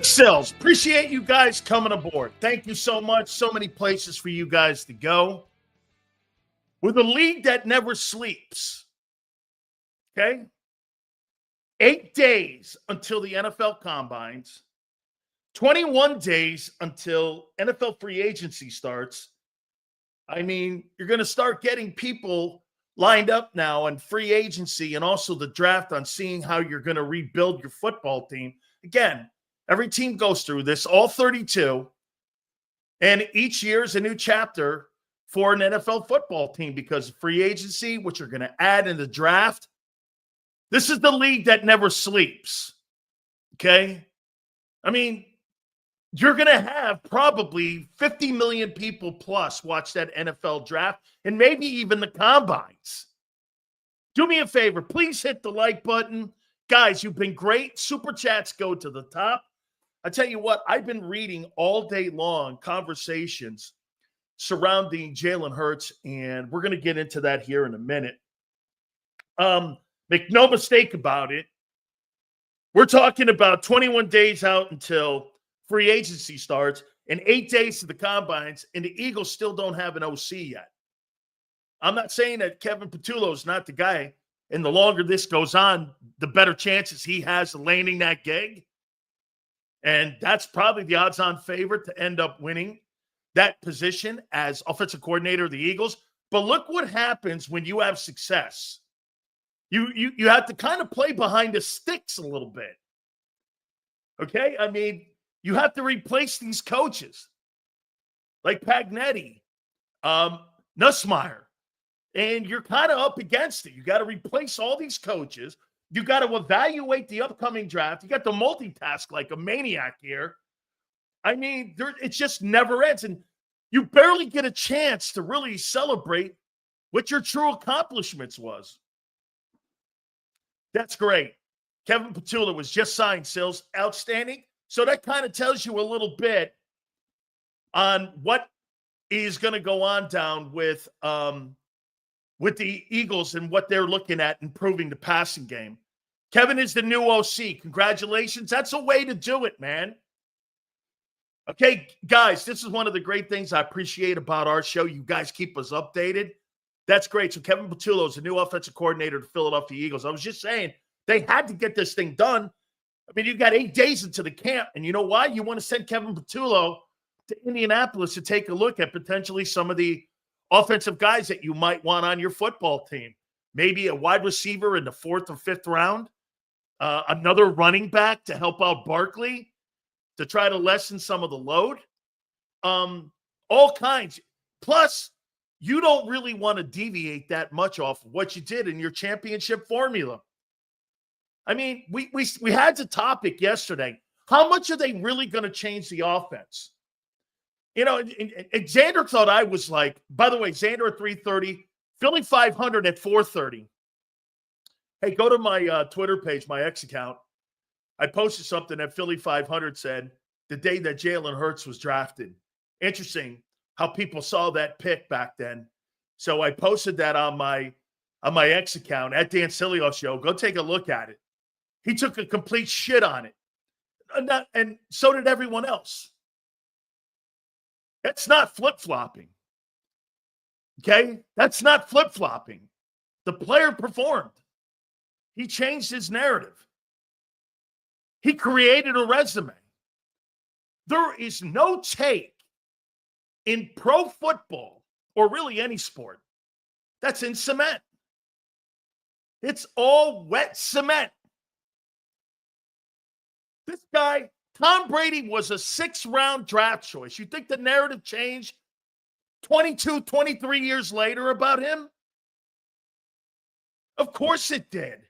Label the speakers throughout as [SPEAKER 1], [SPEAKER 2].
[SPEAKER 1] Big Sills, appreciate you guys coming aboard. Thank you so much. So many places for you guys to go. With a league that never sleeps. Okay? 8 days until the NFL combines. 21 days until NFL free agency starts. I mean, you're going to start getting people lined up now on free agency and also the draft on seeing how you're going to rebuild your football team. Again, every team goes through this, all 32, and each year is a new chapter for an NFL football team because of free agency, which you're going to add in the draft. This is the league that never sleeps, okay? I mean, you're going to have probably 50 million people plus watch that NFL draft and maybe even the combines. Do me a favor. Please hit the like button. Guys, you've been great. Super chats go to the top. I tell you what, I've been reading all day long conversations surrounding Jalen Hurts, and we're going to get into that here in a minute. Make no mistake about it. We're talking about 21 days out until free agency starts and 8 days to the combines, and the Eagles still don't have an OC yet. I'm not saying that Kevin Patullo is not the guy, and the longer this goes on, the better chances he has of landing that gig. And that's probably the odds-on favorite to end up winning that position as offensive coordinator of the Eagles. But look what happens when you have success. You have to kind of play behind the sticks a little bit. Okay? I mean, you have to replace these coaches like Pagnetti, Nussmeier, and you're kind of up against it. You got to replace all these coaches. You got to evaluate the upcoming draft. You got to multitask like a maniac here. I mean, it just never ends. And you barely get a chance to really celebrate what your true accomplishments was. That's great. Kevin Patullo was just signed, Sills. Outstanding. So that kind of tells you a little bit on what is going to go on down with the Eagles and what they're looking at improving the passing game. Kevin is the new OC. Congratulations. That's a way to do it, man. Okay, guys, this is one of the great things I appreciate about our show. You guys keep us updated. That's great. So Kevin Patullo is the new offensive coordinator to Philadelphia Eagles. I was just saying they had to get this thing done. I mean, you got 8 days into the camp, and you know why? You want to send Kevin Patullo to Indianapolis to take a look at potentially some of the offensive guys that you might want on your football team. Maybe a wide receiver in the 4th or 5th round, another running back to help out Barkley to try to lessen some of the load. All kinds. Plus, you don't really want to deviate that much off of what you did in your championship formula. I mean, we had the topic yesterday. How much are they really going to change the offense? You know, and Xander thought I was like, by the way, Xander at 3:30, Philly 500 at 4:30. Hey, go to my Twitter page, my X account. I posted something that Philly 500 said the day that Jalen Hurts was drafted. Interesting how people saw that pick back then. So I posted that on my X account at Dan Sileo Show. Go take a look at it. He took a complete shit on it. And so did everyone else. That's not flip-flopping. Okay? That's not flip-flopping. The player performed. He changed his narrative. He created a resume. There is no take in pro football, or really any sport, that's in cement. It's all wet cement. This guy, Tom Brady, was a 6th-round draft choice. You think the narrative changed 22, 23 years later about him? Of course it did.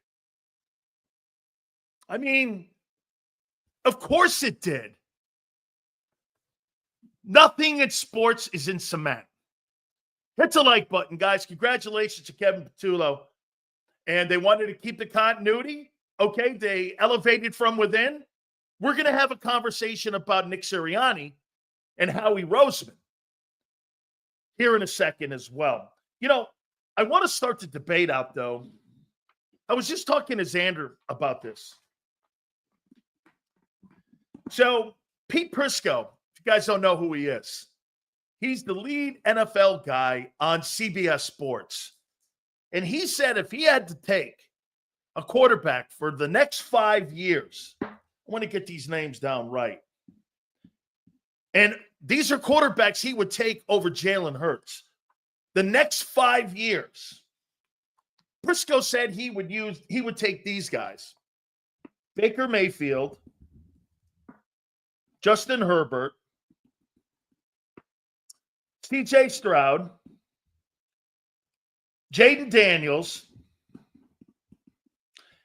[SPEAKER 1] I mean, of course it did. Nothing in sports is in cement. Hit the like button, guys. Congratulations to Kevin Patullo. And they wanted to keep the continuity. Okay, they elevated from within. We're going to have a conversation about Nick Sirianni and Howie Roseman here in a second as well. You know, I want to start the debate out, though. I was just talking to Xander about this. So Pete Prisco, if you guys don't know who he is, he's the lead NFL guy on CBS Sports. And he said if he had to take a quarterback for the next 5 years, I want to get these names down right. And these are quarterbacks he would take over Jalen Hurts. The next 5 years, Prisco said he would take these guys: Baker Mayfield, Justin Herbert, C.J. Stroud, Jaden Daniels,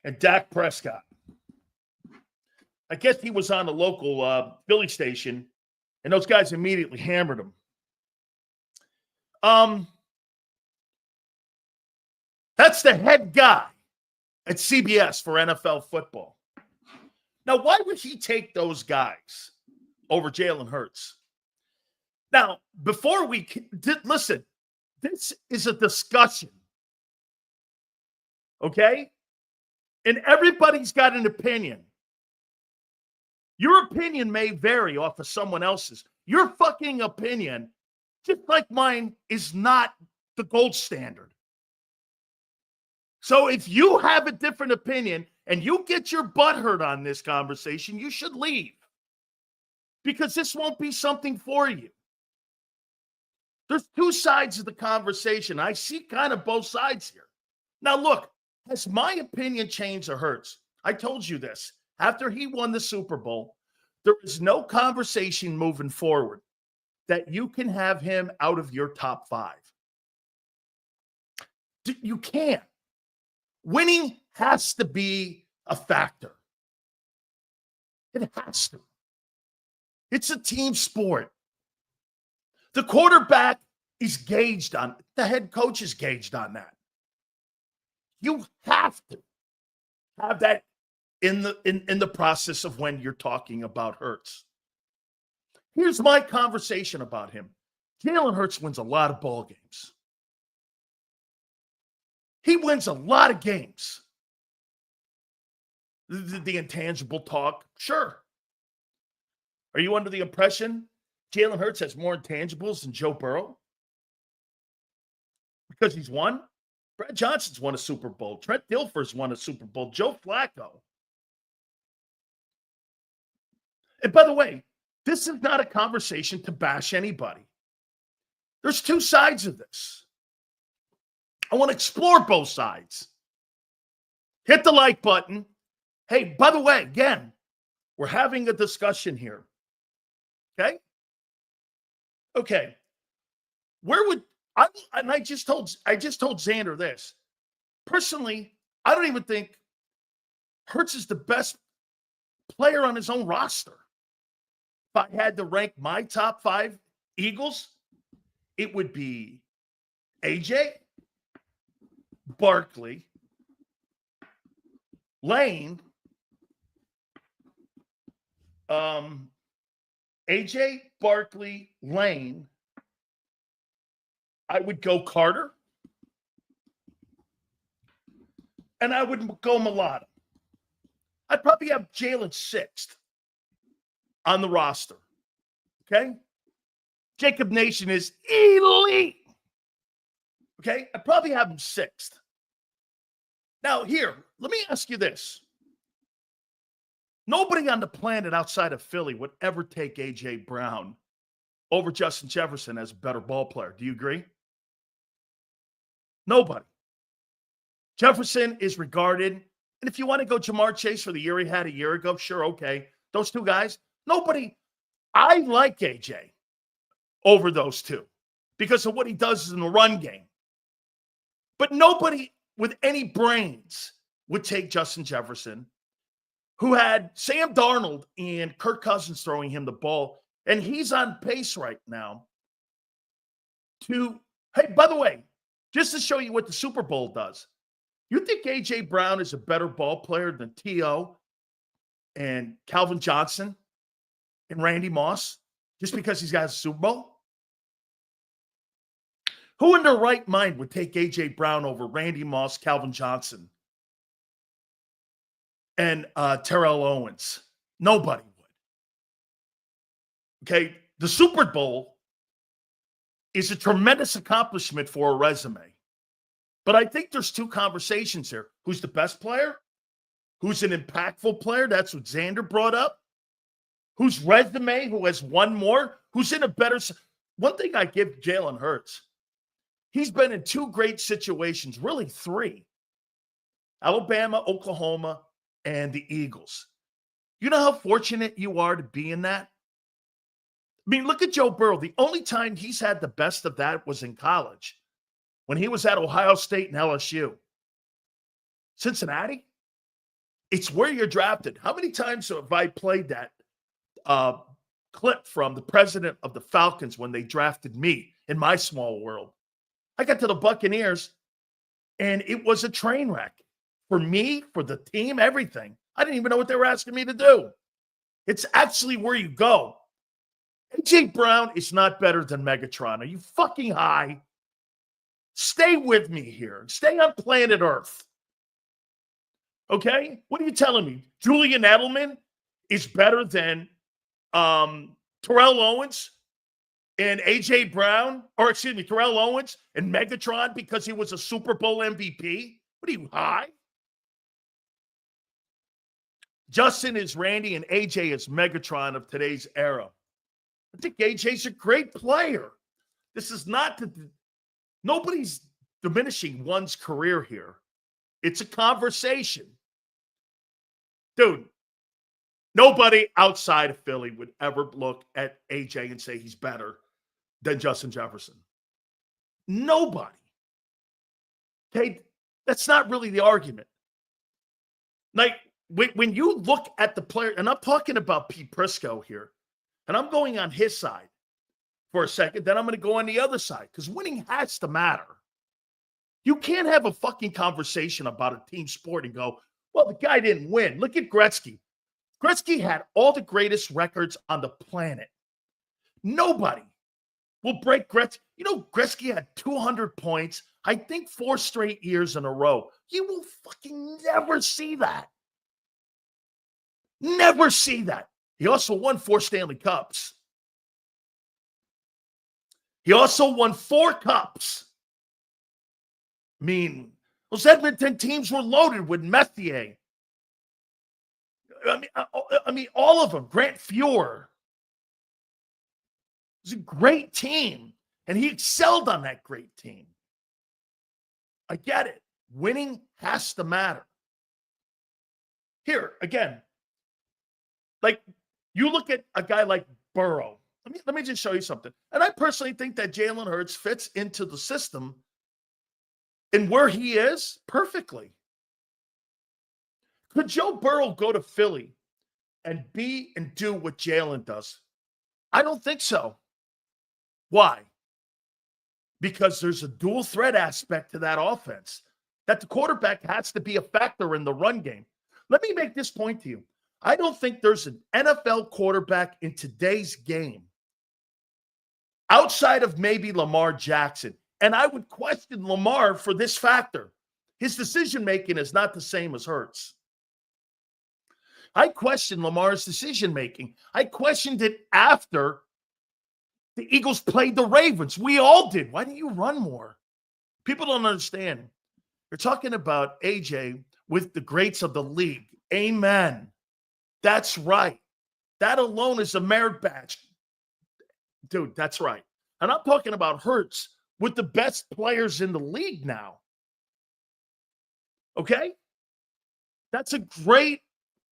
[SPEAKER 1] and Dak Prescott. I guess he was on the local Philly station, and those guys immediately hammered him. That's the head guy at CBS for NFL football. Now, why would he take those guys over Jalen Hurts? Now, before we listen, this is a discussion, okay? And everybody's got an opinion. Your opinion may vary off of someone else's. Your fucking opinion, just like mine, is not the gold standard. So if you have a different opinion and you get your butt hurt on this conversation, you should leave. Because this won't be something for you. There's two sides of the conversation. I see kind of both sides here. Now, look, has my opinion changed or Hurts? I told you this. After he won the Super Bowl, there is no conversation moving forward that you can have him out of your top 5. You can't. Winning has to be a factor. It has to. It's a team sport. The quarterback is gauged on, the head coach is gauged on that. You have to have that in the process of when you're talking about Hurts. Here's my conversation about him. Jalen Hurts wins a lot of ball games. He wins a lot of games. The intangible talk, sure. Are you under the impression Jalen Hurts has more intangibles than Joe Burrow? Because he's won? Brad Johnson's won a Super Bowl. Trent Dilfer's won a Super Bowl. Joe Flacco. And by the way, this is not a conversation to bash anybody. There's two sides of this. I want to explore both sides. Hit the like button. Hey, by the way, again, we're having a discussion here. Okay? Okay. Where would I just told Xander this. Personally, I don't even think Hurts is the best player on his own roster. If I had to rank my top 5 Eagles, it would be AJ, Barkley, Lane, AJ, Barkley, Lane. I would go Carter, and I would go Mulata. I'd probably have Jalen 6th on the roster. Okay? JAKIB Nation is elite. Okay? I'd probably have him 6th. Now, here, let me ask you this. Nobody on the planet outside of Philly would ever take A.J. Brown over Justin Jefferson as a better ball player. Do you agree? Nobody. Jefferson is regarded, and if you want to go Jamar Chase for the year he had a year ago, sure, okay. Those two guys, nobody. I like A.J. over those two because of what he does in the run game. But nobody with any brains would take Justin Jefferson, who had Sam Darnold and Kirk Cousins throwing him the ball, and he's on pace right now to, hey, by the way, just to show you what the Super Bowl does, you think A.J. Brown is a better ball player than T.O. and Calvin Johnson and Randy Moss just because he's got a Super Bowl? Who in their right mind would take A.J. Brown over Randy Moss, Calvin Johnson, and Terrell Owens? Nobody would. Okay, the Super Bowl is a tremendous accomplishment for a resume. But I think there's two conversations here. Who's the best player? Who's an impactful player? That's what Xander brought up. Whose resume, who has won more? Who's in a better... One thing I give Jalen Hurts, he's been in two great situations, really three. Alabama, Oklahoma, and the Eagles. You know how fortunate you are to be in that? I mean, look at Joe Burrow. The only time he's had the best of that was in college, when he was at Ohio State and LSU. Cincinnati, it's where you're drafted. How many times have I played that clip from the president of the Falcons when they drafted me in my small world? I got to the Buccaneers, and it was a train wreck. For me, for the team, everything. I didn't even know what they were asking me to do. It's actually where you go. A.J. Brown is not better than Megatron. Are you fucking high? Stay with me here. Stay on planet Earth. Okay? What are you telling me? Julian Edelman is better than Terrell Owens and A.J. Brown? Or excuse me, Terrell Owens and Megatron because he was a Super Bowl MVP? What are you, high? Justin is Randy and AJ is Megatron of today's era. I think AJ's a great player. This is not nobody's diminishing one's career here. It's a conversation. Dude, nobody outside of Philly would ever look at AJ and say he's better than Justin Jefferson. Nobody. Okay, that's not really the argument. Like, when you look at the player, and I'm talking about Pete Prisco here, and I'm going on his side for a second, then I'm going to go on the other side, because winning has to matter. You can't have a fucking conversation about a team sport and go, well, the guy didn't win. Look at Gretzky. Gretzky had all the greatest records on the planet. Nobody will break Gretzky. You know, Gretzky had 200 points, I think 4 straight years in a row. You will fucking never see that. Never see that. He also won 4 Stanley Cups. He also won 4 cups. I mean, those Edmonton teams were loaded with Messier. I mean, all of them. Grant Fuhr. It was a great team, and he excelled on that great team. I get it. Winning has to matter. Here, again, like, you look at a guy like Burrow. Let me just show you something. And I personally think that Jalen Hurts fits into the system and where he is perfectly. Could Joe Burrow go to Philly and be and do what Jalen does? I don't think so. Why? Because there's a dual threat aspect to that offense, that the quarterback has to be a factor in the run game. Let me make this point to you. I don't think there's an NFL quarterback in today's game outside of maybe Lamar Jackson. And I would question Lamar for this factor. His decision-making is not the same as Hurts. I question Lamar's decision-making. I questioned it after the Eagles played the Ravens. We all did. Why didn't you run more? People don't understand. You're talking about AJ with the greats of the league. Amen. That's right. That alone is a merit badge. Dude, that's right. And I'm talking about Hurts with the best players in the league now. Okay? That's a great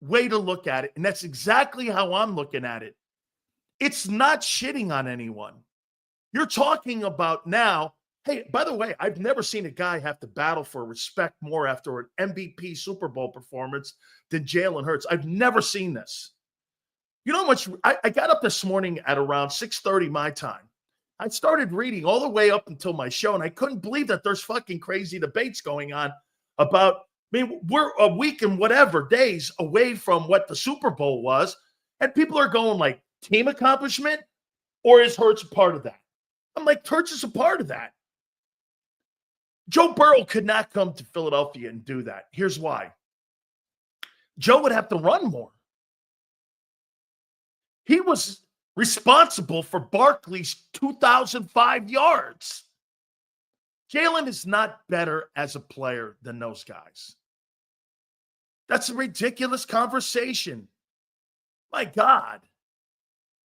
[SPEAKER 1] way to look at it. And that's exactly how I'm looking at it. It's not shitting on anyone. You're talking about now, hey, by the way, I've never seen a guy have to battle for respect more after an MVP Super Bowl performance than Jalen Hurts. I've never seen this. You know how much I got up this morning at around 6:30 my time. I started reading all the way up until my show, and I couldn't believe that there's fucking crazy debates going on about, I mean, we're a week and whatever days away from what the Super Bowl was, and people are going like, team accomplishment, or is Hurts a part of that? I'm like, Hurts is a part of that. Joe Burrow could not come to Philadelphia and do that. Here's why. Joe would have to run more. He was responsible for Barkley's 2,005 yards. Jalen is not better as a player than those guys. That's a ridiculous conversation. My God.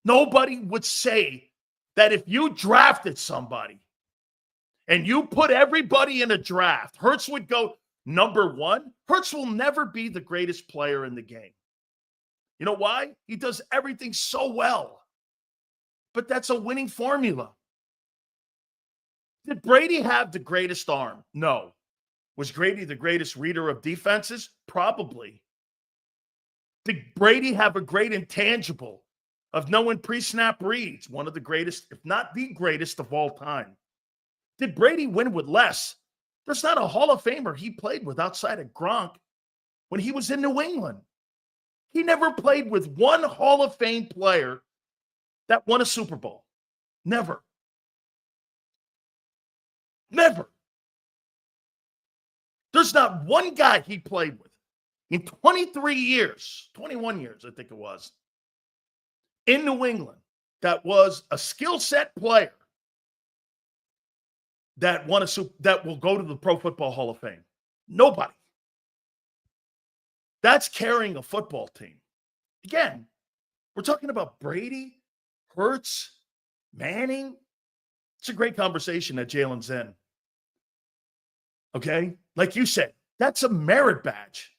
[SPEAKER 1] Nobody would say that if you drafted somebody and you put everybody in a draft, Hurts would go number one. Hurts will never be the greatest player in the game. You know why? He does everything so well. But that's a winning formula. Did Brady have the greatest arm? No. Was Brady the greatest reader of defenses? Probably. Did Brady have a great intangible of knowing pre-snap reads? One of the greatest, if not the greatest of all time. Did Brady win with less? There's not a Hall of Famer he played with outside of Gronk when he was in New England. He never played with one Hall of Fame player that won a Super Bowl. Never. Never. There's not one guy he played with in 23 years, 21 years, I think it was, in New England that was a skill set player that won that will go to the Pro Football Hall of Fame. Nobody. That's carrying a football team. Again, we're talking about Brady, Hurts, Manning. It's a great conversation that Jalen's in. Okay? Like you said, that's a merit badge.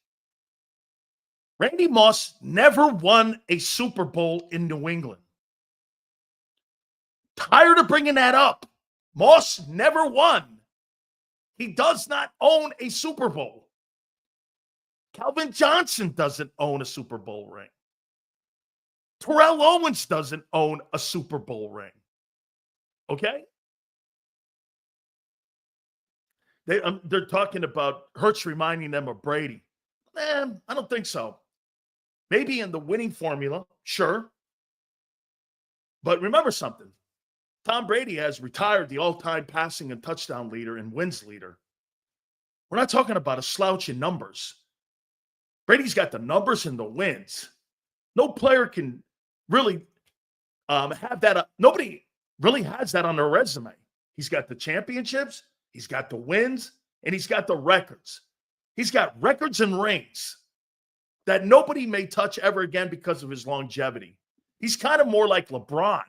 [SPEAKER 1] Randy Moss never won a Super Bowl in New England. Tired of bringing that up. Moss never won. He does not own a Super Bowl. Calvin Johnson doesn't own a Super Bowl ring. Terrell Owens doesn't own a Super Bowl ring. Okay? They're talking about Hurts reminding them of Brady. Man, I don't think so. Maybe in the winning formula, sure. But remember something. Tom Brady has retired the all-time passing and touchdown leader and wins leader. We're not talking about a slouch in numbers. Brady's got the numbers and the wins. No player can really have that. Nobody really has that on their resume. He's got the championships, he's got the wins, and he's got the records. He's got records and rings that nobody may touch ever again because of his longevity. He's kind of more like LeBron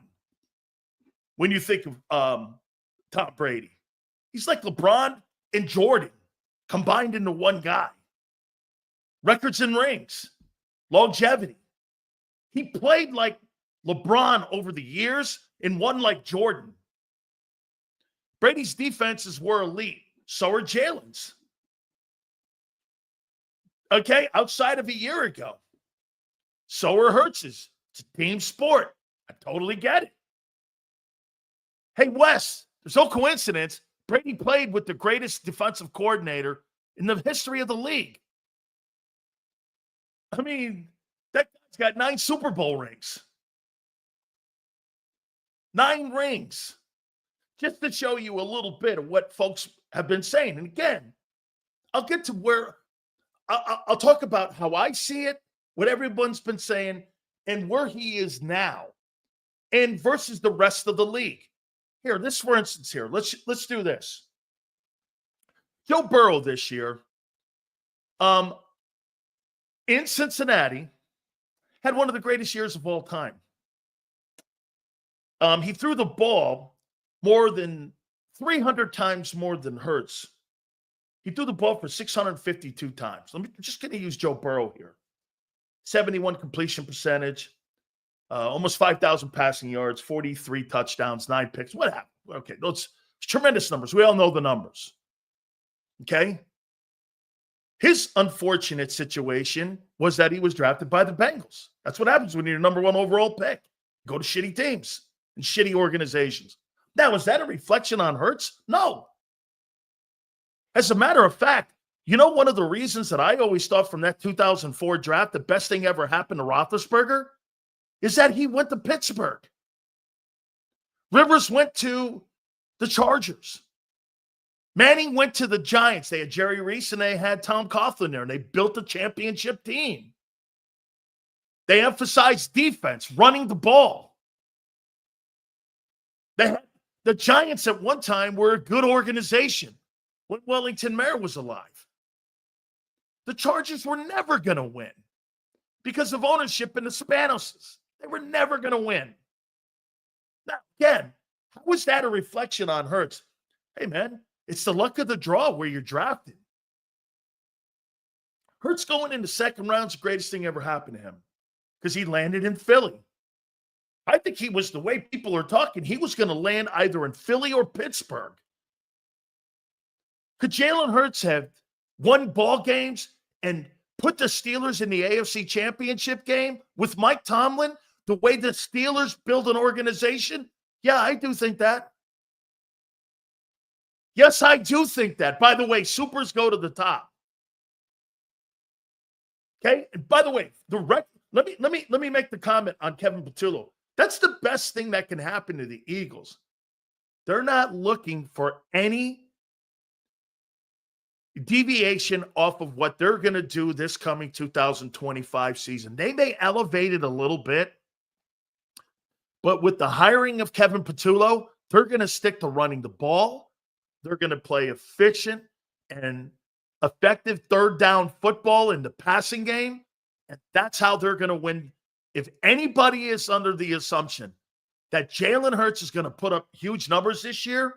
[SPEAKER 1] when you think of Tom Brady. He's like LeBron and Jordan combined into one guy. Records and rings, longevity. He played like LeBron over the years and won like Jordan. Brady's defenses were elite. So are Jalen's. Okay, outside of a year ago. So are Hurts's. It's a team sport. I totally get it. Hey, Wes, there's no coincidence. Brady played with the greatest defensive coordinator in the history of the league. I mean, that guy's got 9 Super Bowl rings. 9 rings. Just to show you a little bit of what folks have been saying. And again, I'll get to where I'll talk about how I see it, what everyone's been saying, and where he is now, and versus the rest of the league. Here, this, for instance, here. Let's do this. Joe Burrow this year, in Cincinnati, had one of the greatest years of all time. He threw the ball more than 300 times more than Hurts. He threw the ball for 652 times. I'm just going to use Joe Burrow here. 71 completion percentage, almost 5,000 passing yards, 43 touchdowns, 9 picks. What happened? Okay, those tremendous numbers. We all know the numbers. Okay? His unfortunate situation was that he was drafted by the Bengals. That's what happens when you're number 1 overall pick. Go to shitty teams and shitty organizations. Now, is that a reflection on Hurts? No. As a matter of fact, you know one of the reasons that I always thought from that 2004 draft the best thing ever happened to Roethlisberger is that he went to Pittsburgh. Rivers went to the Chargers. Manning went to the Giants. They had Jerry Reese and they had Tom Coughlin there, and they built a championship team. They emphasized defense, running the ball. The Giants at one time were a good organization when Wellington Mayer was alive. The Chargers were never going to win because of ownership in the Spanoses. They were never going to win. Now, again, how was that a reflection on Hurts? Hey, man, it's the luck of the draw where you're drafted. Hurts going in the second round is the greatest thing ever happened to him because he landed in Philly. I think he was, the way people are talking, he was going to land either in Philly or Pittsburgh. Could Jalen Hurts have won ball games and put the Steelers in the AFC Championship game with Mike Tomlin, the way the Steelers build an organization? Yeah, I do think that. Yes, I do think that. By the way, supers go to the top. Okay? And by the way, let me make the comment on Kevin Patullo. That's the best thing that can happen to the Eagles. They're not looking for any deviation off of what they're going to do this coming 2025 season. They may elevate it a little bit, but with the hiring of Kevin Patullo, they're going to stick to running the ball. They're going to play efficient and effective third down football in the passing game, and that's how they're going to win. If anybody is under the assumption that Jalen Hurts is going to put up huge numbers this year,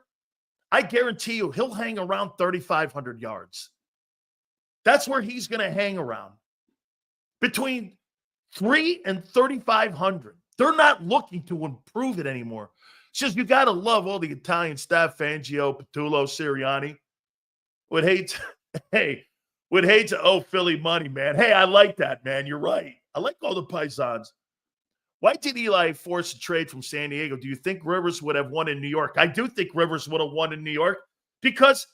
[SPEAKER 1] I guarantee you he'll hang around 3,500 yards. That's where he's going to hang around. Between 3 and 3,500. They're not looking to improve it anymore. It's just you got to love all the Italian staff, Fangio, Patullo, Sirianni. Would hate to owe Philly money, man. Hey, I like that, man. You're right. I like all the Paisans. Why did Eli force a trade from San Diego? Do you think Rivers would have won in New York? I do think Rivers would have won in New York because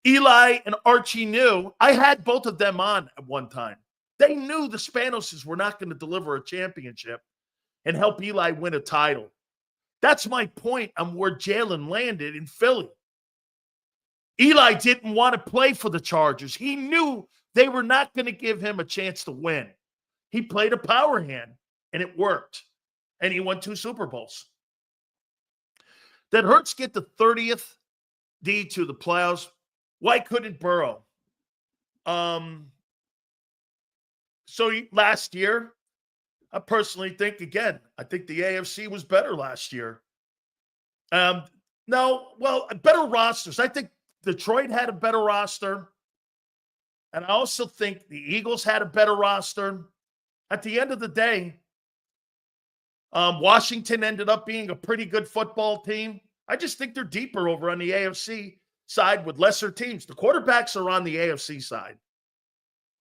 [SPEAKER 1] Eli and Archie knew. I had both of them on at one time. They knew the Spanoses were not going to deliver a championship and help Eli win a title. That's my point on where Jalen landed in Philly. Eli didn't want to play for the Chargers. He knew they were not going to give him a chance to win. He played a power hand, and it worked. And he won 2 Super Bowls. Did Hurts get the 30th D to the playoffs? Why couldn't Burrow? So last year, I personally think, again, I think the AFC was better last year. Better rosters. I think Detroit had a better roster. And I also think the Eagles had a better roster. At the end of the day, Washington ended up being a pretty good football team. I just think they're deeper over on the AFC side with lesser teams. The quarterbacks are on the AFC side.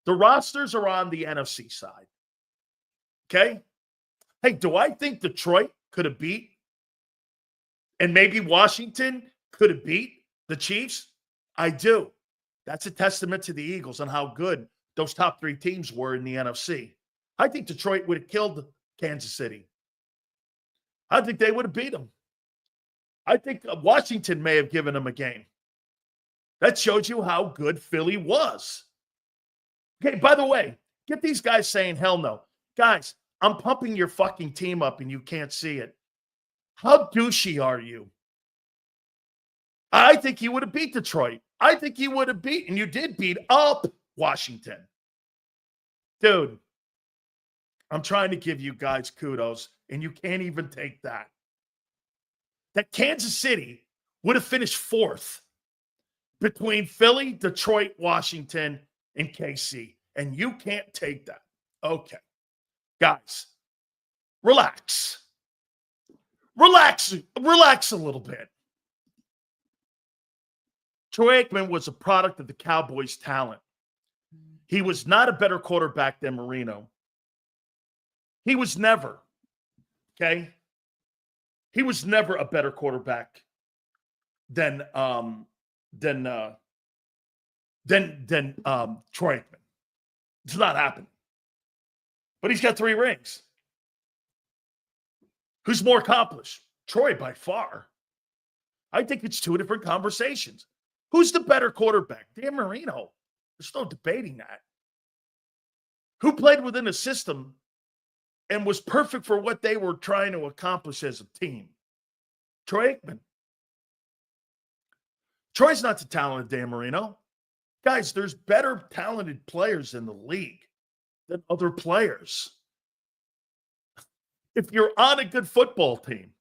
[SPEAKER 1] The rosters are on the NFC side. Okay? Hey, do I think Detroit could have beat and maybe Washington could have beat the Chiefs? I do. That's a testament to the Eagles and how good those top 3 teams were in the NFC. I think Detroit would have killed Kansas City. I think they would have beat them. I think Washington may have given them a game. That shows you how good Philly was. Okay, by the way, get these guys saying, hell no. Guys, I'm pumping your fucking team up and you can't see it. How douchey are you? I think you would have beat Detroit. I think you would have beat, and you did beat up Washington. Dude, I'm trying to give you guys kudos, and you can't even take that. That Kansas City would have finished 4th between Philly, Detroit, Washington, and KC, and you can't take that. Okay. Guys, relax. Relax a little bit. Troy Aikman was a product of the Cowboys' talent. He was not a better quarterback than Marino. He was never. Okay? He was never a better quarterback than Troy Aikman. It's not happening. But he's got 3 rings. Who's more accomplished? Troy by far. I think it's 2 different conversations. Who's the better quarterback? Dan Marino. There's no debating that. Who played within a system and was perfect for what they were trying to accomplish as a team? Troy Aikman. Troy's not the talented Dan Marino. Guys, there's better talented players in the league than other players. If you're on a good football team.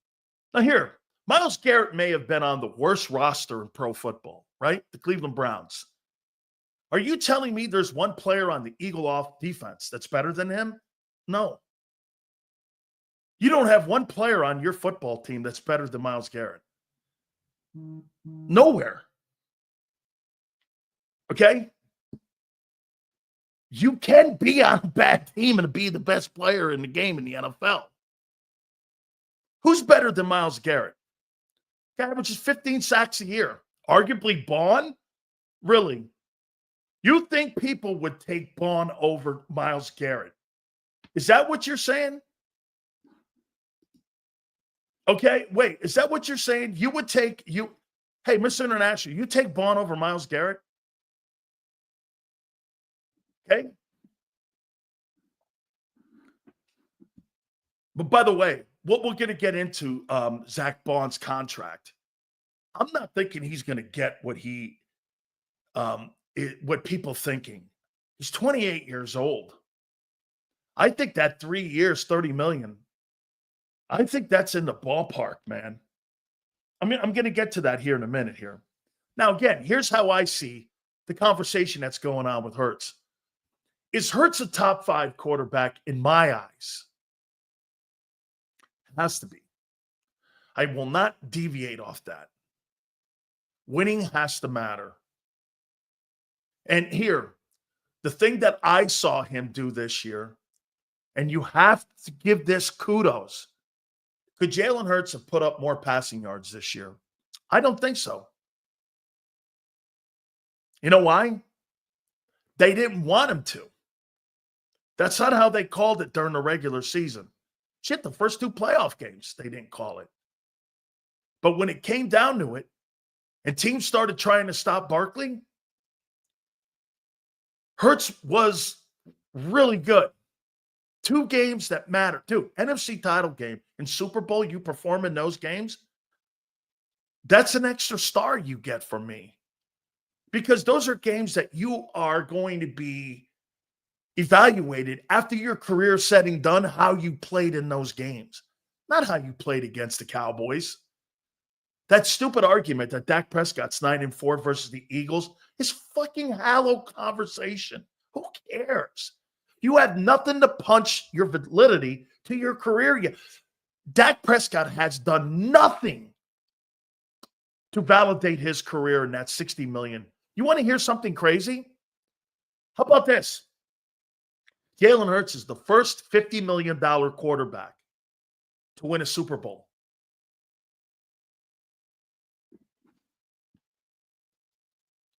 [SPEAKER 1] Now here, Myles Garrett may have been on the worst roster in pro football, right? The Cleveland Browns. Are you telling me there's one player on the Eagle off defense that's better than him? No. You don't have one player on your football team that's better than Myles Garrett. Nowhere. Okay? You can be on a bad team and be the best player in the game in the NFL. Who's better than Myles Garrett? Guy averages 15 sacks a year. Arguably Baun? Really? You think people would take Baun over Myles Garrett? Is that what you're saying? Okay, wait. Is that what you're saying? You would take hey, Mr. International, you take Baun over Myles Garrett? Okay. But by the way, what we're going to get into Zach Baun's contract. I'm not thinking he's going to get what what people thinking. He's 28 years old. I think that 3 years, $30 million. I think that's in the ballpark, man. I mean, I'm going to get to that here in a minute here. Now, again, here's how I see the conversation that's going on with Hurts. Is Hurts a top 5 quarterback in my eyes? Has to be. I will not deviate off that. Winning has to matter. And here, the thing that I saw him do this year, and you have to give this kudos. Could Jalen Hurts have put up more passing yards this year? I don't think so. You know why? They didn't want him to. That's not how they called it during the regular season. Shit, the first 2 playoff games, they didn't call it. But when it came down to it, and teams started trying to stop Barkley, Hurts was really good. 2 games that matter. Dude, NFC title game and Super Bowl, you perform in those games, that's an extra star you get from me. Because those are games that you are going to be evaluated after your career setting done, how you played in those games, not how you played against the Cowboys. That stupid argument that Dak Prescott's 9-4 versus the Eagles is fucking hollow conversation. Who cares? You have nothing to punch your validity to your career yet. Dak Prescott has done nothing to validate his career in that $60 million. You want to hear something crazy? How about this? Jalen Hurts is the first $50 million quarterback to win a Super Bowl.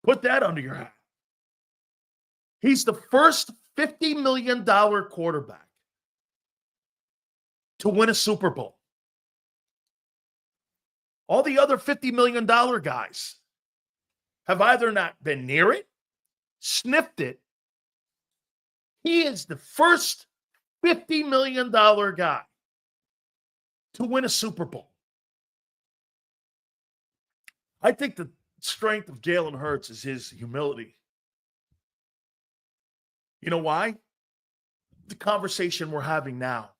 [SPEAKER 1] Put that under your hat. He's the first $50 million quarterback to win a Super Bowl. All the other $50 million guys have either not been near it, sniffed it. He is the first $50 million guy to win a Super Bowl. I think the strength of Jalen Hurts is his humility. You know why? The conversation we're having now.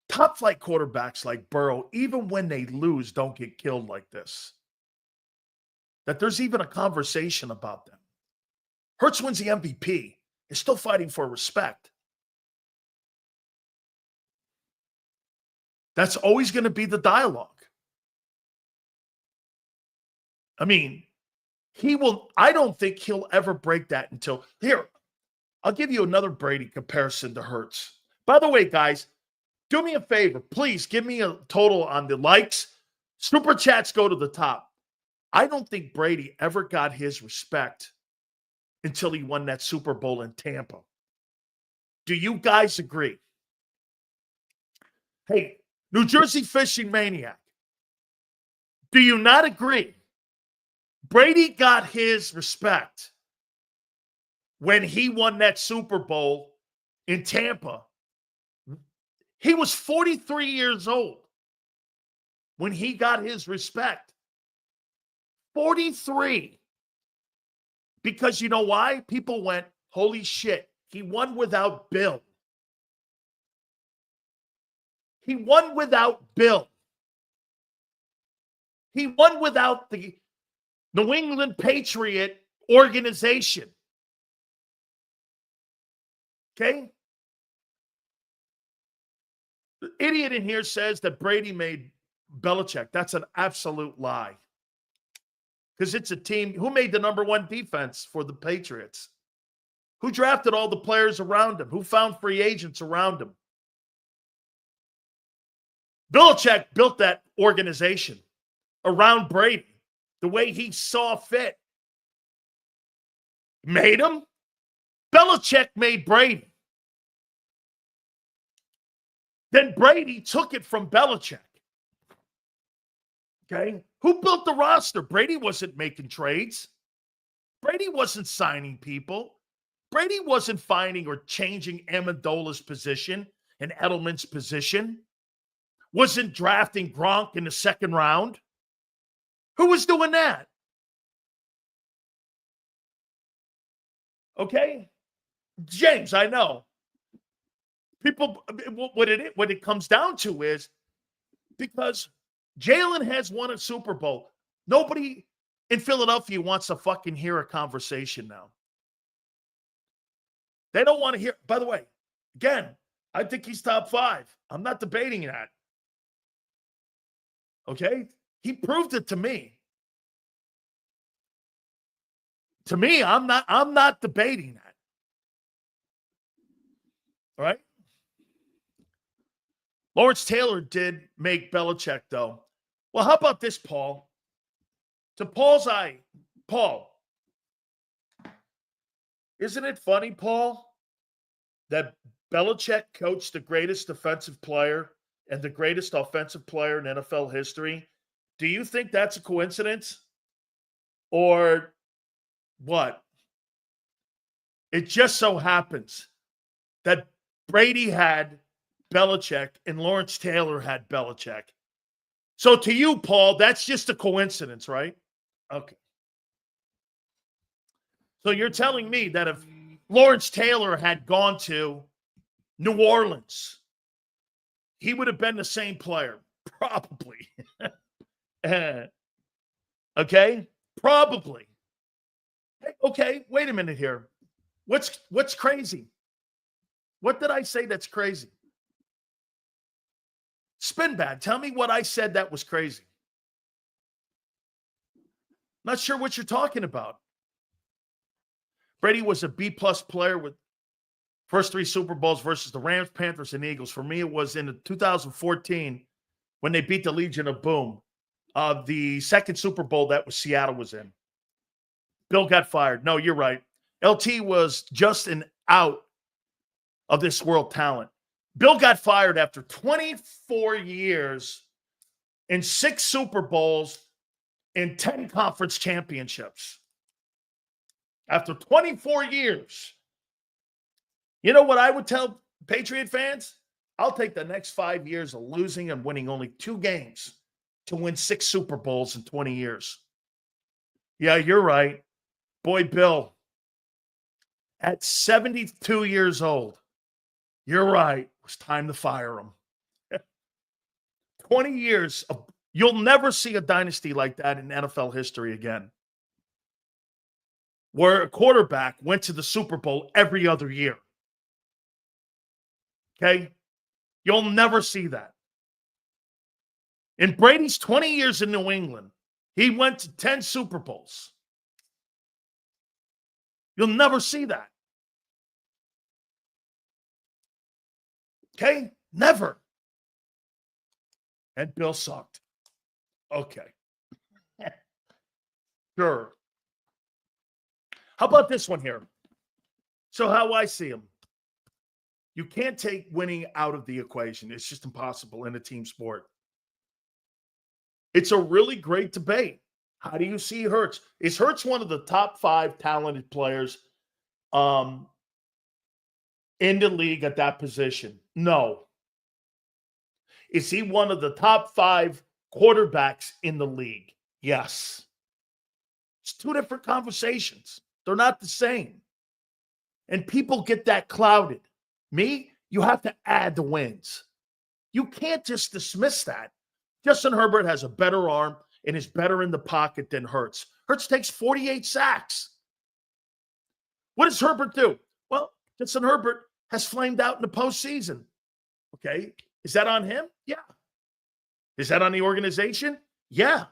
[SPEAKER 1] Top flight quarterbacks like Burrow, even when they lose, don't get killed like this. That there's even a conversation about them. Hurts wins the MVP. Is still fighting for respect. That's always going to be the dialogue. I mean, I don't think he'll ever break that until, here, I'll give you another Brady comparison to Hurts. By the way, guys, do me a favor. Please give me a total on the likes. Super chats go to the top. I don't think Brady ever got his respect until he won that Super Bowl in Tampa. Do you guys agree? Hey, New Jersey Fishing Maniac, do you not agree? Brady got his respect when he won that Super Bowl in Tampa. He was 43 years old. when he got his respect. 43. Because you know why? People went, holy shit, he won without Bill. He won without Bill. He won without the New England Patriot organization. Okay? The idiot in here says that Brady made Belichick. That's an absolute lie. Because it's a team. Who made the number one defense for the Patriots? Who drafted all the players around him? Who found free agents around him? Belichick built that organization around Brady the way he saw fit. Made him? Belichick made Brady. Then Brady took it from Belichick. Okay? Who built the roster? Brady wasn't making trades. Brady wasn't signing people. Brady wasn't finding or changing Amendola's position and Edelman's position. Wasn't drafting Gronk in the second round. Who was doing that? Okay? James, I know. People, what it comes down to is because Jalen has won a Super Bowl. Nobody in Philadelphia wants to fucking hear a conversation now. They don't want to hear. By the way, again, I think he's top 5. I'm not debating that. Okay? He proved it to me. To me, I'm not debating that. All right? Lawrence Taylor did make Belichick, though. Well, how about this, Paul? To Paul's eye, Paul, isn't it funny, Paul, that Belichick coached the greatest defensive player and the greatest offensive player in NFL history? Do you think that's a coincidence? Or what? It just so happens that Brady had Belichick and Lawrence Taylor had Belichick. So to you, Paul, that's just a coincidence, right? Okay. So you're telling me that if Lawrence Taylor had gone to New Orleans, he would have been the same player? Probably. Okay? Probably. Okay, wait a minute here. What's crazy? What did I say that's crazy? Spin bag. Tell me what I said that was crazy. Not sure what you're talking about. Brady was a B-plus player with first 3 Super Bowls versus the Rams, Panthers, and Eagles. For me, it was in 2014 when they beat the Legion of Boom. The second Super Bowl that Seattle was in. Bill got fired. No, you're right. LT was just an out of this world talent. Bill got fired after 24 years and 6 Super Bowls and 10 conference championships. After 24 years. You know what I would tell Patriot fans? I'll take the next 5 years of losing and winning only 2 games to win 6 Super Bowls in 20 years. Yeah, you're right. Boy, Bill, at 72 years old, you're right. It was time to fire him. 20 years. You'll never see a dynasty like that in NFL history again, where a quarterback went to the Super Bowl every other year. Okay? You'll never see that. In Brady's 20 years in New England, he went to 10 Super Bowls. You'll never see that. Okay? Never. And Bill sucked. Okay. Sure. How about this one here? So how I see him. You can't take winning out of the equation. It's just impossible in a team sport. It's a really great debate. How do you see Hurts? Is Hurts one of the top 5 talented players in the league at that position? No. Is he one of the top 5 quarterbacks in the league. Yes. It's two different conversations. They're not the same. And people get that clouded. Me, you have to add the wins. You can't just dismiss that. Justin Herbert has a better arm and is better in the pocket than Hurts. Hurts takes 48 sacks. What does Herbert do? Well, Justin Herbert has flamed out in the postseason. Okay. Is that on him? Yeah. Is that on the organization? Yeah.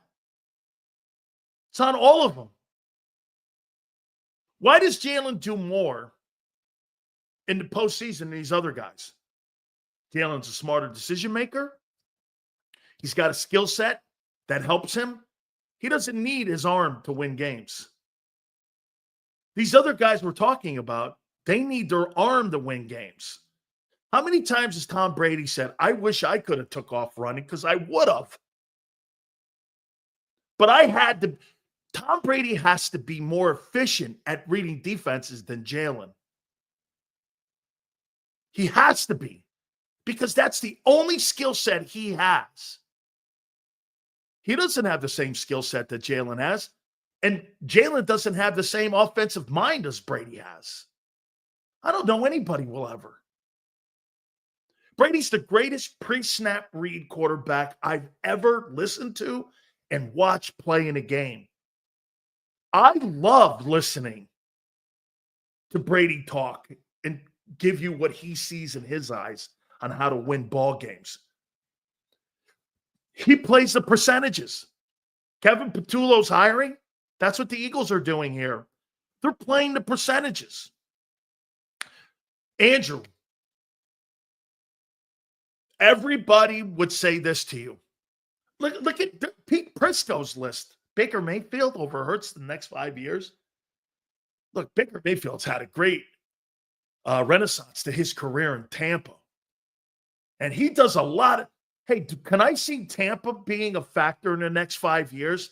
[SPEAKER 1] It's on all of them. Why does Jalen do more in the postseason than these other guys? Jalen's a smarter decision maker. He's got a skill set that helps him. He doesn't need his arm to win games. These other guys we're talking about, they need their arm to win games. How many times has Tom Brady said, I wish I could have took off running because I would have. But I had to. Tom Brady has to be more efficient at reading defenses than Jalen. He has to be, because that's the only skill set he has. He doesn't have the same skill set that Jalen has. And Jalen doesn't have the same offensive mind as Brady has. I don't know anybody will ever. Brady's the greatest pre-snap read quarterback I've ever listened to and watched play in a game. I love listening to Brady talk and give you what he sees in his eyes on how to win ball games. He plays the percentages. Kevin Patullo's hiring. That's what the Eagles are doing here. They're playing the percentages. Andrew, everybody would say this to you. Look at Pete Prisco's list. Baker Mayfield over Hurts the next 5 years. Look, Baker Mayfield's had a great renaissance to his career in Tampa. And he does a lot of, hey, can I see Tampa being a factor in the next 5 years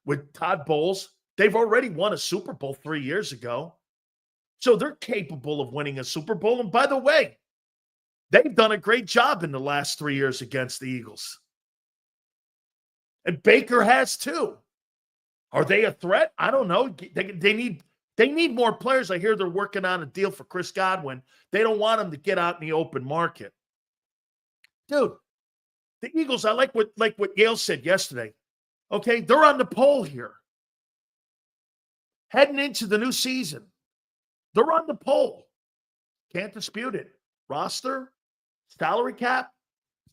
[SPEAKER 1] with Todd Bowles? They've already won a Super Bowl 3 years ago. So they're capable of winning a Super Bowl. And by the way, they've done a great job in the last 3 years against the Eagles. And Baker has too. Are they a threat? I don't know. They need more players. I hear they're working on a deal for Chris Godwin. They don't want him to get out in the open market. Dude, the Eagles, I like what Yale said yesterday. Okay, they're on the pole here. Heading into the new season. They're on the pole. Can't dispute it. Roster, salary cap,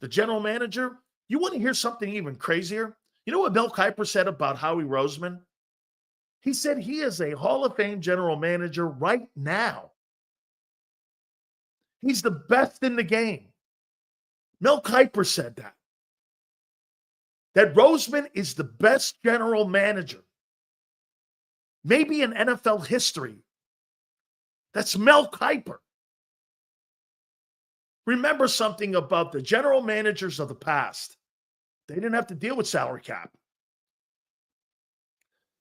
[SPEAKER 1] the general manager. You want to hear something even crazier? You know what Mel Kiper said about Howie Roseman? He said he is a Hall of Fame general manager right now. He's the best in the game. Mel Kiper said that. That Roseman is the best general manager, maybe in NFL history. That's Mel Kiper. Remember something about the general managers of the past. They didn't have to deal with salary cap.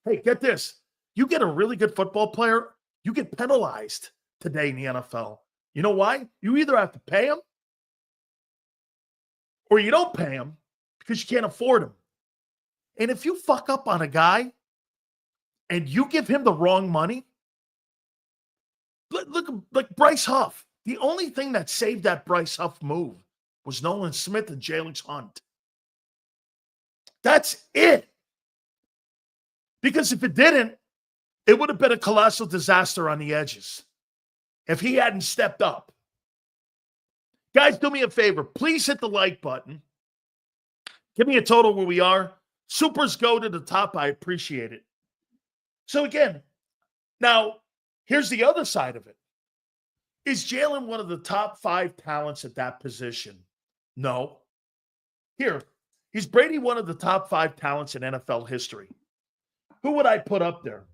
[SPEAKER 1] Hey, get this. You get a really good football player, you get penalized today in the NFL. You know why? You either have to pay him or you don't pay him because you can't afford him. And if you fuck up on a guy and you give him the wrong money, look like Bryce Huff. The only thing that saved that Bryce Huff move was Nolan Smith and Jalen Hunt. That's it. Because if it didn't, it would have been a colossal disaster on the edges if he hadn't stepped up. Guys, do me a favor. Please hit the like button. Give me a total where we are. Supers go to the top. I appreciate it. So again, now here's the other side of it. Is Jalen one of the top 5 talents at that position? No. Here, is Brady one of the top 5 talents in NFL history? Who would I put up there?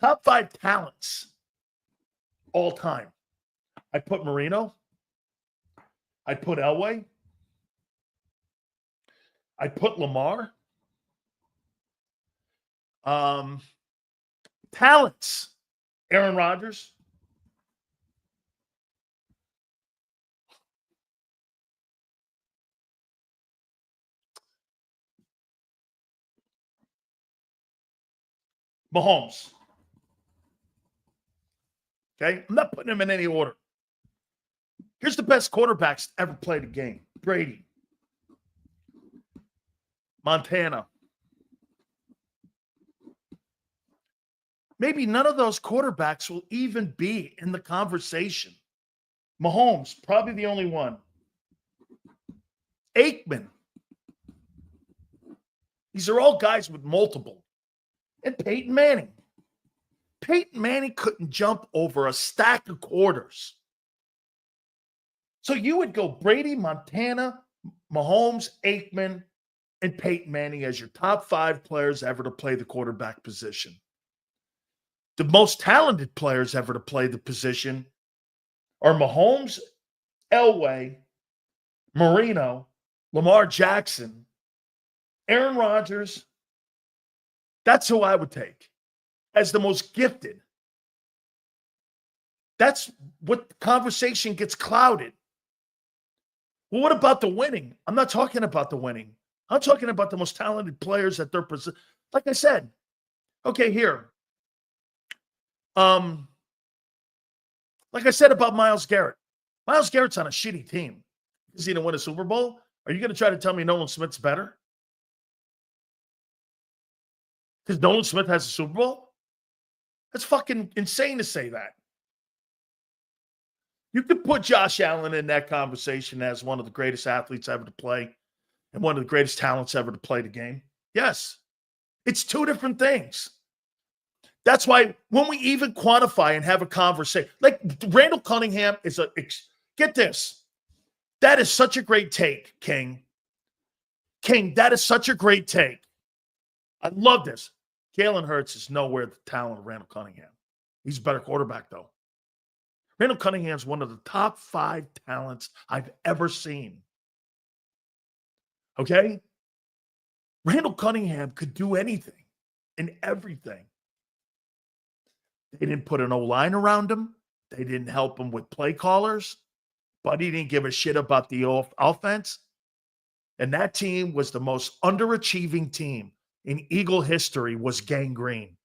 [SPEAKER 1] Top 5 talents all time. I put Marino. I put Elway. I put Lamar. Talents. Aaron Rodgers. Mahomes. Okay? I'm not putting him in any order. Here's the best quarterbacks to ever play the game. Brady. Montana. Maybe none of those quarterbacks will even be in the conversation. Mahomes, probably the only one. Aikman. These are all guys with multiple. And Peyton Manning. Peyton Manning couldn't jump over a stack of quarters. So you would go Brady, Montana, Mahomes, Aikman, and Peyton Manning as your top 5 players ever to play the quarterback position. The most talented players ever to play the position are Mahomes, Elway, Marino, Lamar Jackson, Aaron Rodgers. That's who I would take as the most gifted. That's what the conversation gets clouded. Well, what about the winning? I'm not talking about the winning. I'm talking about the most talented players at their position. Like I said, okay, here. Like I said about Myles Garrett. Myles Garrett's on a shitty team. Is he going to win a Super Bowl? Are you going to try to tell me Nolan Smith's better? Because Nolan Smith has a Super Bowl? That's fucking insane to say that. You could put Josh Allen in that conversation as one of the greatest athletes ever to play and one of the greatest talents ever to play the game. Yes. It's two different things. That's why when we even quantify and have a conversation, like Randall Cunningham is get this. That is such a great take, King. King, that is such a great take. I love this. Jalen Hurts is nowhere the talent of Randall Cunningham. He's a better quarterback, though. Randall Cunningham is one of the top 5 talents I've ever seen. Okay? Randall Cunningham could do anything and everything. They didn't put an O-line around him. They didn't help him with play callers. Buddy didn't give a shit about the offense. And that team was the most underachieving team in Eagle history, was gangrene.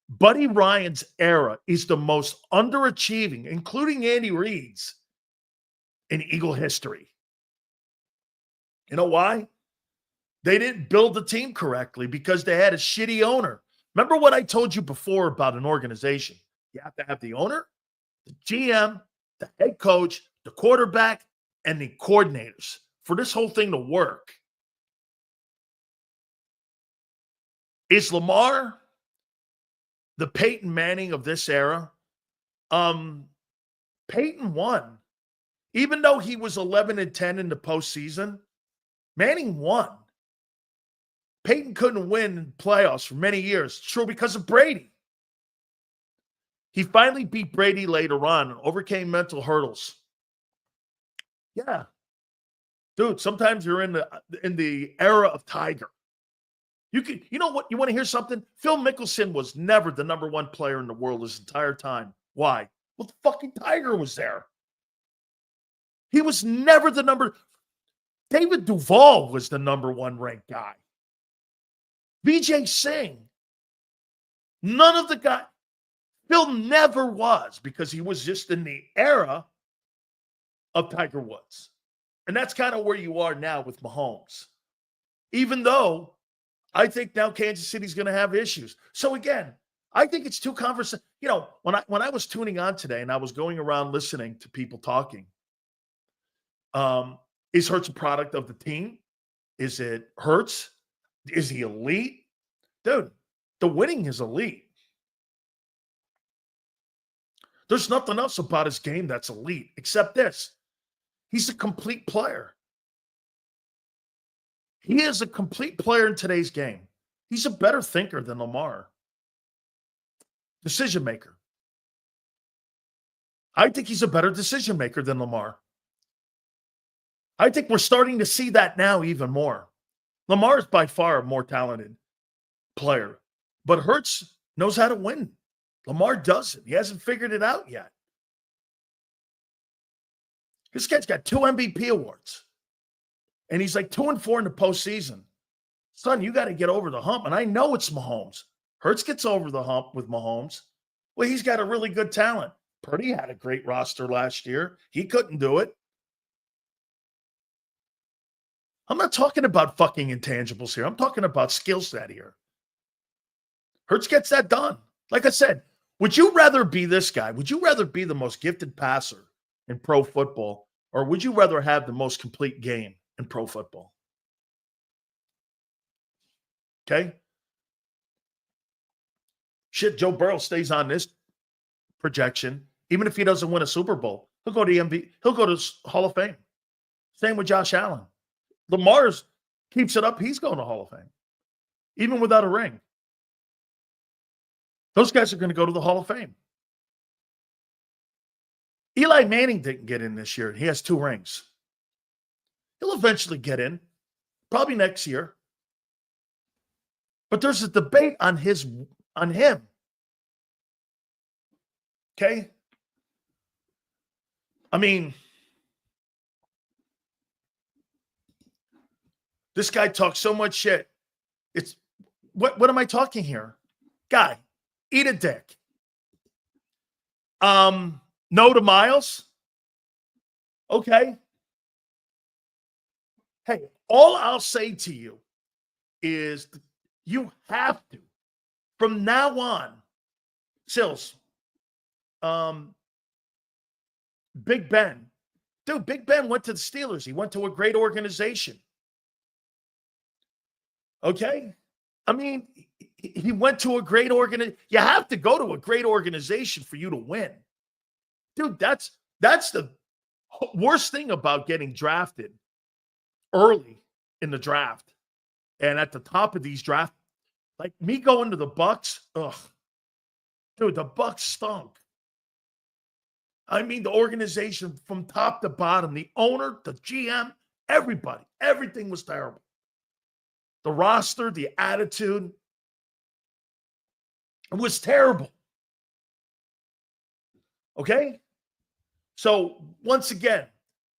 [SPEAKER 1] Buddy Ryan's era is the most underachieving, including Andy Reid's, in Eagle history. You know why? They didn't build the team correctly because they had a shitty owner. Remember what I told you before about an organization? You have to have the owner, the GM, the head coach, the quarterback, and the coordinators for this whole thing to work. Is Lamar the Peyton Manning of this era? Peyton won. Even though he was 11-10 in the postseason, Manning won. Peyton couldn't win in playoffs for many years. True, because of Brady. He finally beat Brady later on and overcame mental hurdles. Yeah. Dude, sometimes you're in the era of Tiger. You know what? You want to hear something? Phil Mickelson was never the number 1 player in the world his entire time. Why? Well, the fucking Tiger was there. He was never the number. David Duval was the number 1 ranked guy. Vijay Singh. None of the guys. Phil never was, because he was just in the era of Tiger Woods. And that's kind of where you are now with Mahomes. Even though I think now Kansas City's going to have issues. So again, I think it's two conversations. You know, when I was tuning on today and I was going around listening to people talking, is Hurts a product of the team? Is it Hurts? Is he elite? Dude, the winning is elite. There's nothing else about his game that's elite except this. He's a complete player. He is a complete player in today's game. He's a better thinker than Lamar. Decision maker. I think he's a better decision maker than Lamar. I think we're starting to see that now even more. Lamar is by far a more talented player, but Hurts knows how to win. Lamar doesn't. He hasn't figured it out yet. This guy's got 2 MVP awards. And he's like 2-4 in the postseason. Son, you got to get over the hump. And I know it's Mahomes. Hurts gets over the hump with Mahomes. Well, he's got a really good talent. Purdy had a great roster last year. He couldn't do it. I'm not talking about fucking intangibles here. I'm talking about skill set here. Hurts gets that done. Like I said, would you rather be this guy? Would you rather be the most gifted passer in pro football, or would you rather have the most complete game in pro football? Okay? Shit, Joe Burrow stays on this projection. Even if he doesn't win a Super Bowl, he'll go to MVP. He'll go to Hall of Fame. Same with Josh Allen. Lamar's keeps it up. He's going to Hall of Fame, even without a ring. Those guys are going to go to the Hall of Fame. Eli Manning didn't get in this year. He has 2 rings. He'll eventually get in, probably next year. But there's a debate on him. Okay? I mean, this guy talks so much shit. It's what am I talking here? Guy, eat a dick. No to Miles. Okay. Hey, all I'll say to you is you have to, from now on, Sills, Big Ben. Dude, Big Ben went to the Steelers. He went to a great organization. Okay? I mean, he went to a great organization. You have to go to a great organization for you to win. Dude, that's the worst thing about getting drafted early in the draft and at the top of these drafts. Like me going to the Bucks, ugh. Dude, the Bucks stunk. I mean, the organization from top to bottom, the owner, the GM, everybody, everything was terrible. The roster, the attitude, it was terrible. Okay? So, once again,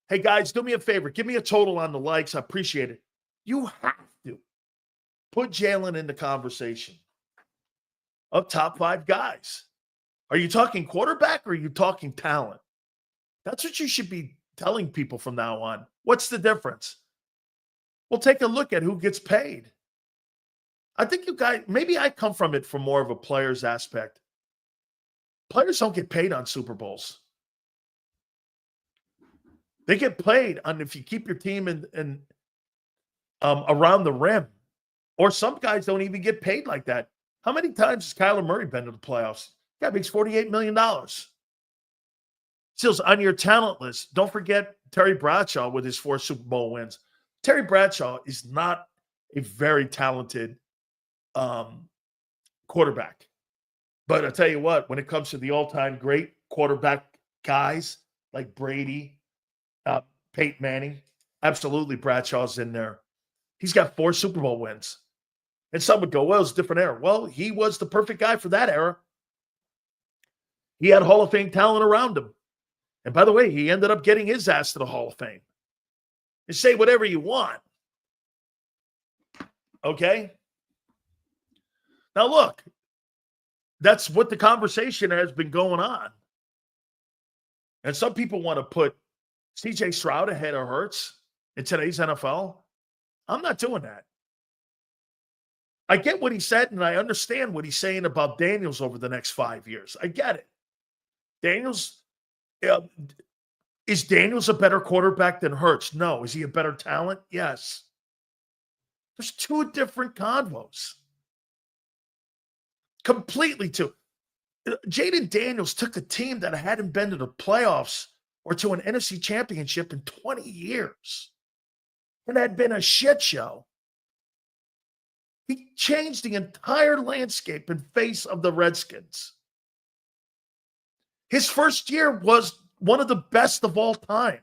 [SPEAKER 1] hey, guys, do me a favor. Give me a total on the likes. I appreciate it. You have to put Jalen in the conversation of top 5 guys. Are you talking quarterback or are you talking talent? That's what you should be telling people from now on. What's the difference? Well, take a look at who gets paid. I think you guys, maybe I come from it from more of a player's aspect. Players don't get paid on Super Bowls. They get paid on if you keep your team in around the rim. Or some guys don't even get paid like that. How many times has Kyler Murray been to the playoffs? Guy makes $48 million. Stills, on your talent list, don't forget Terry Bradshaw with his 4 Super Bowl wins. Terry Bradshaw is not a very talented quarterback. But I'll tell you what, when it comes to the all-time great quarterback guys like Brady, Peyton Manning, absolutely Bradshaw's in there. He's got 4 Super Bowl wins. And some would go, well, it's a different era. Well, he was the perfect guy for that era. He had Hall of Fame talent around him. And by the way, he ended up getting his ass to the Hall of Fame. You say whatever you want. Okay? Now, look, that's what the conversation has been going on. And some people want to put C.J. Stroud ahead of Hurts in today's NFL. I'm not doing that. I get what he said, and I understand what he's saying about Daniels over the next 5 years. I get it. Is Daniels a better quarterback than Hurts? No. Is he a better talent? Yes. There's 2 different convos. Completely 2. Jaden Daniels took a team that hadn't been to the playoffs or to an NFC championship in 20 years and had been a shit show. He changed the entire landscape and face of the Redskins. His first year was one of the best of all time.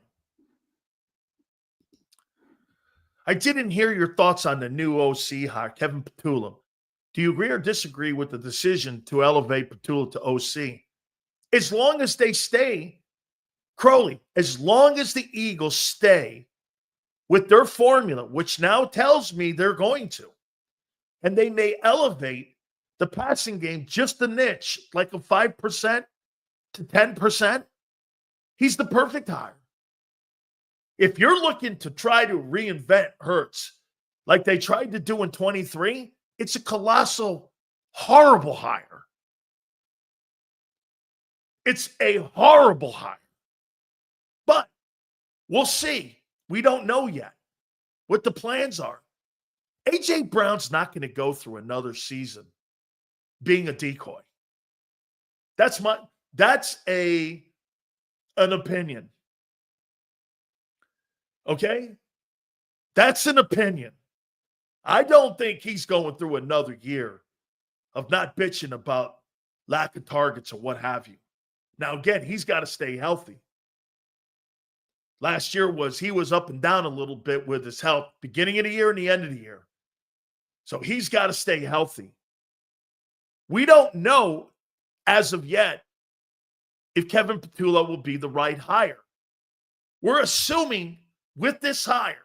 [SPEAKER 1] I didn't hear your thoughts on the new OC, Kevin Patullo. Do you agree or disagree with the decision to elevate Patullo to OC? As long as they stay, Crowley, as long as the Eagles stay with their formula, which now tells me they're going to, and they may elevate the passing game just a niche, like a 5% to 10%, he's the perfect hire. If you're looking to try to reinvent Hurts like they tried to do in 23, it's a colossal, horrible hire. It's a horrible hire. But we'll see. We don't know yet what the plans are. A.J. Brown's not going to go through another season being a decoy. That's an opinion. Okay? That's an opinion. I don't think he's going through another year of not bitching about lack of targets or what have you. Now, again, he's got to stay healthy. Last year he was up and down a little bit with his health, beginning of the year and the end of the year. So he's got to stay healthy. We don't know as of yet if Kevin Patullo will be the right hire. We're assuming with this hire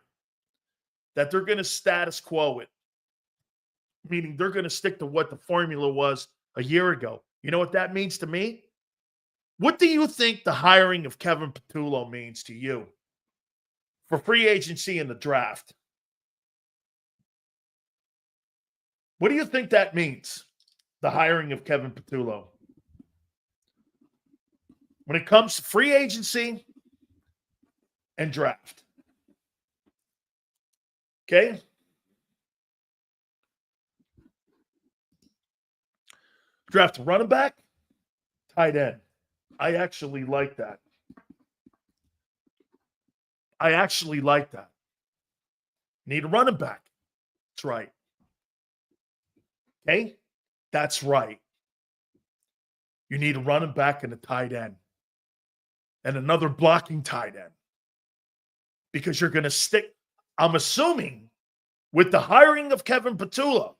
[SPEAKER 1] that they're going to status quo it, meaning they're going to stick to what the formula was a year ago. You know what that means to me? What do you think the hiring of Kevin Patullo means to you for free agency and the draft? What do you think that means, the hiring of Kevin Patullo? When it comes to free agency and draft. Okay? Draft a running back, tight end. I actually like that. Need a running back. That's right. Okay? That's right. You need a running back and a tight end. And another blocking tight end. Because you're going to stick, I'm assuming, with the hiring of Kevin Patullo,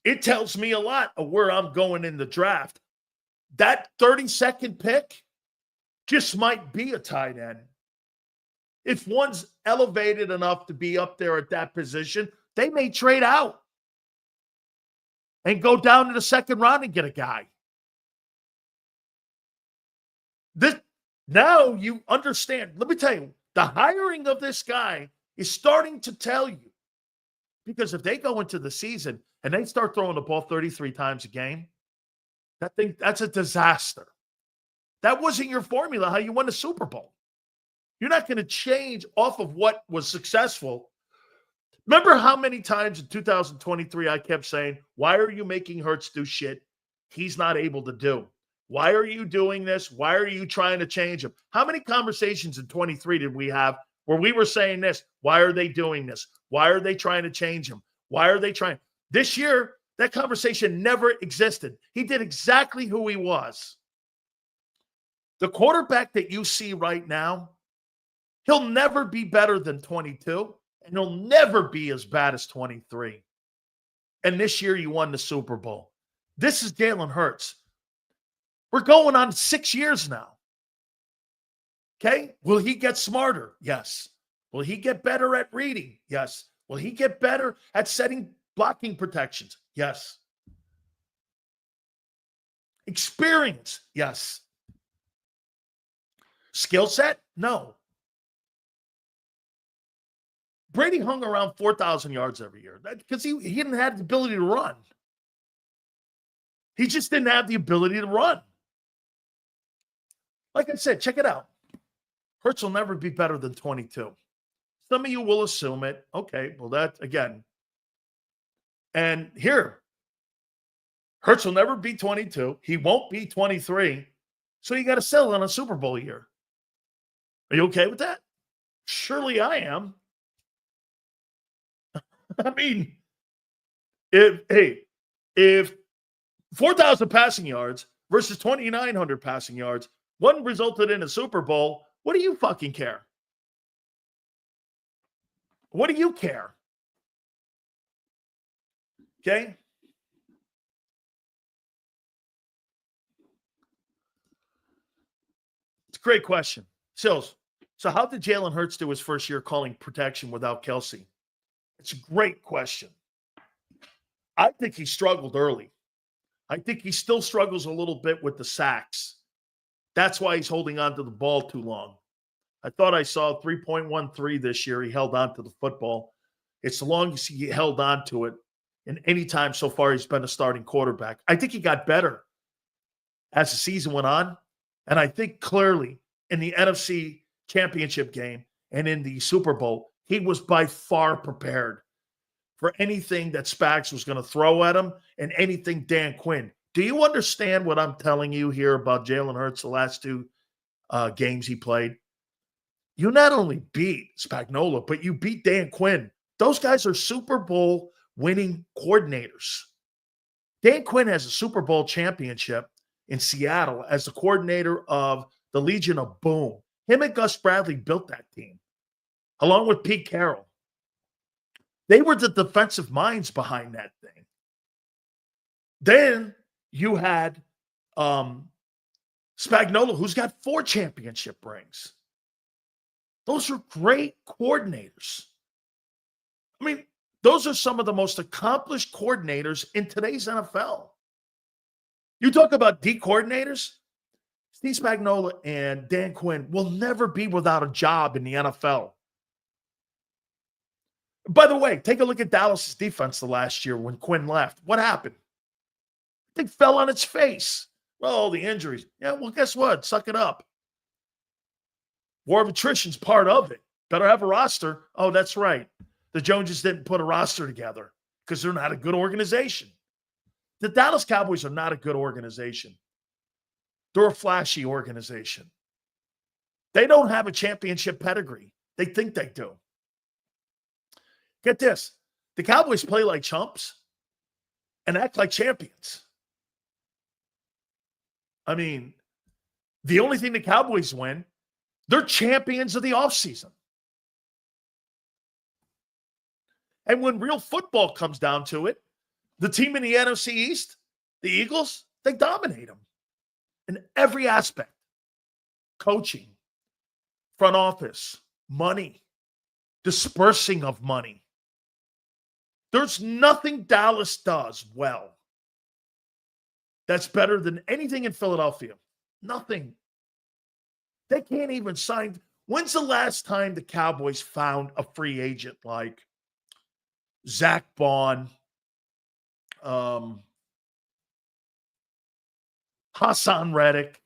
[SPEAKER 1] it tells me a lot of where I'm going in the draft. That 32nd pick just might be a tight end. If one's elevated enough to be up there at that position, they may trade out and go down to the second round and get a guy. Now you understand. Let me tell you, the hiring of this guy is starting to tell you. Because if they go into the season and they start throwing the ball 33 times a game, that's a disaster. That wasn't your formula, how you won the Super Bowl. You're not going to change off of what was successful. Remember how many times in 2023 I kept saying, why are you making Hurts do shit he's not able to do? Why are you doing this? Why are you trying to change him? How many conversations in 23 did we have where we were saying this? Why are they doing this? Why are they trying to change him? Why are they trying? This year, that conversation never existed. He did exactly who he was. The quarterback that you see right now, he'll never be better than 22, and he'll never be as bad as 23. And this year, you won the Super Bowl. This is Jalen Hurts. We're going on 6 years now. Okay? Will he get smarter? Yes. Will he get better at reading? Yes. Will he get better at setting blocking protections? Yes. Experience? Yes. Skill set? No. Brady hung around 4,000 yards every year because he didn't have the ability to run. He just didn't have the ability to run. Like I said, check it out. Hurts will never be better than 22. Some of you will assume it. Okay, well, that, again. And here, Hurts will never be 22. He won't be 23. So you got to settle on a Super Bowl year. Are you okay with that? Surely I am. I mean, if 4,000 passing yards versus 2,900 passing yards, one resulted in a Super Bowl, what do you fucking care? What do you care? Okay? It's a great question. Sills, so how did Jalen Hurts do his first year calling protection without Kelsey? It's a great question. I think he struggled early. I think he still struggles a little bit with the sacks. That's why he's holding on to the ball too long. I thought I saw 3.13 this year. He held on to the football. It's the longest he held on to it in any time so far he's been a starting quarterback. I think he got better as the season went on. And I think clearly in the NFC Championship game and in the Super Bowl, he was by far prepared for anything that Spags was going to throw at him and anything Dan Quinn. Do you understand what I'm telling you here about Jalen Hurts the last two games he played? You not only beat Spagnuolo, but you beat Dan Quinn. Those guys are Super Bowl winning coordinators. Dan Quinn has a Super Bowl championship in Seattle as the coordinator of the Legion of Boom. Him and Gus Bradley built that team, along with Pete Carroll. They were the defensive minds behind that thing. Then you had Spagnuolo, who's got 4 championship rings. Those are great coordinators. I mean, those are some of the most accomplished coordinators in today's NFL. You talk about D coordinators, Steve Spagnuolo and Dan Quinn will never be without a job in the NFL. By the way, take a look at Dallas' defense the last year when Quinn left. What happened? They fell on its face. Well, the injuries. Yeah, well, guess what? Suck it up. War of attrition's part of it. Better have a roster. Oh, that's right. The Joneses didn't put a roster together because they're not a good organization. The Dallas Cowboys are not a good organization. They're a flashy organization. They don't have a championship pedigree. They think they do. Get this. The Cowboys play like chumps and act like champions. I mean, the only thing the Cowboys win, they're champions of the offseason. And when real football comes down to it, the team in the NFC East, the Eagles, they dominate them in every aspect. Coaching, front office, money, dispersing of money. There's nothing Dallas does well that's better than anything in Philadelphia. Nothing. They can't even sign. When's the last time the Cowboys found a free agent like Zach Baun, Hassan Reddick?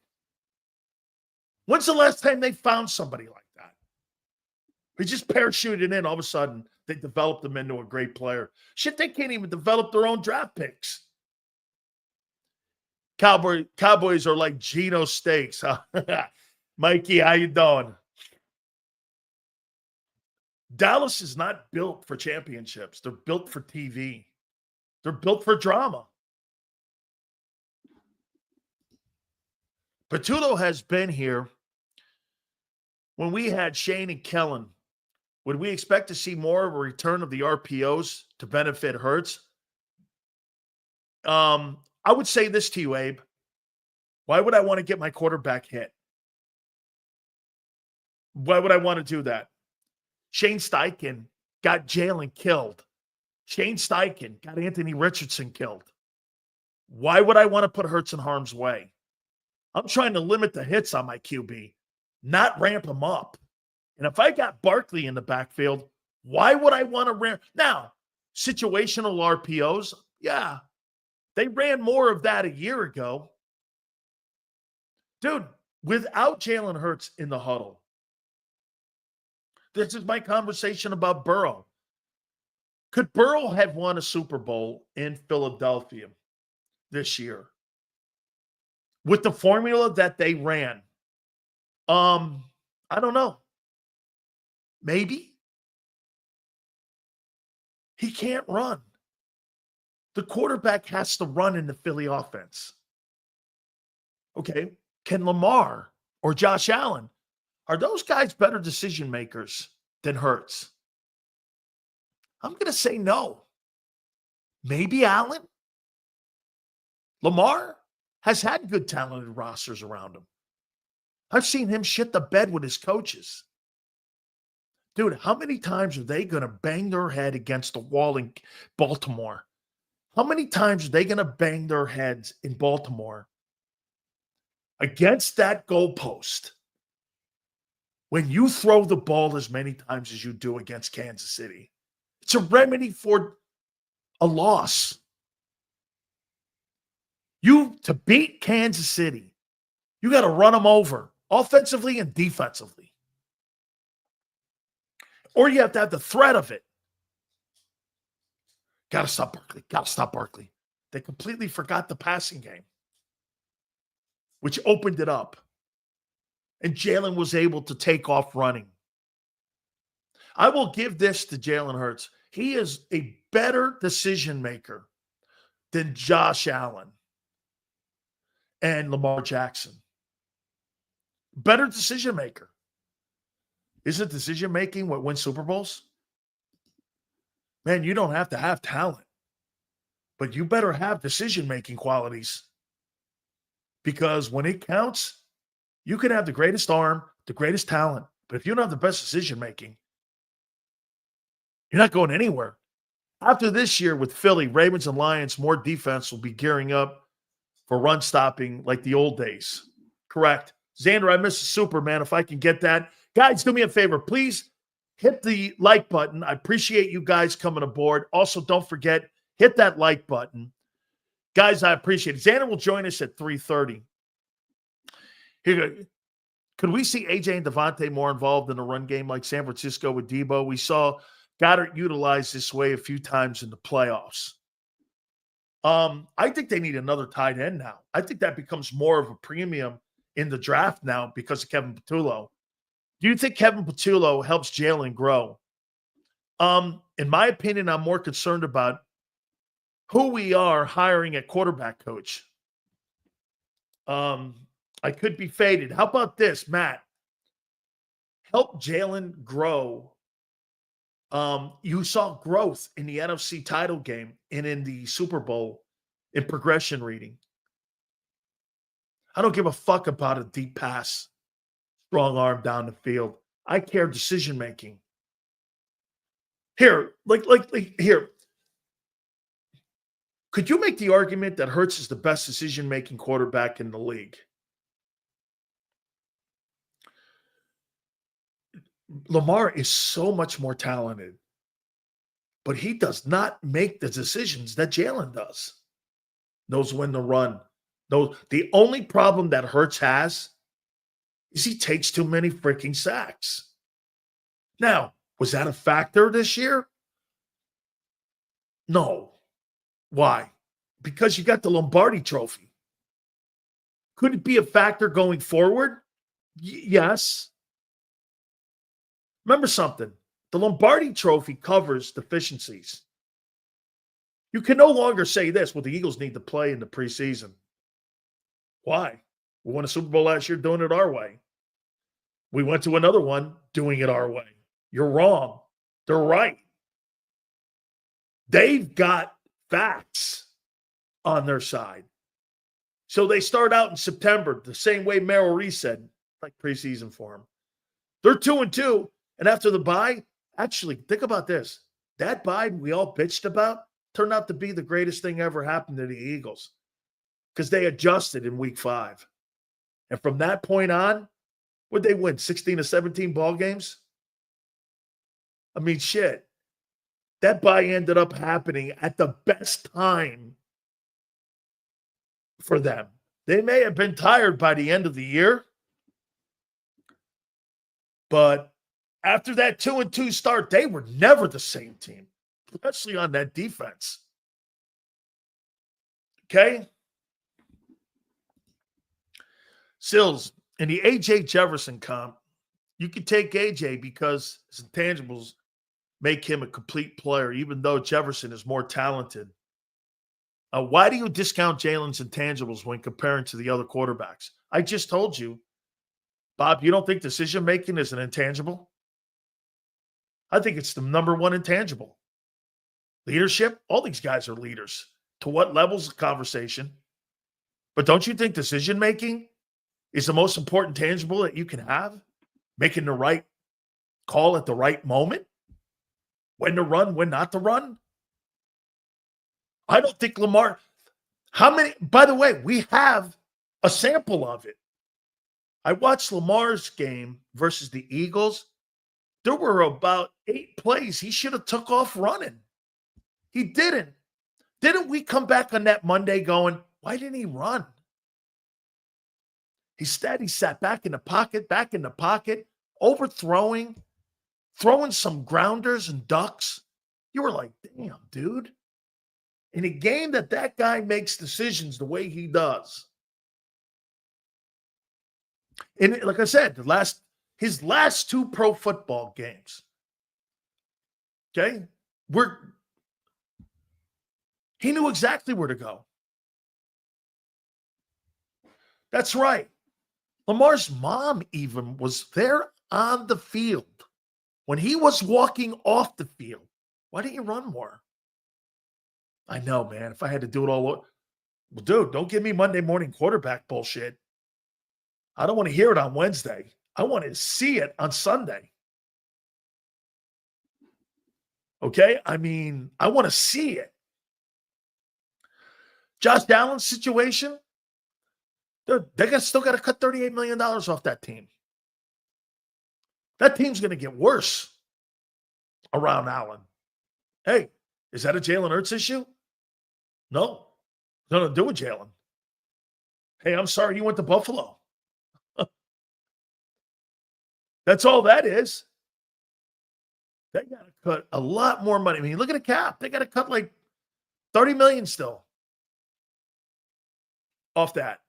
[SPEAKER 1] When's the last time they found somebody like that? They just parachuted in. All of a sudden, they developed them into a great player. Shit, they can't even develop their own draft picks. Cowboys are like Geno Steaks. Huh? Mikey, how you doing? Dallas is not built for championships. They're built for TV. They're built for drama. Patullo has been here when we had Shane and Kellen. Would we expect to see more of a return of the RPOs to benefit Hurts? I would say this to you, Abe. Why would I want to get my quarterback hit? Why would I want to do that? Shane Steichen got Jalen killed. Shane Steichen got Anthony Richardson killed. Why would I want to put Hurts in harm's way? I'm trying to limit the hits on my QB, not ramp him up. And if I got Barkley in the backfield, why would I want to ramp? Now, situational RPOs, yeah. They ran more of that a year ago. Dude, without Jalen Hurts in the huddle, this is my conversation about Burrow. Could Burrow have won a Super Bowl in Philadelphia this year with the formula that they ran? I don't know. Maybe. He can't run. The quarterback has to run in the Philly offense. Okay. Can Lamar or Josh Allen, are those guys better decision makers than Hurts? I'm going to say no. Maybe Allen. Lamar has had good talented rosters around him. I've seen him shit the bed with his coaches. Dude, how many times are they going to bang their head against the wall in Baltimore? How many times are they going to bang their heads in Baltimore against that goalpost when you throw the ball as many times as you do against Kansas City? It's a remedy for a loss. To beat Kansas City, you got to run them over offensively and defensively. Or you have to have the threat of it. Got to stop Barkley. Got to stop Barkley. They completely forgot the passing game, which opened it up. And Jalen was able to take off running. I will give this to Jalen Hurts. He is a better decision maker than Josh Allen and Lamar Jackson. Better decision maker. Isn't decision making what wins Super Bowls? Man, you don't have to have talent, but you better have decision making qualities. Because when it counts, you can have the greatest arm, the greatest talent, but if you don't have the best decision making, you're not going anywhere. After this year with Philly, Ravens and Lions, more defense will be gearing up for run stopping like the old days. Correct. Xander, I miss the Superman. If I can get that. Guys, do me a favor. Please hit the like button. I appreciate you guys coming aboard. Also, don't forget, hit that like button. Guys, I appreciate it. Xander will join us at 3:30. Here, could we see AJ and Devontae more involved in the run game like San Francisco with Debo? We saw Goddard utilized this way a few times in the playoffs. I think they need another tight end now. I think that becomes more of a premium in the draft now because of Kevin Patullo. Do you think Kevin Patullo helps Jalen grow? In my opinion, I'm more concerned about who we are hiring at quarterback coach. I could be faded. How about this, Matt? Help Jalen grow. You saw growth in the NFC title game and in the Super Bowl in progression reading. I don't give a fuck about a deep pass, strong arm down the field. I care decision making. Here, here. Could you make the argument that Hurts is the best decision making quarterback in the league? Lamar is so much more talented, but he does not make the decisions that Jalen does. Knows when to run. The only problem that Hurts has is he takes too many freaking sacks. Now, was that a factor this year? No. Why? Because you got the Lombardi Trophy. Could it be a factor going forward? Yes. Remember something. The Lombardi Trophy covers deficiencies. You can no longer say this, well, the Eagles need to play in the preseason. Why? We won a Super Bowl last year doing it our way. We went to another one doing it our way. You're wrong. They're right. They've got facts on their side. So they start out in September, the same way Merrill Reese said, like preseason for them. They're 2-2. And after the bye, actually, think about this. That bye we all bitched about turned out to be the greatest thing ever happened to the Eagles because they adjusted in week 5. And from that point on, would they win 16 to 17 ball games? I mean, shit. That bye ended up happening at the best time for them. They may have been tired by the end of the year, but after that 2-2 start, they were never the same team, especially on that defense. Okay? Sills, in the A.J. Jefferson comp, you can take A.J. because his intangibles make him a complete player, even though Jefferson is more talented. Why do you discount Jalen's intangibles when comparing to the other quarterbacks? I just told you, Bob, you don't think decision-making is an intangible? I think it's the number one intangible. Leadership, all these guys are leaders. To what level's the conversation? But don't you think decision-making is the most important tangible that you can have? Making the right call at the right moment? When to run, when not to run? I don't think Lamar, by the way, we have a sample of it. I watched Lamar's game versus the Eagles. There were about 8 plays he should have took off running. He didn't. Didn't we come back on that Monday going, why didn't he run? He sat back in the pocket, overthrowing, throwing some grounders and ducks. You were like, damn, dude. In a game that guy makes decisions the way he does. And like I said, his last 2 pro football games, okay, he knew exactly where to go. That's right. Lamar's mom even was there on the field. When he was walking off the field, why didn't you run more? I know, man. If I had to do it all over. Well, dude, don't give me Monday morning quarterback bullshit. I don't want to hear it on Wednesday. I want to see it on Sunday. Okay? I mean, I want to see it. Josh Allen's situation, dude, they still got to cut $38 million off that team. That team's going to get worse around Allen. Hey, is that a Jalen Hurts issue? No. Nothing to do with Jalen. Hey, I'm sorry you went to Buffalo. That's all that is. They got to cut a lot more money. I mean, look at the cap. They got to cut like $30 million still off that.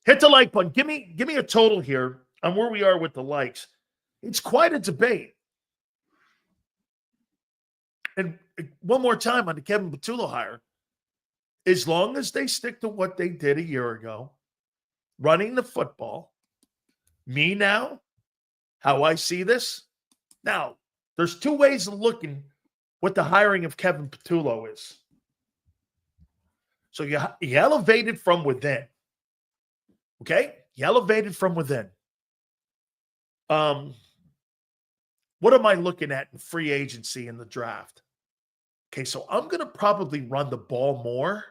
[SPEAKER 1] Hit the like button. Give me a total here on where we are with the likes. It's quite a debate. And one more time on the Kevin Patullo hire. As long as they stick to what they did a year ago, running the football, me now, how I see this. Now, there's 2 ways of looking what the hiring of Kevin Patullo is. So you elevated from within. Okay? You elevated from within. What am I looking at in free agency in the draft? Okay, so I'm going to probably run the ball more.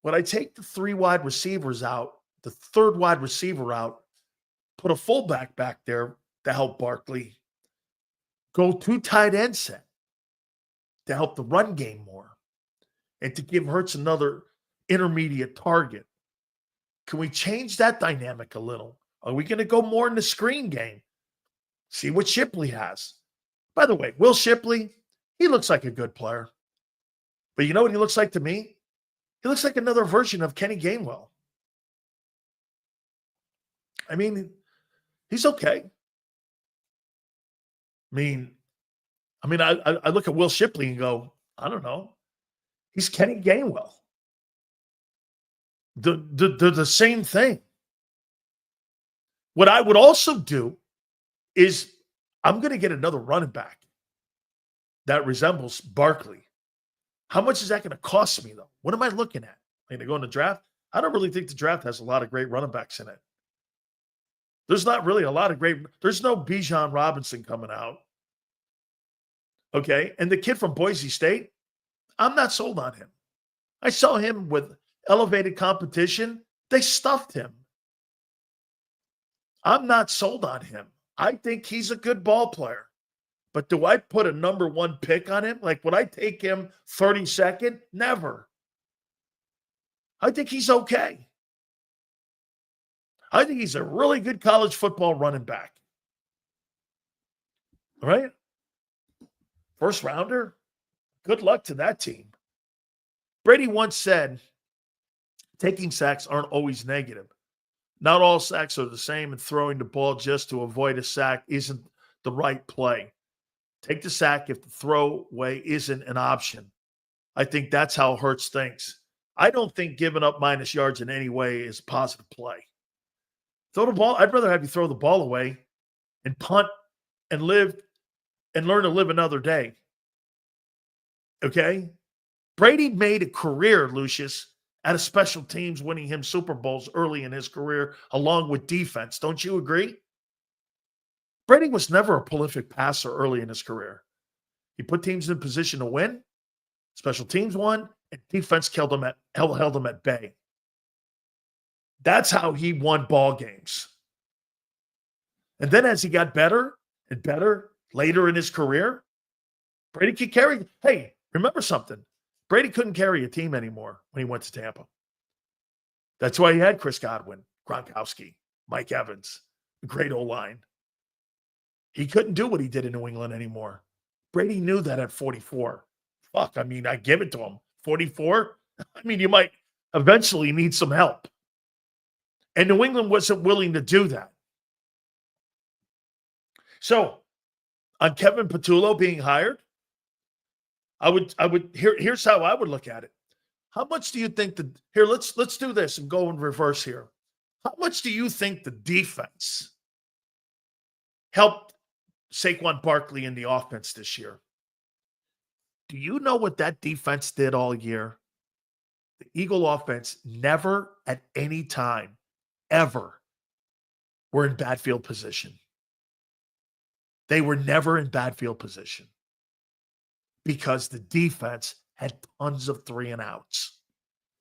[SPEAKER 1] When I take the 3 wide receivers out, the 3rd wide receiver out, put a fullback back there to help Barkley, go 2 tight end set to help the run game more, and to give Hurts another intermediate target. Can we change that dynamic a little? Are we going to go more in the screen game? See what Shipley has. By the way, Will Shipley, he looks like a good player. But you know what he looks like to me? He looks like another version of Kenny Gainwell. I mean, he's okay. I look at Will Shipley and go, I don't know. He's Kenny Gainwell. They're the same thing. What I would also do is I'm going to get another running back that resembles Barkley. How much is that going to cost me, though? What am I looking at? Am I going to go in the draft? I don't really think the draft has a lot of great running backs in it. There's not really a lot of great. There's no Bijan Robinson coming out. Okay. And the kid from Boise State, I'm not sold on him. I saw him with elevated competition. They stuffed him. I'm not sold on him. I think he's a good ball player. But do I put a number 1 pick on him? Like, would I take him 32nd? Never. I think he's okay. I think he's a really good college football running back. All right? First rounder. Good luck to that team. Brady once said, taking sacks aren't always negative. Not all sacks are the same, and throwing the ball just to avoid a sack isn't the right play. Take the sack if the throwaway isn't an option. I think that's how Hurts thinks. I don't think giving up minus yards in any way is a positive play. Throw the ball. I'd rather have you throw the ball away and punt and live and learn to live another day. Okay? Brady made a career, Lucius, out of special teams, winning him Super Bowls early in his career, along with defense. Don't you agree? Brady was never a prolific passer early in his career. He put teams in position to win. Special teams won, and defense held them at bay. That's how he won ball games. And then as he got better and better later in his career, Brady could carry. Hey, remember something. Brady couldn't carry a team anymore when he went to Tampa. That's why he had Chris Godwin, Gronkowski, Mike Evans, a great O-line. He couldn't do what he did in New England anymore. Brady knew that at 44. Fuck, I mean, I give it to him. 44? I mean, you might eventually need some help. And New England wasn't willing to do that. So, on Kevin Patullo being hired, here's how I would look at it. How much do you think let's do this and go in reverse here. How much do you think the defense helped Saquon Barkley in the offense this year? Do you know what that defense did all year? The Eagle offense never at any time, ever, were in bad field position. They were never in bad field position because the defense had tons of 3-and-outs,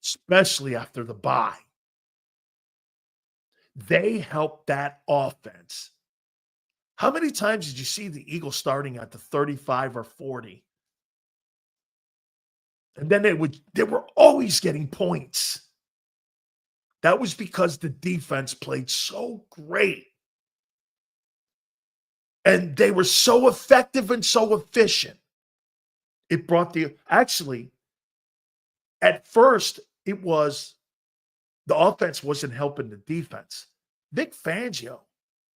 [SPEAKER 1] especially after the bye. They helped that offense. How many times did you see the Eagles starting at the 35 or 40? And then they were always getting points. That was because the defense played so great. And they were so effective and so efficient. It brought at first, it was the offense wasn't helping the defense. Vic Fangio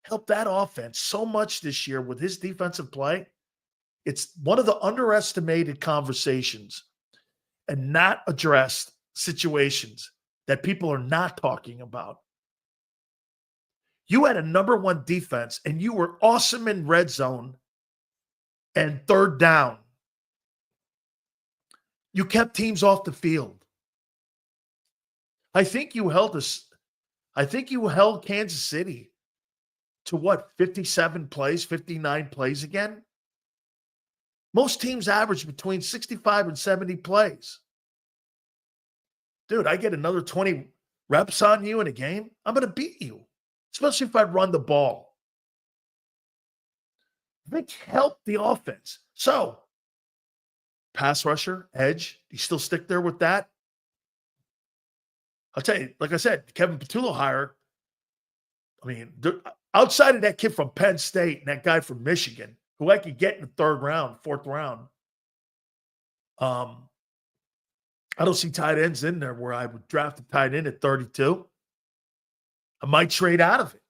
[SPEAKER 1] helped that offense so much this year with his defensive play. It's one of the underestimated conversations and not addressed situations that people are not talking about. You had a number one defense, and you were awesome in red zone and third down. You kept teams off the field. I think you held Kansas City to what, 57 plays, 59 plays again? Most teams average between 65 and 70 plays. Dude, I get another 20 reps on you in a game, I'm going to beat you, especially if I run the ball. Vic helped the offense. So, pass rusher, edge, do you still stick there with that? I'll tell you, like I said, Kevin Patullo hire, I mean, outside of that kid from Penn State and that guy from Michigan, who I could get in the third round, fourth round, I don't see tight ends in there where I would draft a tight end at 32. I might trade out of it.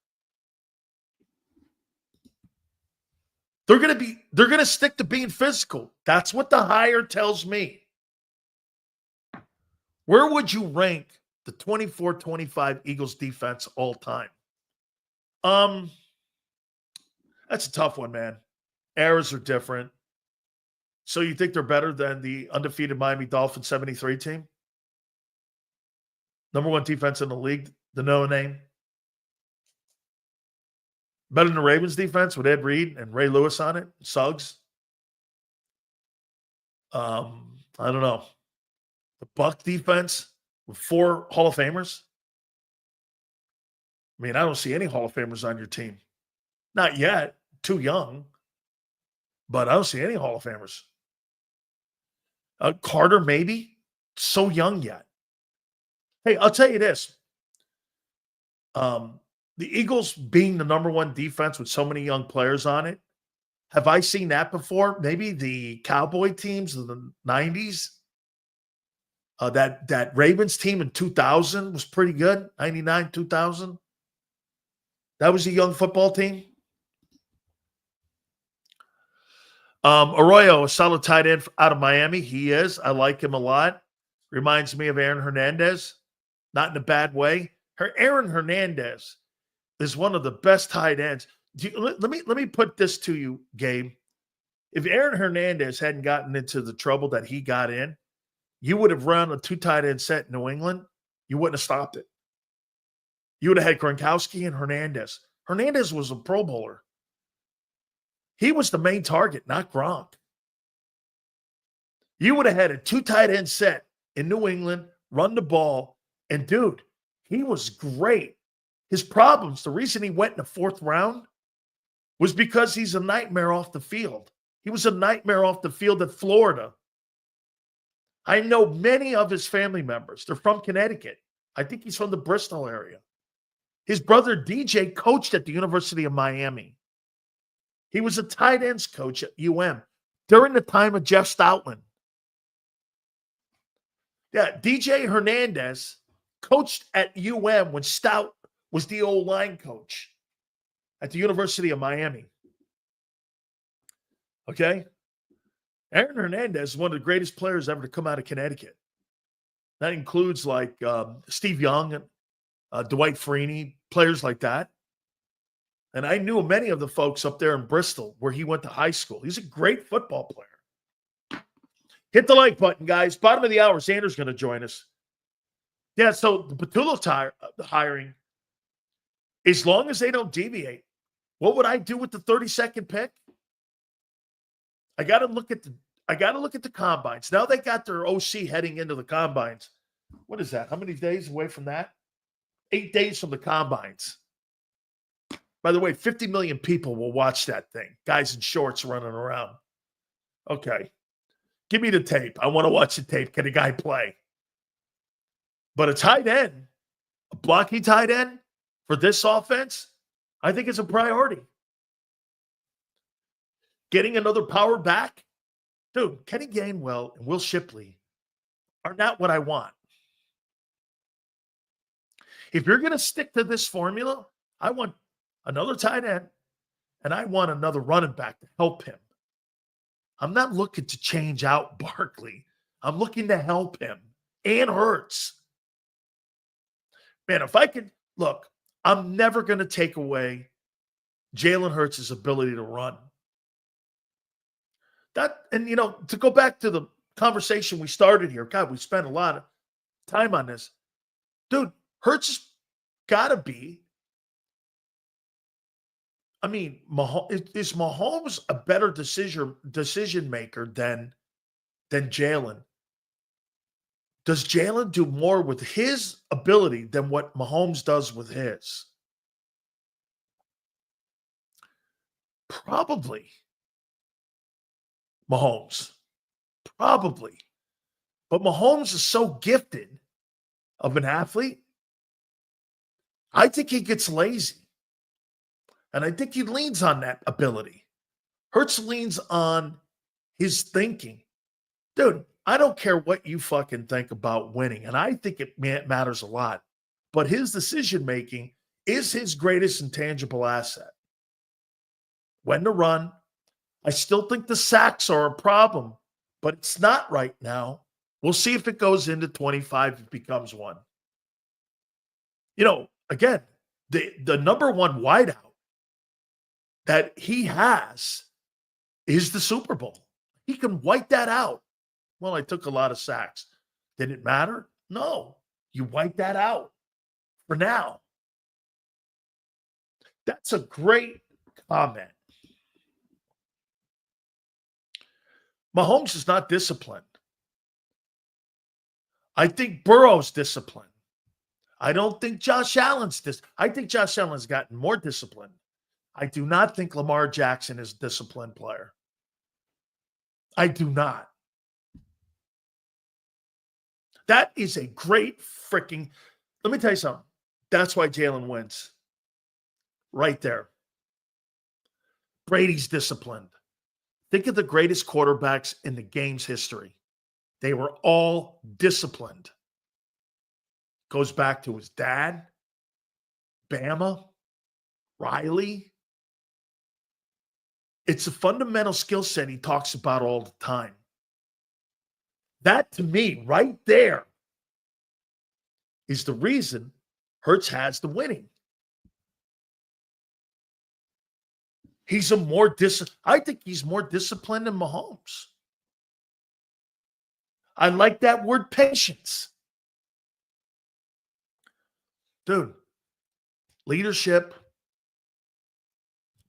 [SPEAKER 1] They're going to stick to being physical. That's what the hire tells me. Where would you rank the 24-25 Eagles defense all time? That's a tough one, man. Eras are different. So you think they're better than the undefeated Miami Dolphins 73 team? Number one defense in the league, the no-name. Better than the Ravens defense with Ed Reed and Ray Lewis on it, Suggs. I don't know. The Buck defense with 4 Hall of Famers. I mean, I don't see any Hall of Famers on your team. Not yet. Too young. But I don't see any Hall of Famers. Carter, maybe. So young yet. Hey, I'll tell you this. The Eagles being the number one defense with so many young players on it, have I seen that before? Maybe the Cowboy teams of the 90s. That Ravens team in 2000 was pretty good. 99, 2000. That was a young football team. Arroyo, a solid tight end out of Miami. He is. I like him a lot. Reminds me of Aaron Hernandez. Not in a bad way. Aaron Hernandez is one of the best tight ends. Let me put this to you, Gabe. If Aaron Hernandez hadn't gotten into the trouble that he got in, you would have run a 2 tight end set in New England. You wouldn't have stopped it. You would have had Gronkowski and Hernandez. Hernandez was a Pro Bowler. He was the main target, not Gronk. You would have had a 2 tight end set in New England, run the ball, and dude, he was great. His problems, the reason he went in the 4th round was because he's a nightmare off the field. He was a nightmare off the field at Florida. I know many of his family members. They're from Connecticut. I think he's from the Bristol area. His brother DJ coached at the University of Miami. He was a tight ends coach at UM during the time of Jeff Stoutland. Yeah, DJ Hernandez coached at UM when Stout was the O-line coach at the University of Miami. Okay? Aaron Hernandez is one of the greatest players ever to come out of Connecticut. That includes like Steve Young and Dwight Freeney, players like that. And I knew many of the folks up there in Bristol where he went to high school. He's a great football player. Hit the like button, guys. Bottom of the hour, Xander's going to join us. Yeah, so the Patullo hiring, as long as they don't deviate, what would I do with the 32nd pick? I got to look at the combines. Now they got their OC heading into the combines. What is that? How many days away from that? 8 days from the combines. By the way, 50 million people will watch that thing. Guys in shorts running around. Okay. Give me the tape. I want to watch the tape. Can a guy play? But a tight end, a blocky tight end for this offense, I think it's a priority. Getting another power back? Dude, Kenny Gainwell and Will Shipley are not what I want. If you're going to stick to this formula, I want another tight end and I want another running back to help him. I'm not looking to change out Barkley. I'm looking to help him and Hurts. Man, if I could, look, I'm never going to take away Jalen Hurts' ability to run. To go back to the conversation we started here, God, we spent a lot of time on this. Dude, Hurts has got to be. I mean, is Mahomes a better decision maker than Jalen? Does Jalen do more with his ability than what Mahomes does with his? Probably. Mahomes. Probably. But Mahomes is so gifted of an athlete. I think he gets lazy. And I think he leans on that ability. Hurts leans on his thinking. Dude, I don't care what you fucking think about winning. And I think it matters a lot. But his decision-making is his greatest intangible asset. When to run. I still think the sacks are a problem, but it's not right now. We'll see if it goes into 25, it becomes one. Again, the number one wideout that he has is the Super Bowl. He can wipe that out. Well, I took a lot of sacks. Did it matter? No. You wipe that out for now. That's a great comment. Mahomes is not disciplined. I think Burrow's disciplined. I don't think Josh Allen's I think Josh Allen's gotten more disciplined. I do not think Lamar Jackson is a disciplined player. I do not. That is a great freaking, let me tell you something. That's why Jalen wins. Right there. Brady's disciplined. Think of the greatest quarterbacks in the game's history. They were all disciplined. Goes back to his dad, Bama, Riley. It's a fundamental skill set he talks about all the time. That, to me, right there, is the reason Hurts has the winning. I think he's more disciplined than Mahomes. I like that word, patience. Dude, leadership,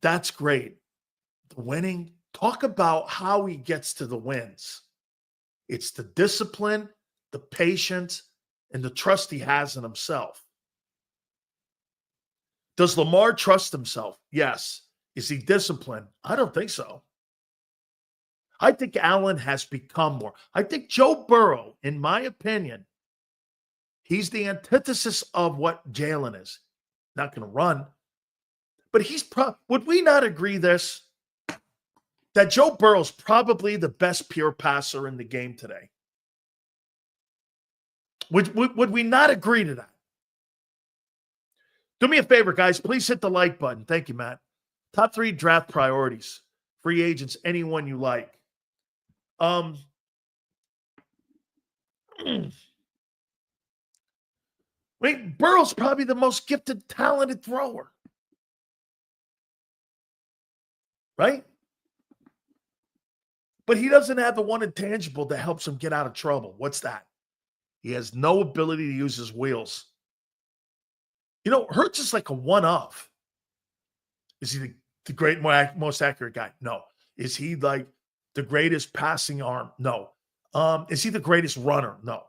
[SPEAKER 1] that's great. The winning, talk about how he gets to the wins. It's the discipline, the patience, and the trust he has in himself. Does Lamar trust himself? Yes. Is he disciplined? I don't think so. I think Allen has become more. I think Joe Burrow, in my opinion, he's the antithesis of what Jalen is. Not going to run, but would we not agree that Joe Burrow's probably the best pure passer in the game today? Would we not agree to that? Do me a favor, guys. Please hit the like button. Thank you, Matt. Top 3 draft priorities. Free agents, anyone you like. I mean, Burrow's probably the most gifted, talented thrower. Right? But he doesn't have the one intangible that helps him get out of trouble. What's that? He has no ability to use his wheels. You know, Hurts is like a one-off. Is he the great, most accurate guy? No. Is he like the greatest passing arm? No. Is he the greatest runner? No.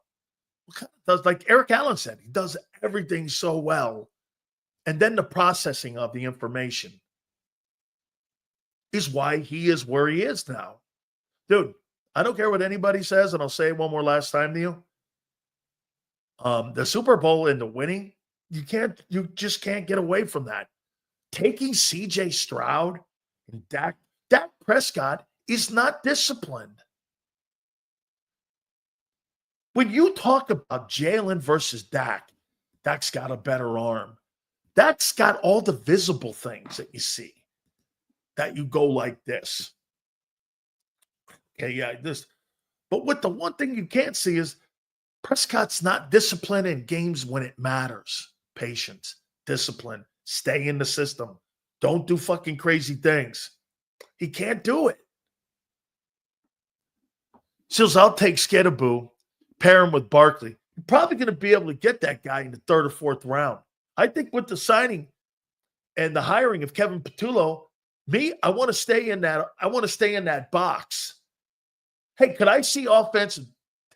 [SPEAKER 1] Does, like Eric Allen said, he does everything so well. And then the processing of the information is why he is where he is now. Dude, I don't care what anybody says, and I'll say it one more last time to you. The Super Bowl and the winning, you just can't get away from that. Taking CJ Stroud and Dak Prescott is not disciplined. When you talk about Jalen versus Dak's got a better arm. Dak's got all the visible things that you see, that you go like this. Okay, yeah, this. But what the one thing you can't see is Prescott's not disciplined in games when it matters. Patience, discipline, stay in the system. Don't do fucking crazy things. He can't do it. So I'll take Skidaboo, pair him with Barkley. You're probably going to be able to get that guy in the 3rd or 4th round. I think with the signing and the hiring of Kevin Patullo, I want to stay in that. I want to stay in that box. Hey, could I see offensive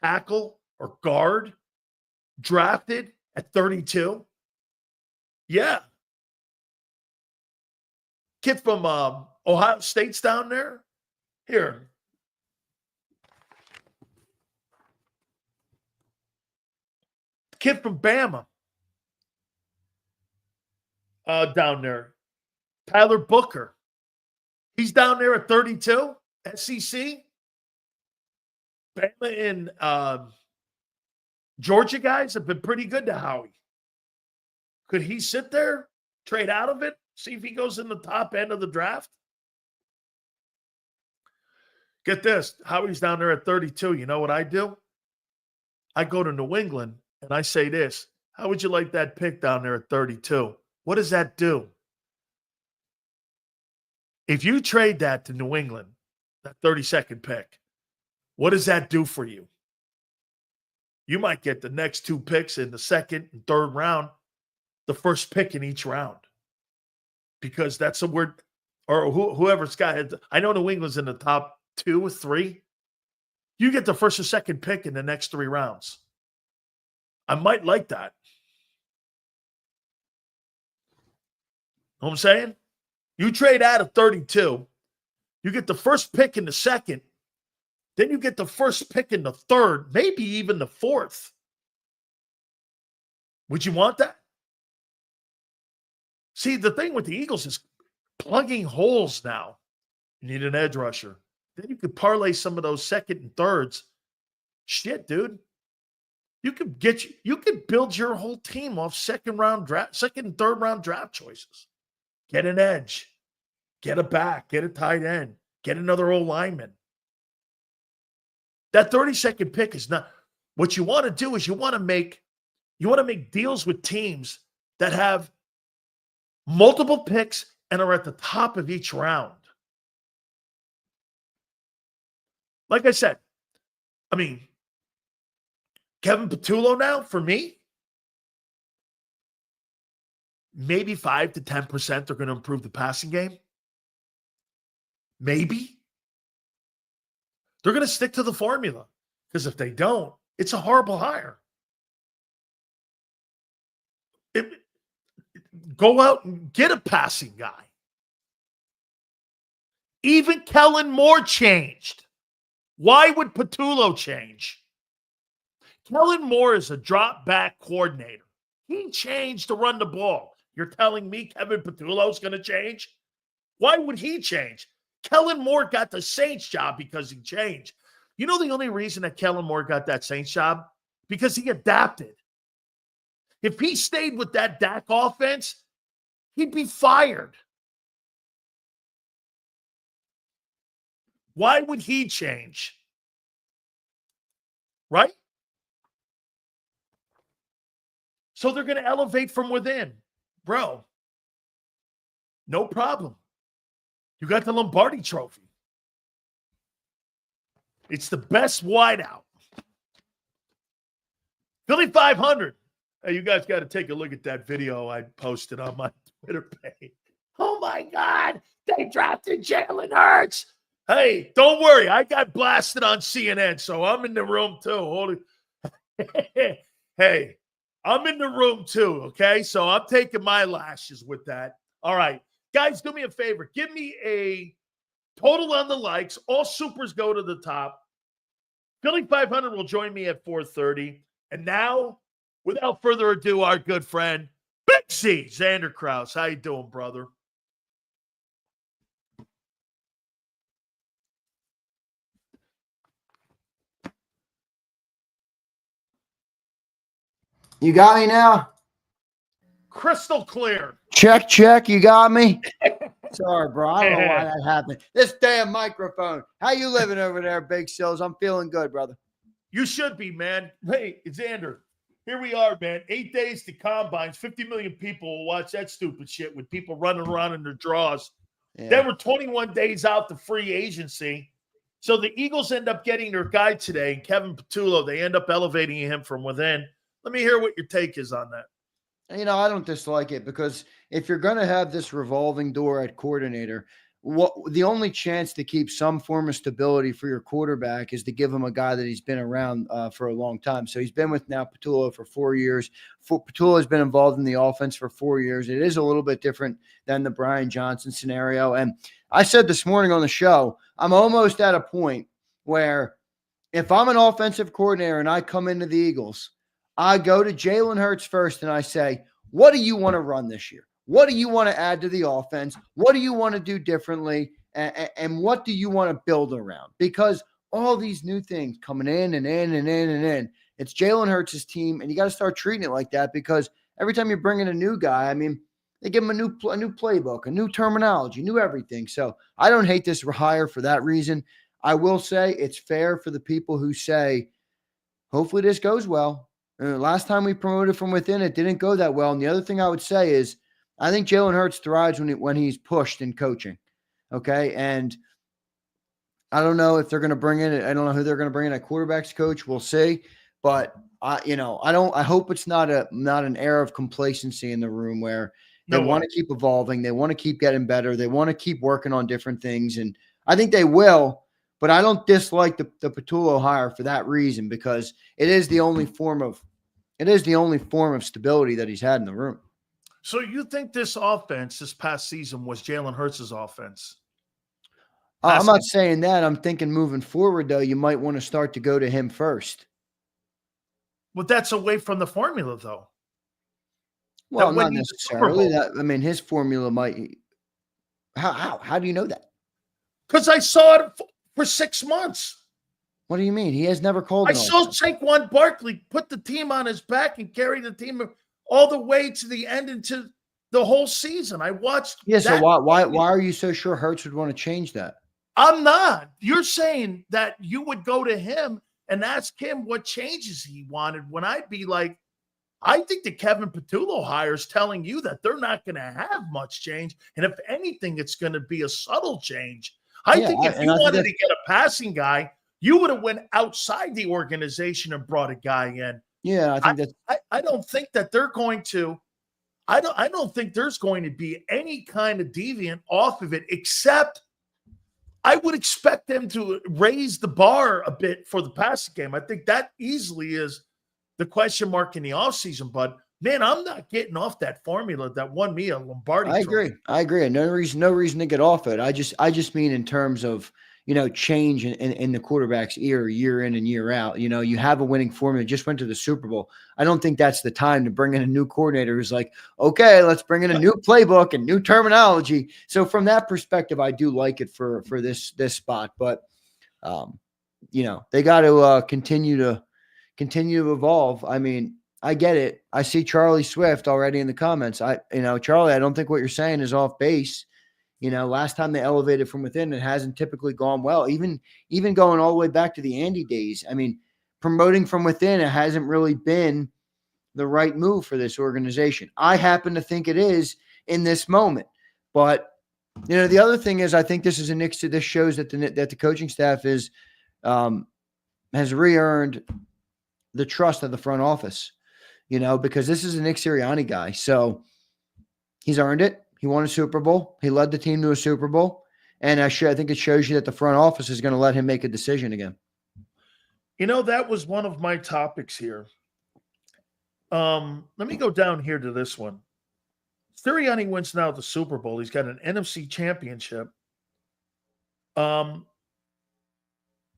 [SPEAKER 1] tackle or guard drafted at 32? Yeah. Kid from Ohio State's down there. Here. Kid from Bama. Down there. Tyler Booker. He's down there at 32. SEC. Bama and Georgia guys have been pretty good to Howie. Could he sit there, trade out of it, see if he goes in the top end of the draft? Get this. Howie's down there at 32. You know what I do? I go to New England and I say this. How would you like that pick down there at 32? What does that do? If you trade that to New England, that 32nd pick, what does that do for you? You might get the next 2 picks in the 2nd and 3rd round, the first pick in each round. Because that's a word, or whoever's got it. I know New England's in the top 2 or 3. You get the 1st or 2nd pick in the next 3 rounds. I might like that. Know what I'm saying? You trade out of 32. You get the 1st pick in the 2nd. Then you get the 1st pick in the 3rd, maybe even the 4th. Would you want that? See, the thing with the Eagles is plugging holes now. You need an edge rusher. Then you could parlay some of those 2nd and 3rds. Shit, dude. You could build your whole team off 2nd and 3rd round draft choices. Get an edge. Get a back. Get a tight end. Get another old lineman. That 32nd pick is not what you want to do. Is you want to make deals with teams that have multiple picks and are at the top of each round. Like I said, I mean, Kevin Patullo now, for me, maybe 5 to 10% are going to improve the passing game. Maybe. They're going to stick to the formula. Because if they don't, it's a horrible hire. Go out and get a passing guy. Even Kellen Moore changed. Why would Patullo change? Kellen Moore is a drop back coordinator. He changed to run the ball. You're telling me Kevin Patullo's going to change? Why would he change? Kellen Moore got the Saints job because he changed. You know the only reason that Kellen Moore got that Saints job? Because he adapted. If he stayed with that Dak offense, he'd be fired. Why would he change? Right? So they're going to elevate from within. Bro, no problem. You got the Lombardi Trophy. It's the best wideout. Philly 500. Hey, you guys got to take a look at that video I posted on my Twitter page. Oh, my God. They drafted Jalen Hurts. Hey, don't worry. I got blasted on CNN, so I'm in the room too. Hey, I'm in the room too, okay? So I'm taking my lashes with that. All right. Guys, do me a favor. Give me a total on the likes. All supers go to the top. Philly 500 will join me at 4:30. And now, without further ado, our good friend, Big C, Xander Krauss. How you doing, brother?
[SPEAKER 2] You got me now?
[SPEAKER 1] Crystal clear.
[SPEAKER 2] Check, check. You got me? Sorry, bro. I don't know why that happened. This damn microphone. How you living over there, Big Sills? I'm feeling good, brother.
[SPEAKER 1] You should be, man. Hey, Xander, here we are, man. 8 days to combines. 50 million people will watch that stupid shit with people running around in their draws.
[SPEAKER 2] Yeah.
[SPEAKER 1] Then we're 21 days out to free agency. So the Eagles end up getting their guy today, Kevin Patullo. They end up elevating him from within. Let me hear what your take is on that.
[SPEAKER 2] You know, I don't dislike it because if you're going to have this revolving door at coordinator, the only chance to keep some form of stability for your quarterback is to give him a guy that he's been around for a long time. So he's been with now Patullo for 4 years. Patullo has been involved in the offense for 4 years. It is a little bit different than the Brian Johnson scenario. And I said this morning on the show, I'm almost at a point where if I'm an offensive coordinator and I come into the Eagles, I go to Jalen Hurts first and I say, what do you want to run this year? What do you want to add to the offense? What do you want to do differently? And what do you want to build around? Because all these new things coming in and in and in and in, it's Jalen Hurts' team, and you got to start treating it like that because every time you bring in a new guy, I mean, they give him a new playbook, a new terminology, new everything. So I don't hate this hire for that reason. I will say it's fair for the people who say, hopefully this goes well. Last time we promoted from within, it didn't go that well. And the other thing I would say is I think Jalen Hurts thrives when he's pushed in coaching. Okay. And I don't know if they're going to bring in, I don't know who they're going to bring in at quarterback's coach. We'll see. But I hope it's not an air of complacency in the room where they want to keep evolving. They want to keep getting better. They want to keep working on different things. And I think they will. But I don't dislike the Patullo hire for that reason because it is the only form of stability that he's had in the room.
[SPEAKER 1] So you think this offense this past season was Jalen Hurts' offense?
[SPEAKER 2] I'm not saying that. I'm thinking moving forward, though, you might want to start to go to him first.
[SPEAKER 1] Well, that's away from the formula, though.
[SPEAKER 2] Well, not necessarily. His formula might. How do you know that?
[SPEAKER 1] Because I saw it for 6 months.
[SPEAKER 2] What do you mean? He has never called.
[SPEAKER 1] I saw Saquon Barkley put the team on his back and carry the team all the way to the end into the whole season. I watched.
[SPEAKER 2] Yeah. So why are you so sure Hurts would want to change that?
[SPEAKER 1] I'm not. You're saying that you would go to him and ask him what changes he wanted when I'd be like, I think the Kevin Patullo hire is telling you that they're not going to have much change. And if anything, it's going to be a subtle change. I think if you wanted to get a passing guy, you would have went outside the organization and brought a guy in.
[SPEAKER 2] Yeah, I think
[SPEAKER 1] I don't think that they're going to. I don't think there's going to be any kind of deviant off of it, except I would expect them to raise the bar a bit for the passing game. I think that easily is the question mark in the offseason. But, man, I'm not getting off that formula that won me a Lombardi trophy.
[SPEAKER 2] I agree. No reason to get off it. I just mean in terms of, change in the quarterback's ear year in and year out. You have a winning formula, just went to the Super Bowl. I don't think that's the time to bring in a new coordinator who's like, okay, let's bring in a new playbook and new terminology. So from that perspective, I do like it for this spot, but they got to continue to evolve. I mean, I get it. I see Charlie Swift already in the comments. Charlie, I don't think what you're saying is off base. Last time they elevated from within, it hasn't typically gone well. Even going all the way back to the Andy days. I mean, promoting from within, it hasn't really been the right move for this organization. I happen to think it is in this moment. But, the other thing is, I think this is this shows that the coaching staff has re-earned the trust of the front office, because this is a Nick Sirianni guy. So he's earned it. He won a Super Bowl. He led the team to a Super Bowl. And I think it shows you that the front office is going to let him make a decision again.
[SPEAKER 1] That was one of my topics here. Let me go down here to this one. Sirianni wins now the Super Bowl. He's got an NFC championship. The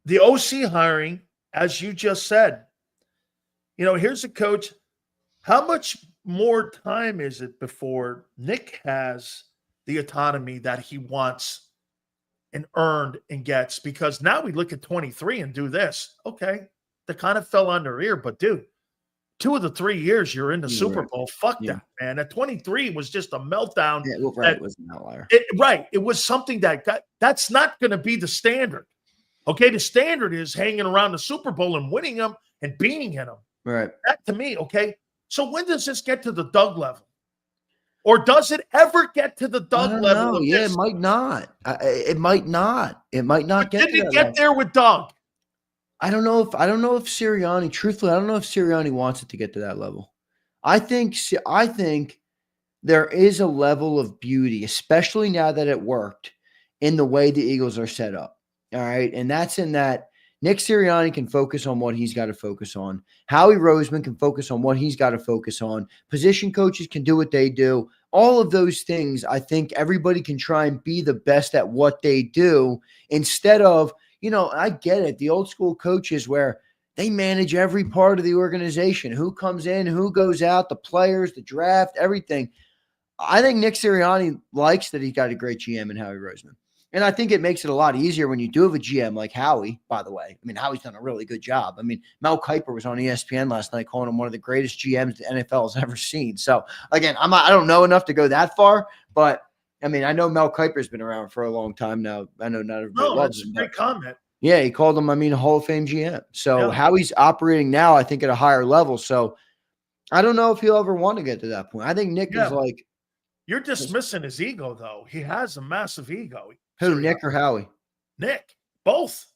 [SPEAKER 1] OC hiring, as you just said, here's a coach. How much more time is it before Nick has the autonomy that he wants and earned and gets? Because now we look at 23 and do this. Okay, that kind of fell on their ear, but dude, 2 of the 3 years you're in the Super Bowl. Fuck that, man. At 23 was just a meltdown.
[SPEAKER 2] Yeah, right. It was an outlier.
[SPEAKER 1] It was something that's not going to be the standard. Okay, the standard is hanging around the Super Bowl and winning them and being in them.
[SPEAKER 2] Right.
[SPEAKER 1] That to me, okay. So when does this get to the Doug level? Or does it ever get to the Doug level?
[SPEAKER 2] Yeah, it might not. It might not. It might not get.
[SPEAKER 1] Did it get there with Doug?
[SPEAKER 2] I don't know if Sirianni. Truthfully, I don't know if Sirianni wants it to get to that level. I think there is a level of beauty, especially now that it worked, in the way the Eagles are set up. All right, and that's in that Nick Sirianni can focus on what he's got to focus on. Howie Roseman can focus on what he's got to focus on. Position coaches can do what they do. All of those things, I think everybody can try and be the best at what they do instead of, I get it. The old school coaches where they manage every part of the organization, who comes in, who goes out, the players, the draft, everything. I think Nick Sirianni likes that he's got a great GM in Howie Roseman. And I think it makes it a lot easier when you do have a GM like Howie, by the way. I mean, Howie's done a really good job. I mean, Mel Kiper was on ESPN last night calling him one of the greatest GMs the NFL has ever seen. So, again, I don't know enough to go that far, but, I mean, I know Mel Kiper's been around for a long time now. I know not everybody loves him.
[SPEAKER 1] That's a great comment.
[SPEAKER 2] Yeah, he called him, a Hall of Fame GM. So, Howie's operating now, I think, at a higher level. So, I don't know if he'll ever want to get to that point. I think Nick is like.
[SPEAKER 1] You're dismissing his ego, though. He has a massive ego.
[SPEAKER 2] Who, Nick or Howie?
[SPEAKER 1] Nick. Both.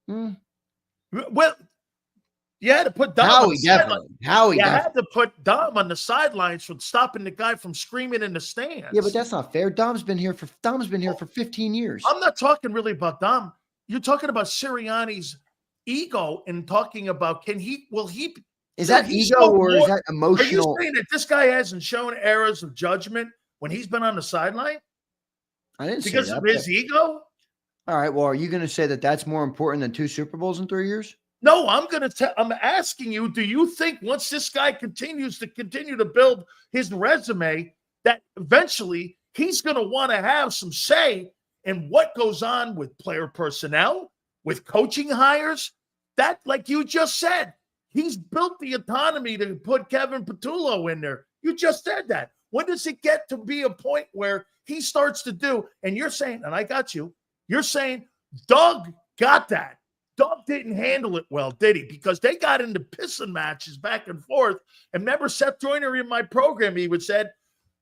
[SPEAKER 1] Well, you had to put Dom
[SPEAKER 2] Howie,
[SPEAKER 1] on the
[SPEAKER 2] definitely. Howie,
[SPEAKER 1] had to put Dom on the sidelines from stopping the guy from screaming in the stands.
[SPEAKER 2] Yeah, but that's not fair. Dom's been here for 15 years.
[SPEAKER 1] I'm not talking really about Dom. You're talking about Sirianni's ego and talking about
[SPEAKER 2] is that ego or is that emotional?
[SPEAKER 1] Are you saying that this guy hasn't shown errors of judgment when he's been on the sideline?
[SPEAKER 2] I didn't say that.
[SPEAKER 1] Because of his ego?
[SPEAKER 2] All right. Well, are you going to say that that's more important than 2 Super Bowls in 3 years?
[SPEAKER 1] No, I'm asking you, do you think once this guy continues to build his resume, that eventually he's going to want to have some say in what goes on with player personnel, with coaching hires? That, like you just said, he's built the autonomy to put Kevin Patullo in there. You just said that. When does it get to be a point where he starts to do, and you're saying, and I got you, you're saying Doug got that. Doug didn't handle it well, did he? Because they got into pissing matches back and forth. And remember Seth Joyner in my program, he would said,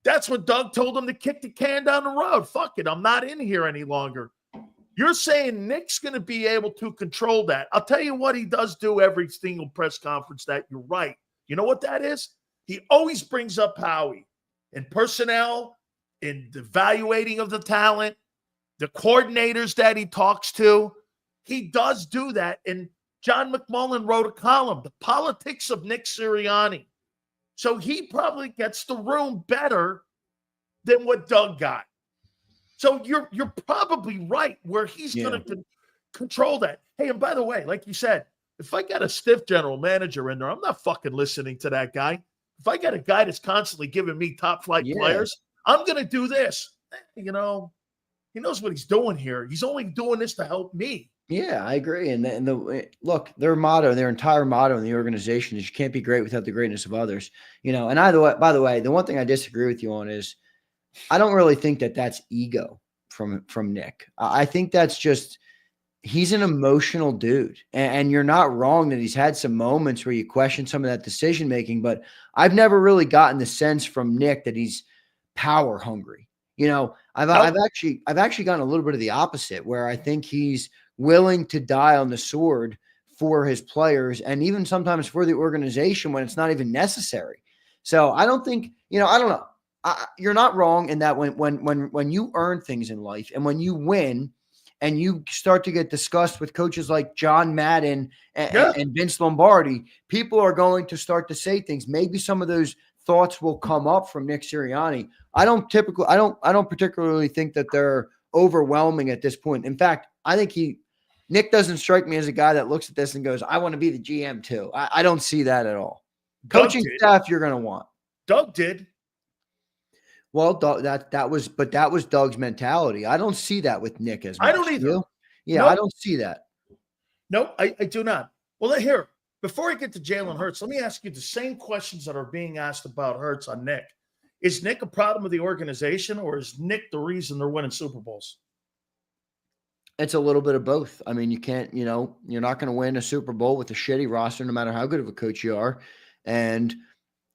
[SPEAKER 1] that's what Doug told him to kick the can down the road. Fuck it, I'm not in here any longer. You're saying Nick's going to be able to control that. I'll tell you what he does do every single press conference that you're right. You know what that is? He always brings up Howie in personnel, in the evaluating of the talent. the coordinators that he talks to. He does do that. And John McMullen wrote a column, The Politics of Nick Sirianni. So he probably gets the room better than what Doug got. So you're probably right where he's going to control that. Hey, and by the way, like you said, if I got a stiff general manager in there, I'm not fucking listening to that guy. If I got a guy that's constantly giving me top flight players, I'm going to do this. You know, he knows what he's doing here. He's only doing this to help me.
[SPEAKER 2] Yeah, I agree. And look, their entire motto in the organization is you can't be great without the greatness of others. You know, and by the way, the one thing I disagree with you on is I don't really think that that's ego from Nick. I think that's just he's an emotional dude, and you're not wrong that he's had some moments where you question some of that decision making. But I've never really gotten the sense from Nick that he's power hungry. You know, I've actually gotten a little bit of the opposite, where I think he's willing to die on the sword for his players and even sometimes for the organization when it's not even necessary. So I don't think, you know, I don't know. You're not wrong in that when you earn things in life and when you win and you start to get discussed with coaches like John Madden and Vince Lombardi, people are going to start to say things. Maybe some of those thoughts will come up from Nick Sirianni. I don't particularly think that they're overwhelming at this point. In fact, I think Nick doesn't strike me as a guy that looks at this and goes, I want to be the GM too. I don't see that at all. Coaching staff you're going to want.
[SPEAKER 1] Doug did.
[SPEAKER 2] Well, that was Doug's mentality. I don't see that with Nick as much.
[SPEAKER 1] I don't either.
[SPEAKER 2] Yeah, nope. I don't see that.
[SPEAKER 1] No, I do not. Well, here, before I get to Jalen Hurts, let me ask you the same questions that are being asked about Hurts on Nick. Is Nick a problem of the organization, or is Nick the reason they're winning Super Bowls?
[SPEAKER 2] It's a little bit of both. I mean, you can't, you know, you're not going to win a Super Bowl with a shitty roster, no matter how good of a coach you are. And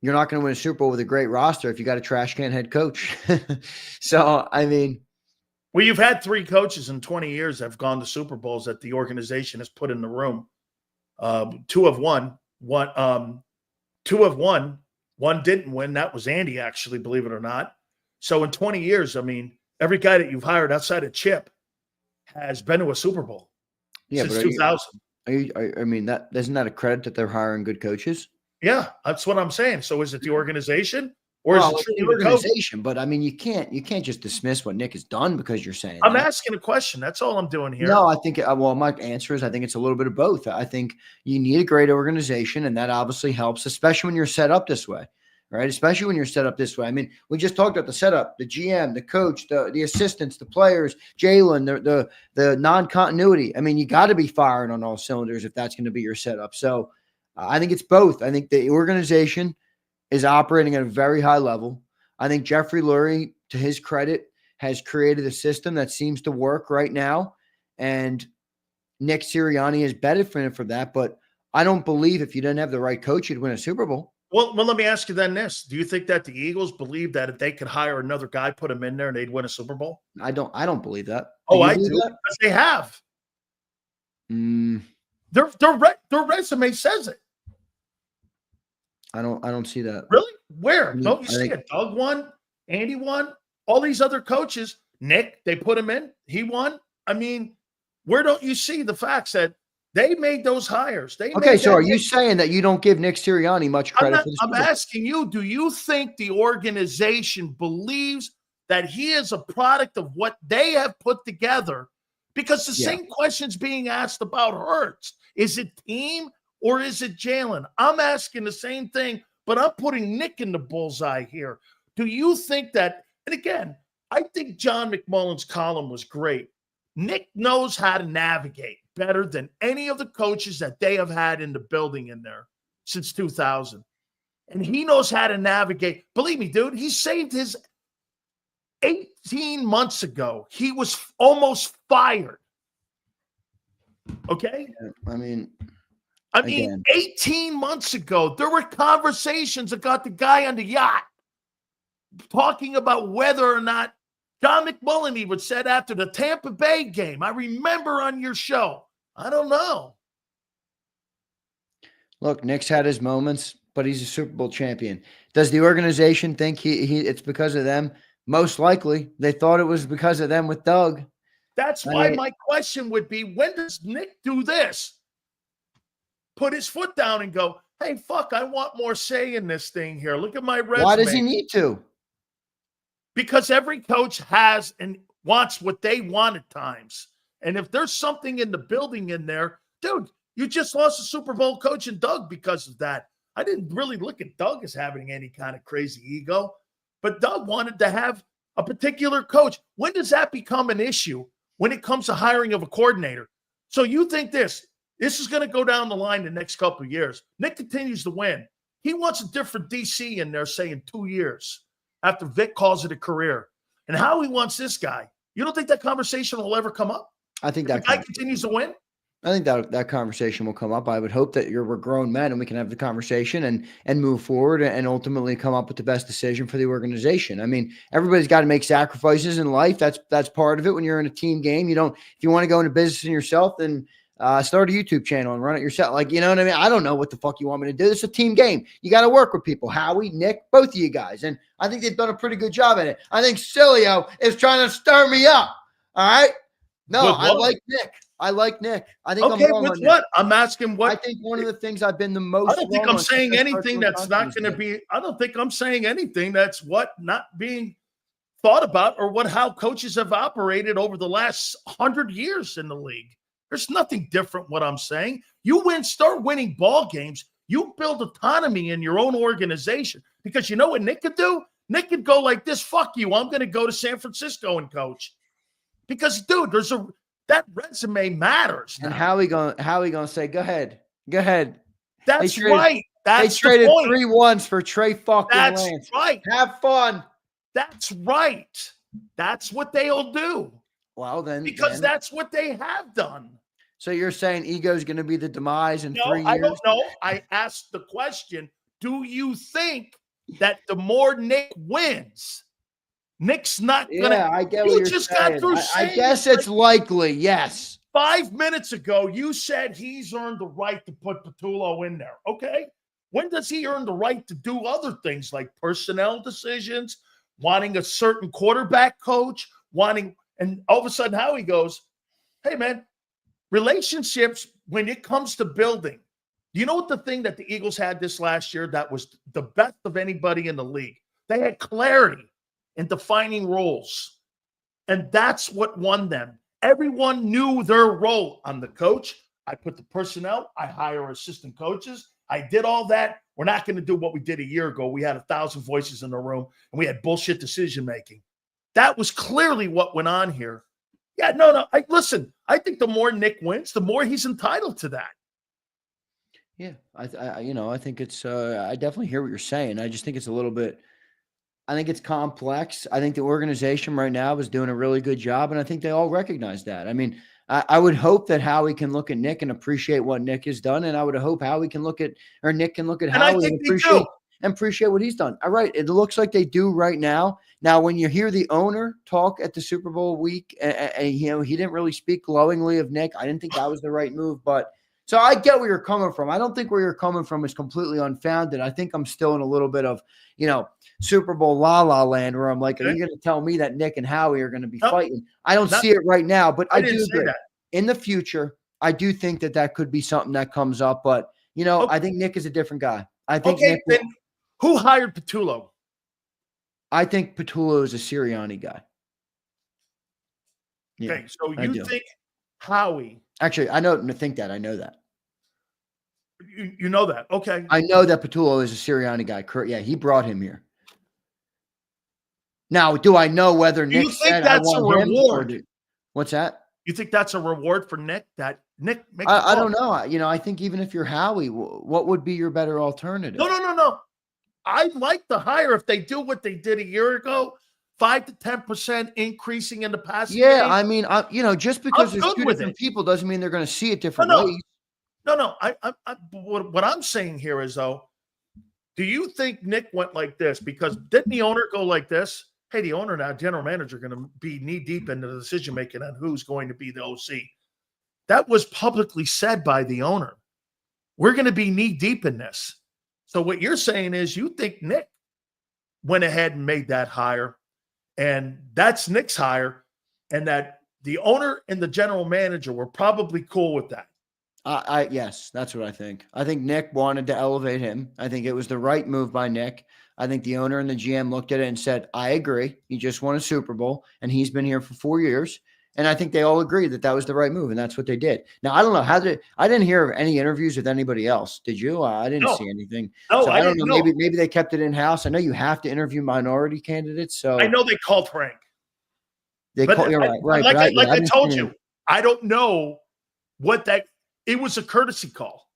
[SPEAKER 2] you're not going to win a Super Bowl with a great roster if you got a trash can head coach. So, I mean.
[SPEAKER 1] Well, you've had 3 coaches in 20 years that have gone to Super Bowls that the organization has put in the room. 2 have won. One didn't win. That was Andy, actually, believe it or not. So in 20 years, I mean, every guy that you've hired outside of Chip has been to a Super Bowl since 2000.
[SPEAKER 2] I mean, isn't that a credit that they're hiring good coaches?
[SPEAKER 1] Yeah, that's what I'm saying. So is it the organization or is it
[SPEAKER 2] the organization? But I mean, you can't just dismiss what Nick has done because you're saying
[SPEAKER 1] I'm asking a question. That's all I'm doing here.
[SPEAKER 2] No, I think my answer is I think it's a little bit of both. I think you need a great organization, and that obviously helps, especially when you're set up this way, right? Especially when you're set up this way. I mean, we just talked about the setup, the GM, the coach, the assistants, the players, Jalen, the non-continuity. I mean, you got to be firing on all cylinders if that's going to be your setup. So I think it's both. I think the organization is operating at a very high level. I think Jeffrey Lurie, to his credit, has created a system that seems to work right now. And Nick Sirianni has benefited from that. But I don't believe if you didn't have the right coach, you'd win a Super Bowl.
[SPEAKER 1] Well, let me ask you then this. Do you think that the Eagles believe that if they could hire another guy, put him in there, and they'd win a Super Bowl?
[SPEAKER 2] I don't believe that.
[SPEAKER 1] I do. Because they have. Their resume says it.
[SPEAKER 2] I don't see that.
[SPEAKER 1] Really? Where? Don't you see it? Doug won, Andy won, all these other coaches. Nick, they put him in. He won. I mean, where don't you see the facts that they made those hires?
[SPEAKER 2] So are you saying that you don't give Nick Sirianni much credit?
[SPEAKER 1] I'm asking you, do you think the organization believes that he is a product of what they have put together? Because the same question's being asked about Hurts. Is it team or is it Jalen? I'm asking the same thing, but I'm putting Nick in the bullseye here. Do you think that, and again, I think John McMullen's column was great. Nick knows how to navigate better than any of the coaches that they have had in the building in there since 2000. And he knows how to navigate. Believe me, dude, he saved his 18 months ago. He was almost fired. Okay?
[SPEAKER 2] I mean,
[SPEAKER 1] 18 months ago, there were conversations about the guy on the yacht talking about whether or not John McMullen even said after the Tampa Bay game, I remember on your show. I don't know.
[SPEAKER 2] Look, Nick's had his moments, but he's a Super Bowl champion. Does the organization think it's because of them? Most likely. They thought it was because of them with Doug.
[SPEAKER 1] That's why my question would be, when does Nick do this? Put his foot down and go, hey, fuck, I want more say in this thing here. Look at my resume.
[SPEAKER 2] Why does he need to?
[SPEAKER 1] Because every coach has and wants what they want at times. And if there's something in the building in there, dude, you just lost a Super Bowl coach in Doug because of that. I didn't really look at Doug as having any kind of crazy ego, but Doug wanted to have a particular coach. When does that become an issue when it comes to hiring of a coordinator? So you think this is going to go down the line the next couple of years. Nick continues to win. He wants a different DC in there, say, in 2 years after Vic calls it a career. And how he wants this guy. You don't think that conversation will ever come up?
[SPEAKER 2] I think
[SPEAKER 1] that guy continues to win?
[SPEAKER 2] I think that conversation will come up. I would hope that we're grown men and we can have the conversation and move forward and ultimately come up with the best decision for the organization. I mean, everybody's got to make sacrifices in life. That's part of it when you're in a team game. If you want to go into business in yourself, then start a YouTube channel and run it yourself. Like, you know what I mean? I don't know what the fuck you want me to do. It's a team game. You got to work with people. Howie, Nick, both of you guys. And I think they've done a pretty good job at it. I think Sileo is trying to stir me up. All right. No, I like Nick. I think
[SPEAKER 1] okay,
[SPEAKER 2] I'm wrong
[SPEAKER 1] with
[SPEAKER 2] on
[SPEAKER 1] what?
[SPEAKER 2] Nick.
[SPEAKER 1] I'm asking what.
[SPEAKER 2] I think one of the things I've been the most.
[SPEAKER 1] I don't think I'm saying anything that's not going to be. I don't think I'm saying anything that's not being thought about or how coaches have operated over the last 100 years in the league. There's nothing different what I'm saying. You start winning ball games. You build autonomy in your own organization because you know what Nick could do? Nick could go like this, fuck you. I'm going to go to San Francisco and coach. Because, dude, that resume matters.
[SPEAKER 2] Now. And how we gonna say, go ahead.
[SPEAKER 1] That's right.
[SPEAKER 2] They traded 3 ones for Trey fucking
[SPEAKER 1] That's
[SPEAKER 2] Lance.
[SPEAKER 1] Right.
[SPEAKER 2] Have fun.
[SPEAKER 1] That's right. That's what they'll do.
[SPEAKER 2] Well,
[SPEAKER 1] because that's what they have done.
[SPEAKER 2] So you're saying ego is going to be the demise in 3 years?
[SPEAKER 1] I don't know. I asked the question, do you think that the more Nick wins, Nick's not going to –
[SPEAKER 2] Yeah, I get what you're
[SPEAKER 1] just
[SPEAKER 2] saying.
[SPEAKER 1] got through
[SPEAKER 2] I guess it's likely, yes.
[SPEAKER 1] 5 minutes ago, you said he's earned the right to put Patullo in there. Okay. When does he earn the right to do other things like personnel decisions, wanting a certain quarterback coach, and all of a sudden Howie goes, hey, man, relationships, when it comes to building, you know what the thing that the Eagles had this last year that was the best of anybody in the league? They had clarity in defining roles. And that's what won them. Everyone knew their role. I'm the coach. I put the personnel. I hire assistant coaches. I did all that. We're not going to do what we did a year ago. We had 1,000 voices in the room, and we had bullshit decision-making. That was clearly what went on here. Yeah, no. Listen, I think the more Nick wins, the more he's entitled to that.
[SPEAKER 2] Yeah, I think it's, I definitely hear what you're saying. I just think it's a little bit, I think it's complex. I think the organization right now is doing a really good job, and I think they all recognize that. I mean, I would hope that Howie can look at Nick and appreciate what Nick has done, and I would hope Howie can look at, or Nick can look at Howie and appreciate what he's done. All right, it looks like they do right now. Now, when you hear the owner talk at the Super Bowl week, and he didn't really speak glowingly of Nick. I didn't think that was the right move, but so I get where you're coming from. I don't think where you're coming from is completely unfounded. I think I'm still in a little bit of, Super Bowl la land where I'm like, are you going to tell me that Nick and Howie are going to be fighting? I don't see it right now, but I do agree. In the future, I do think that could be something that comes up. But, I think Nick is a different guy. I think
[SPEAKER 1] then who hired Patullo?
[SPEAKER 2] I think Patullo is a Sirianni guy.
[SPEAKER 1] Yeah, okay, so you think Howie?
[SPEAKER 2] Actually, I know that.
[SPEAKER 1] You know that. Okay.
[SPEAKER 2] I know that Patullo is a Sirianni guy. Yeah, he brought him here. Now, do I know whether Nick said
[SPEAKER 1] that's a reward?
[SPEAKER 2] What's that?
[SPEAKER 1] You think that's a reward for Nick? That Nick?
[SPEAKER 2] I don't know. I think even if you're Howie, what would be your better alternative?
[SPEAKER 1] No. I like the hire if they do what they did a year ago, 5 to 10% increasing in the passing game.
[SPEAKER 2] I mean, just because there's two different people doesn't mean they're going to see it different ways.
[SPEAKER 1] No. What I'm saying here is, though, do you think Nick went like this? Because didn't the owner go like this? Hey, the owner now, general manager, going to be knee-deep into the decision-making on who's going to be the OC. That was publicly said by the owner. We're going to be knee-deep in this. So what you're saying is you think Nick went ahead and made that hire, and that's Nick's hire, and that the owner and the general manager were probably cool with that.
[SPEAKER 2] Yes, that's what I think. I think Nick wanted to elevate him. I think it was the right move by Nick. I think the owner and the GM looked at it and said, I agree. He just won a Super Bowl and he's been here for 4 years. And I think they all agreed that that was the right move. And that's what they did. Now, I don't know I didn't hear of any interviews with anybody else. Did you? I didn't see anything.
[SPEAKER 1] No,
[SPEAKER 2] so
[SPEAKER 1] I
[SPEAKER 2] don't
[SPEAKER 1] didn't
[SPEAKER 2] know.
[SPEAKER 1] know.
[SPEAKER 2] Maybe they kept it in house. I know you have to interview minority candidates. So
[SPEAKER 1] I know they called Frank.
[SPEAKER 2] you're right.
[SPEAKER 1] Like I told you, I don't know what that. It was a courtesy call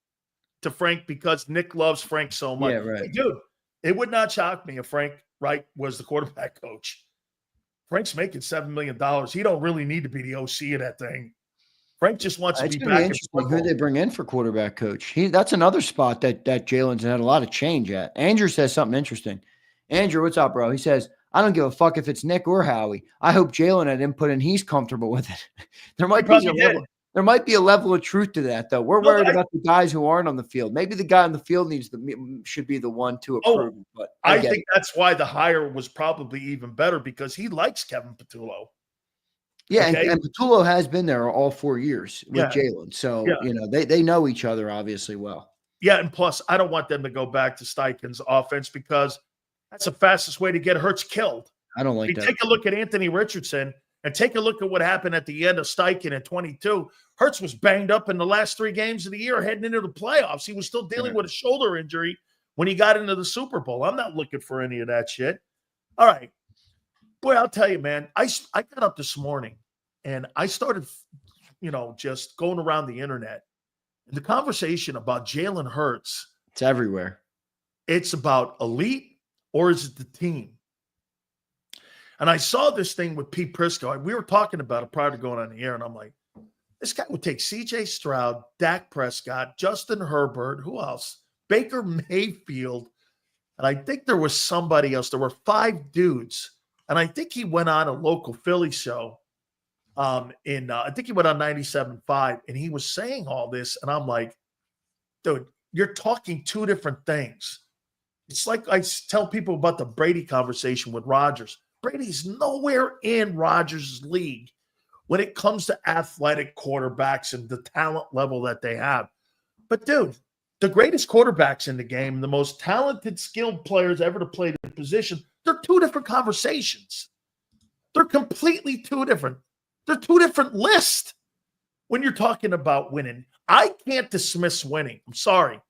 [SPEAKER 1] to Frank because Nick loves Frank so much.
[SPEAKER 2] Yeah, right.
[SPEAKER 1] Hey, dude, it would not shock me if Frank Wright was the quarterback coach. Frank's making $7 million. He don't really need to be the OC of that thing. Frank just wants to be back.
[SPEAKER 2] Interesting who they bring in for quarterback coach. That's another spot that Jalen's had a lot of change at. Andrew says something interesting. Andrew, what's up, bro? He says, I don't give a fuck if it's Nick or Howie. I hope Jalen had input and he's comfortable with it. There might be a level of truth to that, though. We're worried about the guys who aren't on the field. Maybe the guy on the field should be the one to approve. But
[SPEAKER 1] I think that's why the hire was probably even better because he likes Kevin Patullo.
[SPEAKER 2] Yeah, okay? and Patullo has been there all 4 years with Jalen. So, they know each other obviously well.
[SPEAKER 1] Yeah, and plus, I don't want them to go back to Steichen's offense because that's the fastest way to get Hurts killed.
[SPEAKER 2] I don't like that.
[SPEAKER 1] Take a look at Anthony Richardson and take a look at what happened at the end of Steichen in 22. Hurts was banged up in the last 3 games of the year heading into the playoffs. He was still dealing with a shoulder injury when he got into the Super Bowl. I'm not looking for any of that shit. All right. Boy, I'll tell you, man, I got up this morning and I started, just going around the internet. And the conversation about Jalen Hurts.
[SPEAKER 2] It's everywhere.
[SPEAKER 1] It's about elite or is it the team? And I saw this thing with Pete Prisco. We were talking about it prior to going on the air, and I'm like, this guy would take C.J. Stroud, Dak Prescott, Justin Herbert, who else? Baker Mayfield. And I think there was somebody else. There were 5 dudes. And I think he went on a local Philly show. I think he went on 97.5, and he was saying all this. And I'm like, dude, you're talking 2 different things. It's like I tell people about the Brady conversation with Rodgers. Brady's nowhere in Rodgers' league when it comes to athletic quarterbacks and the talent level that they have. But, dude, the greatest quarterbacks in the game, the most talented, skilled players ever to play the position, they're 2 different conversations. They're completely 2 different. They're 2 different lists when you're talking about winning. I can't dismiss winning. I'm sorry.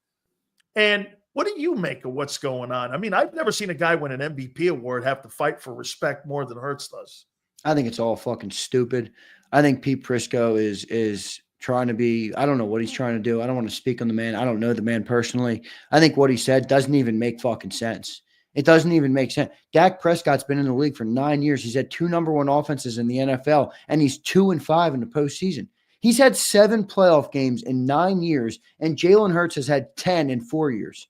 [SPEAKER 1] And what do you make of what's going on? I mean, I've never seen a guy win an MVP award have to fight for respect more than Hurts does.
[SPEAKER 2] I think it's all fucking stupid. I think Pete Prisco is trying to be, I don't know what he's trying to do. I don't want to speak on the man. I don't know the man personally. I think what he said doesn't even make fucking sense. It doesn't even make sense. Dak Prescott's been in the league for 9 years. He's had 2 number 1 offenses in the NFL, and he's 2-5 in the postseason. He's had 7 playoff games in 9 years, and Jalen Hurts has had 10 in 4 years.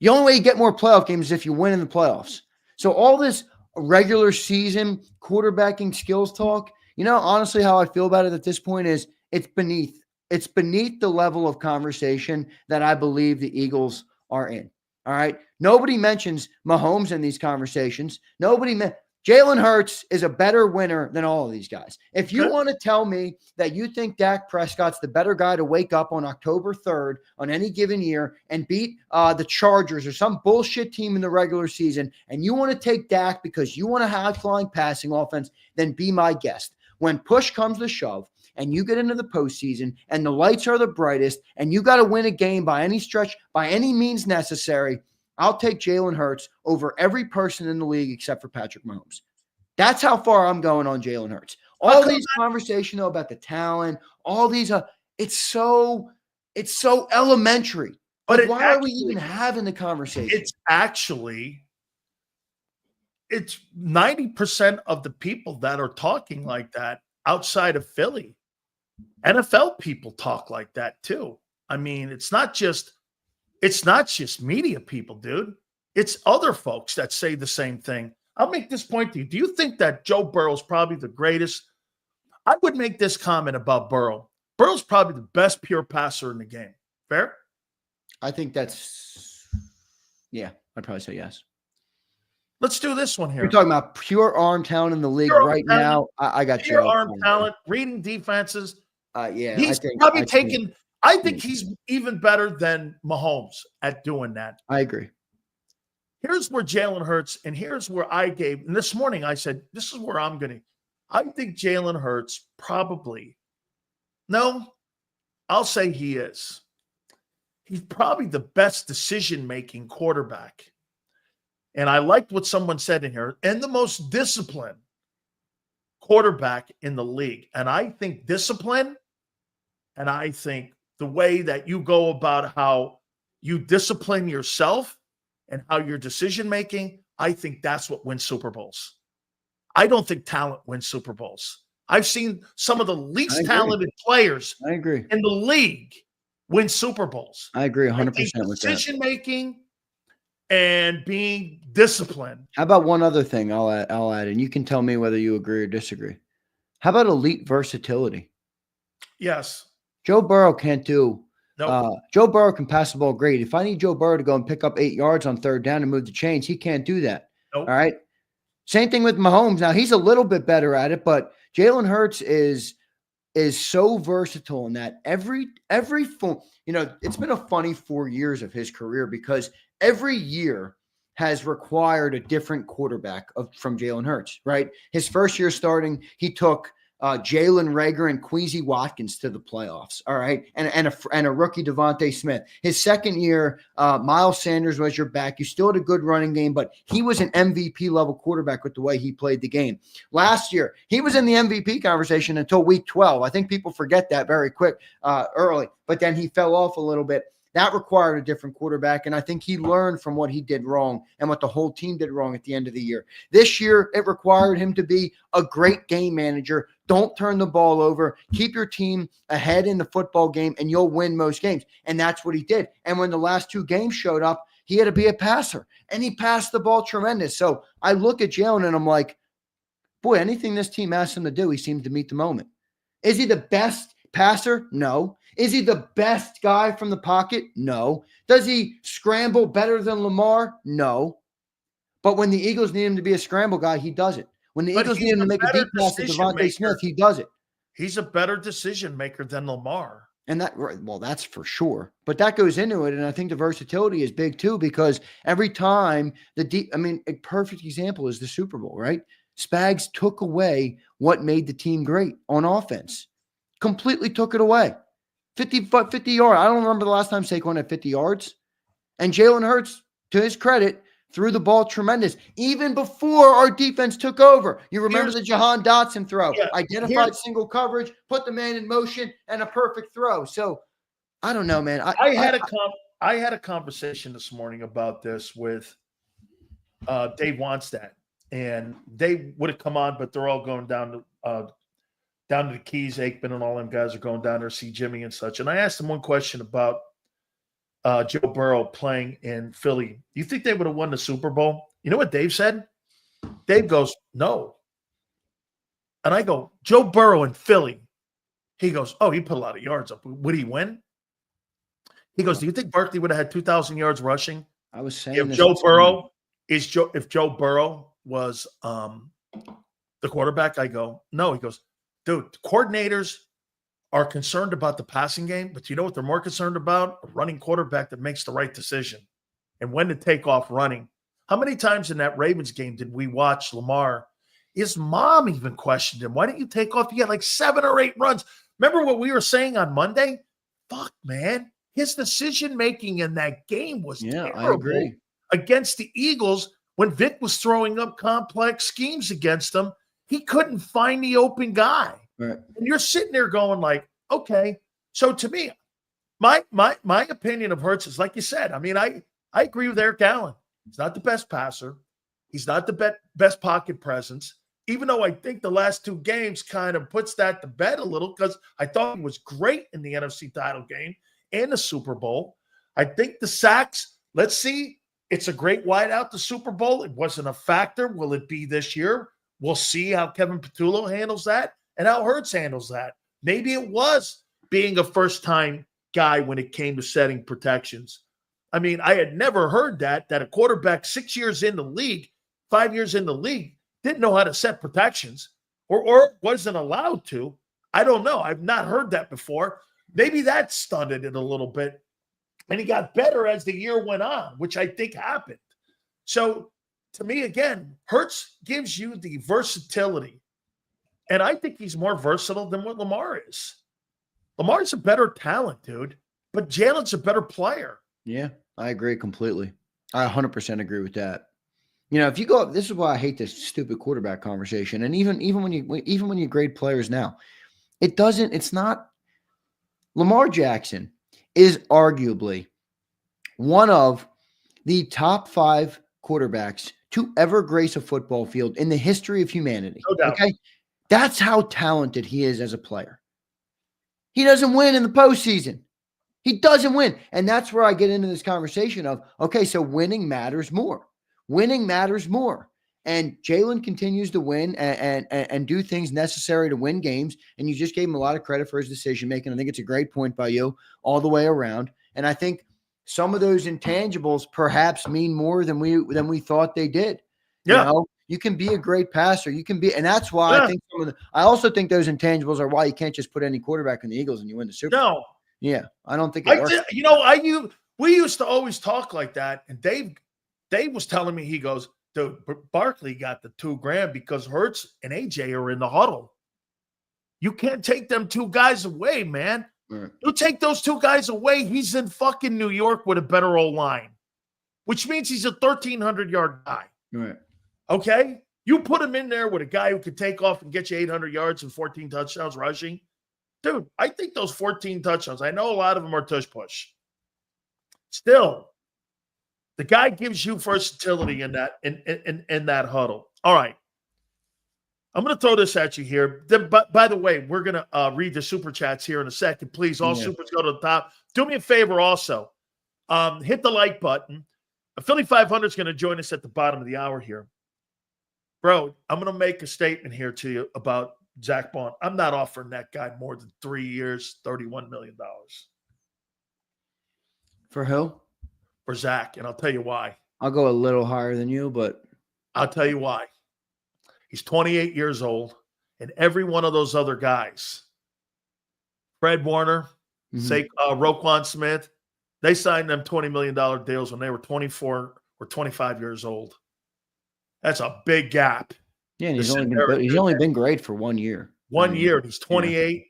[SPEAKER 2] The only way you get more playoff games is if you win in the playoffs. So all this regular season quarterbacking skills talk, honestly, how I feel about it at this point is it's beneath the level of conversation that I believe the Eagles are in. All right. Nobody mentions Mahomes in these conversations. Jalen Hurts is a better winner than all of these guys. If you want to tell me that you think Dak Prescott's the better guy to wake up on October 3rd on any given year and beat the Chargers or some bullshit team in the regular season, and you want to take Dak because you want a high-flying passing offense, then be my guest. When push comes to shove and you get into the postseason and the lights are the brightest and you got to win a game by any stretch, by any means necessary, I'll take Jalen Hurts over every person in the league except for Patrick Mahomes. That's how far I'm going on Jalen Hurts. All these conversations about the talent, all these, it's so elementary. But why are we even having the conversation?
[SPEAKER 1] It's 90% of the people that are talking like that outside of Philly. NFL people talk like that too. I mean, it's not just media people, dude. It's other folks that say the same thing. I'll make this point to you. Do you think that Joe Burrow's probably the greatest? I would make this comment about Burrow. Burrow's probably the best pure passer in the game. Fair?
[SPEAKER 2] I think I'd probably say yes.
[SPEAKER 1] Let's do this one here.
[SPEAKER 2] You're talking about pure arm talent in the league
[SPEAKER 1] Pure
[SPEAKER 2] right
[SPEAKER 1] arm
[SPEAKER 2] now. I got
[SPEAKER 1] pure
[SPEAKER 2] you.
[SPEAKER 1] arm talent, reading defenses.
[SPEAKER 2] Yeah,
[SPEAKER 1] He's probably taken. I think he's even better than Mahomes at doing that.
[SPEAKER 2] I agree.
[SPEAKER 1] Here's where Jalen Hurts, and here's where I gave. And this morning I said, this is where I'm going to. I think Jalen Hurts probably. No, I'll say he is. He's probably the best decision-making quarterback. And I liked what someone said in here, and the most disciplined quarterback in the league. And I think discipline, and I think the way that you go about how you discipline yourself and how your decision-making, I think that's what wins Super Bowls. I don't think talent wins Super Bowls. I've seen some of the least talented players in the league win Super Bowls.
[SPEAKER 2] I agree 100% with that.
[SPEAKER 1] Decision-making and being disciplined.
[SPEAKER 2] How about one other thing I'll add, and you can tell me whether you agree or disagree. How about elite versatility?
[SPEAKER 1] Yes.
[SPEAKER 2] Joe Burrow can't do.
[SPEAKER 1] Nope.
[SPEAKER 2] Joe Burrow can pass the ball great. If I need Joe Burrow to go and pick up 8 yards on third down and move the chains, he can't do that.
[SPEAKER 1] Nope.
[SPEAKER 2] All right. Same thing with Mahomes. Now he's a little bit better at it, but Jalen Hurts is so versatile in that every it's been a funny 4 years of his career because every year has required a different quarterback from Jalen Hurts, right? His first year starting, he took Jalen Reagor and Queasy Watkins to the playoffs, all right? And a rookie, Devontae Smith. His second year, Miles Sanders was your back. You still had a good running game, but he was an MVP-level quarterback with the way he played the game. Last year, he was in the MVP conversation until week 12. I think people forget that very quick early, but then he fell off a little bit. That required a different quarterback, and I think he learned from what he did wrong and what the whole team did wrong at the end of the year. This year, it required him to be a great game manager. Don't turn the ball over. Keep your team ahead in the football game, and you'll win most games. And that's what he did. And when the last 2 games showed up, he had to be a passer, and he passed the ball tremendous. So I look at Jalen, and I'm like, boy, anything this team asks him to do, he seems to meet the moment. Is he the best passer? No. Is he the best guy from the pocket? No. Does he scramble better than Lamar? No. But when the Eagles need him to be a scramble guy, he does it. When the Eagles need him to make a deep pass to Devontae Smith, he does it.
[SPEAKER 1] He's a better decision maker than Lamar.
[SPEAKER 2] And that's for sure. But that goes into it. And I think the versatility is big too, because every time a perfect example is the Super Bowl, right? Spags took away what made the team great on offense. Completely took it away. 50 yards. I don't remember the last time Saquon had 50 yards. And Jalen Hurts, to his credit, threw the ball tremendous. Even before our defense took over. You remember the Jahan Dotson throw. Yeah, identified single coverage, put the man in motion, and a perfect throw. So, I don't know, man.
[SPEAKER 1] I had a conversation this morning about this with Dave Wanstead. And they would have come on, but they're all going down to the Keys. Aikman and all them guys are going down there to see Jimmy and such. And I asked them one question about Joe Burrow playing in Philly. Do you think they would have won the Super Bowl? You know what Dave said? Dave goes, no. And I go, Joe Burrow in Philly. He goes, oh, he put a lot of yards up. Would he win? He goes, do you think Barkley would have had 2,000 yards rushing?
[SPEAKER 2] I was saying
[SPEAKER 1] if Joe Burrow was the quarterback, I go, no. He goes, dude, coordinators are concerned about the passing game, but you know what they're more concerned about? A running quarterback that makes the right decision and when to take off running. How many times in that Ravens game did we watch Lamar? His mom even questioned him. Why didn't you take off? You had like 7 or 8 runs. Remember what we were saying on Monday? Fuck, man. His decision-making in that game was terrible.
[SPEAKER 2] I agree.
[SPEAKER 1] Against the Eagles, when Vic was throwing up complex schemes against them, he couldn't find the open guy.
[SPEAKER 2] Right.
[SPEAKER 1] And you're sitting there going like, okay. So to me, my opinion of Hurts is like you said. I mean, I agree with Eric Allen. He's not the best passer. He's not the best pocket presence, even though I think the last 2 games kind of puts that to bed a little because I thought he was great in the NFC title game and the Super Bowl. I think the sacks, let's see. It's a great wideout, the Super Bowl. It wasn't a factor. Will it be this year? We'll see how Kevin Patullo handles that and how Hurts handles that. Maybe it was being a first-time guy when it came to setting protections. I mean, I had never heard that a quarterback 6 years in the league 5 years in the league, didn't know how to set protections or wasn't allowed to. I don't know. I've not heard that before. Maybe that stunted it a little bit. And he got better as the year went on, which I think happened. So to me, again, Hurts gives you the versatility. And I think he's more versatile than what Lamar is. Lamar's a better talent, dude, but Jalen's a better player.
[SPEAKER 2] Yeah, I agree completely. I 100% agree with that. You know, if you go up, this is why I hate this stupid quarterback conversation. And even when you grade players now, it's not. Lamar Jackson is arguably one of the top 5 quarterbacks to ever grace a football field in the history of humanity.
[SPEAKER 1] No doubt.
[SPEAKER 2] Okay. That's how talented he is as a player. He doesn't win in the postseason. He doesn't win. And that's where I get into this conversation of, okay, so winning matters more. Winning matters more. And Jalen continues to win and do things necessary to win games. And you just gave him a lot of credit for his decision-making. I think it's a great point by you all the way around. And I think some of those intangibles perhaps mean more than we thought they did.
[SPEAKER 1] Yeah.
[SPEAKER 2] You know, you can be a great passer. You can be, and that's why I think I also think those intangibles are why you can't just put any quarterback in the Eagles and you win the Super Bowl.
[SPEAKER 1] No.
[SPEAKER 2] Yeah, I don't think it works.
[SPEAKER 1] We used to always talk like that, and Dave was telling me, he goes, dude, Barkley got the $2,000 because Hurts and AJ are in the huddle. You can't take them 2 guys away, man.
[SPEAKER 2] Right.
[SPEAKER 1] You take those 2 guys away, he's in fucking New York with a better old line, which means he's a 1,300-yard guy.
[SPEAKER 2] Right.
[SPEAKER 1] Okay? You put him in there with a guy who could take off and get you 800 yards and 14 touchdowns rushing. Dude, I think those 14 touchdowns, I know a lot of them are tush push. Still, the guy gives you versatility in that huddle. All right. I'm going to throw this at you here. By the way, we're going to read the super chats here in a second. Please, all supers go to the top. Do me a favor also. Hit the like button. Philly 500 is going to join us at the bottom of the hour here. Bro, I'm going to make a statement here to you about Zach Baun. I'm not offering that guy more than 3 years, $31 million.
[SPEAKER 2] For who?
[SPEAKER 1] For Zach, and I'll tell you why.
[SPEAKER 2] I'll go a little higher than you, but
[SPEAKER 1] I'll tell you why. He's 28 years old, and every one of those other guys, Fred Warner, Roquan Smith, they signed them $20 million deals when they were 24 or 25 years old. That's a big gap.
[SPEAKER 2] Yeah, and he's only been great for 1 year.
[SPEAKER 1] 1 year, and he's 28. Yeah.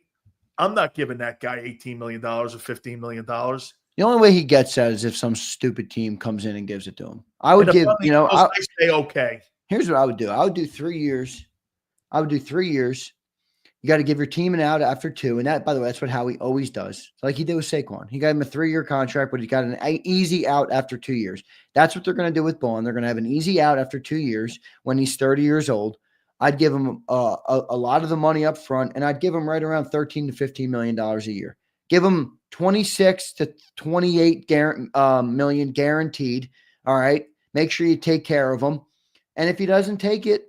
[SPEAKER 1] I'm not giving that guy $18 million or $15 million.
[SPEAKER 2] The only way he gets that is if some stupid team comes in and gives it to him. I would give, I
[SPEAKER 1] say okay.
[SPEAKER 2] Here's what I would do. I would do 3 years. You got to give your team an out after 2. And that, by the way, that's what Howie always does. Like he did with Saquon. He got him a 3-year contract, but he got an easy out after 2 years. That's what they're going to do with Baun. They're going to have an easy out after 2 years when he's 30 years old. I'd give him a lot of the money up front, and I'd give him right around $13 to $15 million a year. Give him 26 to 28 million guaranteed. All right. Make sure you take care of him. And if he doesn't take it,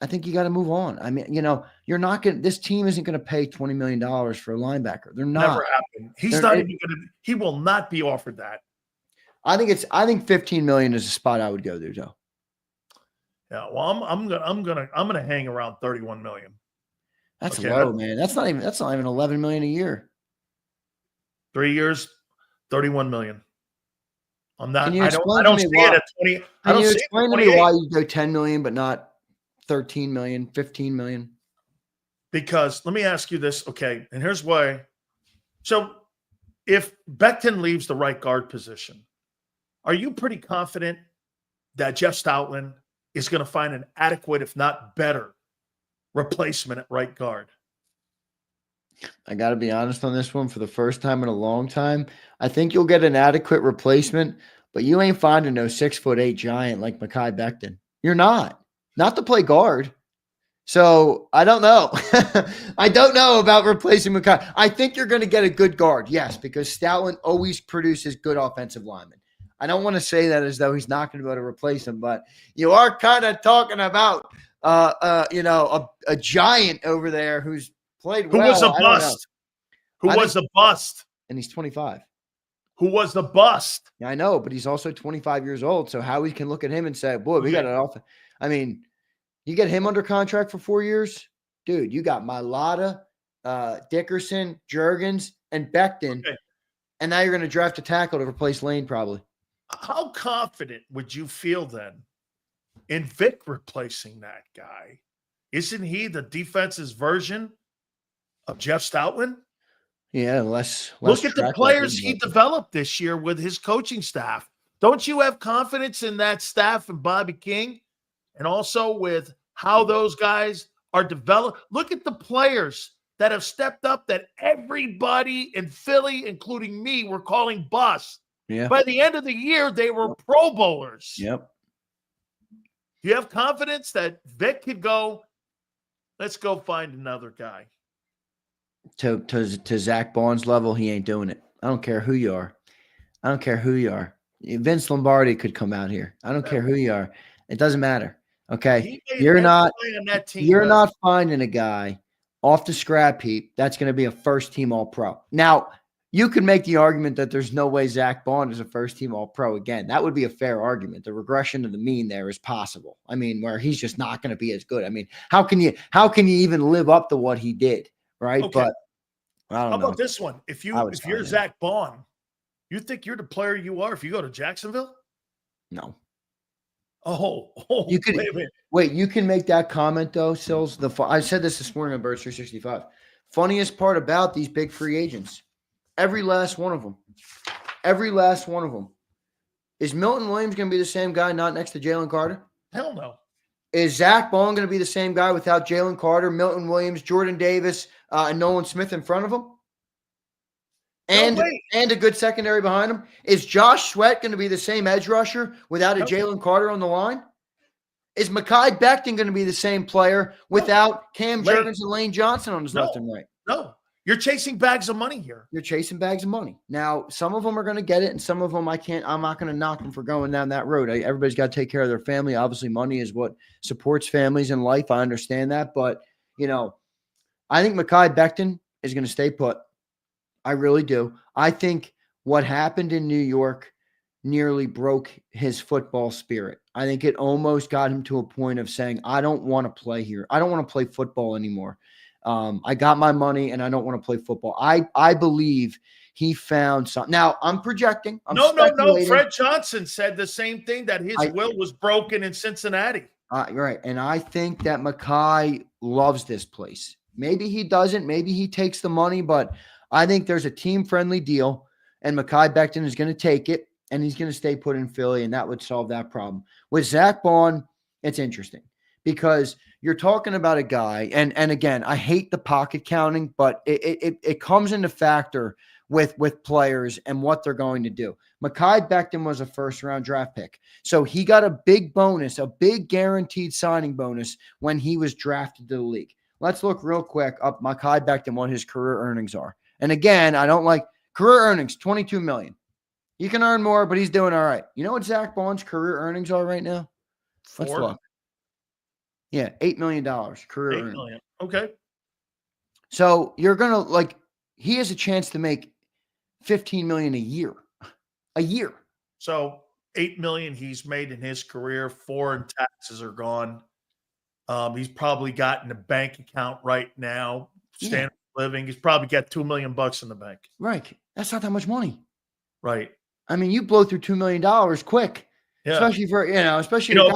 [SPEAKER 2] I think you got to move on. I mean, you're not going to, this team isn't going to pay $20 million for a linebacker. They're not.
[SPEAKER 1] Never happened. He's not even going to, he will not be offered that.
[SPEAKER 2] I think 15 million is a spot I would go there, Joe.
[SPEAKER 1] Yeah. Well, I'm going to hang around 31 million.
[SPEAKER 2] That's low, man. That's not even 11 million a year.
[SPEAKER 1] 3 years, 31 million. I'm not,
[SPEAKER 2] I
[SPEAKER 1] don't see it at 20.
[SPEAKER 2] Can you explain to me why you go 10 million, but not 13 million, 15 million?
[SPEAKER 1] Because let me ask you this. Okay. And here's why. So if Becton leaves the right guard position, are you pretty confident that Jeff Stoutland is going to find an adequate, if not better, replacement at right guard?
[SPEAKER 2] I got to be honest on this one. For the first time in a long time, I think you'll get an adequate replacement, but you ain't finding no 6'8" giant like Mekhi Becton. You're not to play guard. So I don't know. I don't know about replacing Mekhi. I think you're going to get a good guard. Yes, because Stoutland always produces good offensive linemen. I don't want to say that as though he's not going to be able to replace him, but you are kind of talking about, a giant over there who's played well.
[SPEAKER 1] Who was a bust? Who was a bust?
[SPEAKER 2] And he's 25.
[SPEAKER 1] Who was the bust?
[SPEAKER 2] Yeah, I know, but he's also 25 years old. So Howie can look at him and say, boy, we got an offense. I mean, you get him under contract for 4 years, dude. You got Mailata, Dickerson, Juergens, and Becton,
[SPEAKER 1] Okay.
[SPEAKER 2] and now you're going to draft a tackle to replace Lane, probably.
[SPEAKER 1] How confident would you feel then in Vic replacing that guy? Isn't he the defense's version of Jeff Stoutland?
[SPEAKER 2] Yeah, less
[SPEAKER 1] Look at the
[SPEAKER 2] track
[SPEAKER 1] players
[SPEAKER 2] record,
[SPEAKER 1] he
[SPEAKER 2] but-
[SPEAKER 1] developed this year with his coaching staff. Don't you have confidence in that staff and Bobby King? And also with how those guys are developed. Look at the players that have stepped up that everybody in Philly, including me, were calling bust.
[SPEAKER 2] Yeah.
[SPEAKER 1] By the end of the year, they were Pro Bowlers.
[SPEAKER 2] Yep.
[SPEAKER 1] Do you have confidence that Vic could go, let's go find another guy?
[SPEAKER 2] To Zach Baun's level, he ain't doing it. I don't care who you are. I don't care who you are. Vince Lombardi could come out here. I don't care who you are. It doesn't matter. Okay. You're not finding a guy off the scrap heap that's going to be a first-team All-Pro. Now, you could make the argument that there's no way Zach Baun is a first-team All-Pro again. That would be a fair argument. The regression to the mean there is possible. I mean, where he's just not going to be as good. I mean, how can you even live up to what he did, right?
[SPEAKER 1] Okay.
[SPEAKER 2] But I don't know.
[SPEAKER 1] How about this one? If you're Zach Baun, you think you're the player you are if you go to Jacksonville?
[SPEAKER 2] No.
[SPEAKER 1] Oh,
[SPEAKER 2] You could wait. You can make that comment though, Sills. I said this morning on Birds 365. Funniest part about these big free agents, every last one of them, is Milton Williams going to be the same guy not next to Jalen Carter?
[SPEAKER 1] Hell no.
[SPEAKER 2] Is Zach Baun going to be the same guy without Jalen Carter, Milton Williams, Jordan Davis, and Nolan Smith in front of him? And a good secondary behind him? Is Josh Sweat going to be the same edge rusher without a Jalen Carter on the line? Is Mekhi Becton going to be the same player without Cam Juergens and Lane Johnson on his left and right?
[SPEAKER 1] No. You're chasing bags of money here.
[SPEAKER 2] You're chasing bags of money. Now, some of them are going to get it, and some of them I'm not going to knock them for going down that road. Everybody's got to take care of their family. Obviously, money is what supports families in life. I understand that. But, I think Mekhi Becton is going to stay put. I really do. I think what happened in New York nearly broke his football spirit. I think it almost got him to a point of saying, I don't want to play here. I don't want to play football anymore. I got my money and I don't want to play football. I believe he found something. Now, I'm projecting. No.
[SPEAKER 1] Fred Johnson said the same thing, that his will was broken in Cincinnati.
[SPEAKER 2] Right. And I think that Mekhi loves this place. Maybe he doesn't. Maybe he takes the money, but I think there's a team-friendly deal, and Mekhi Becton is going to take it, and he's going to stay put in Philly, and that would solve that problem. With Zach Baun, it's interesting because you're talking about a guy, and again, I hate the pocket counting, but it comes into factor with players and what they're going to do. Mekhi Becton was a first-round draft pick, so he got a big bonus, a big guaranteed signing bonus when he was drafted to the league. Let's look real quick up Mekhi Becton, what his career earnings are. And again, I don't like career earnings, $22 million. You can earn more, but he's doing all right. You know what Zach Baun's career earnings are right now? Let's look. Yeah, $8 million career earnings. $8 million.
[SPEAKER 1] Okay.
[SPEAKER 2] So you're going to he has a chance to make $15 million a year. A year.
[SPEAKER 1] So $8 million he's made in his career, foreign taxes are gone. He's probably got in a bank account right now, standard living. He's probably got $2 million in the bank.
[SPEAKER 2] Right. That's not that much money.
[SPEAKER 1] Right.
[SPEAKER 2] I mean, you blow through $2 million quick. Yeah. Especially for,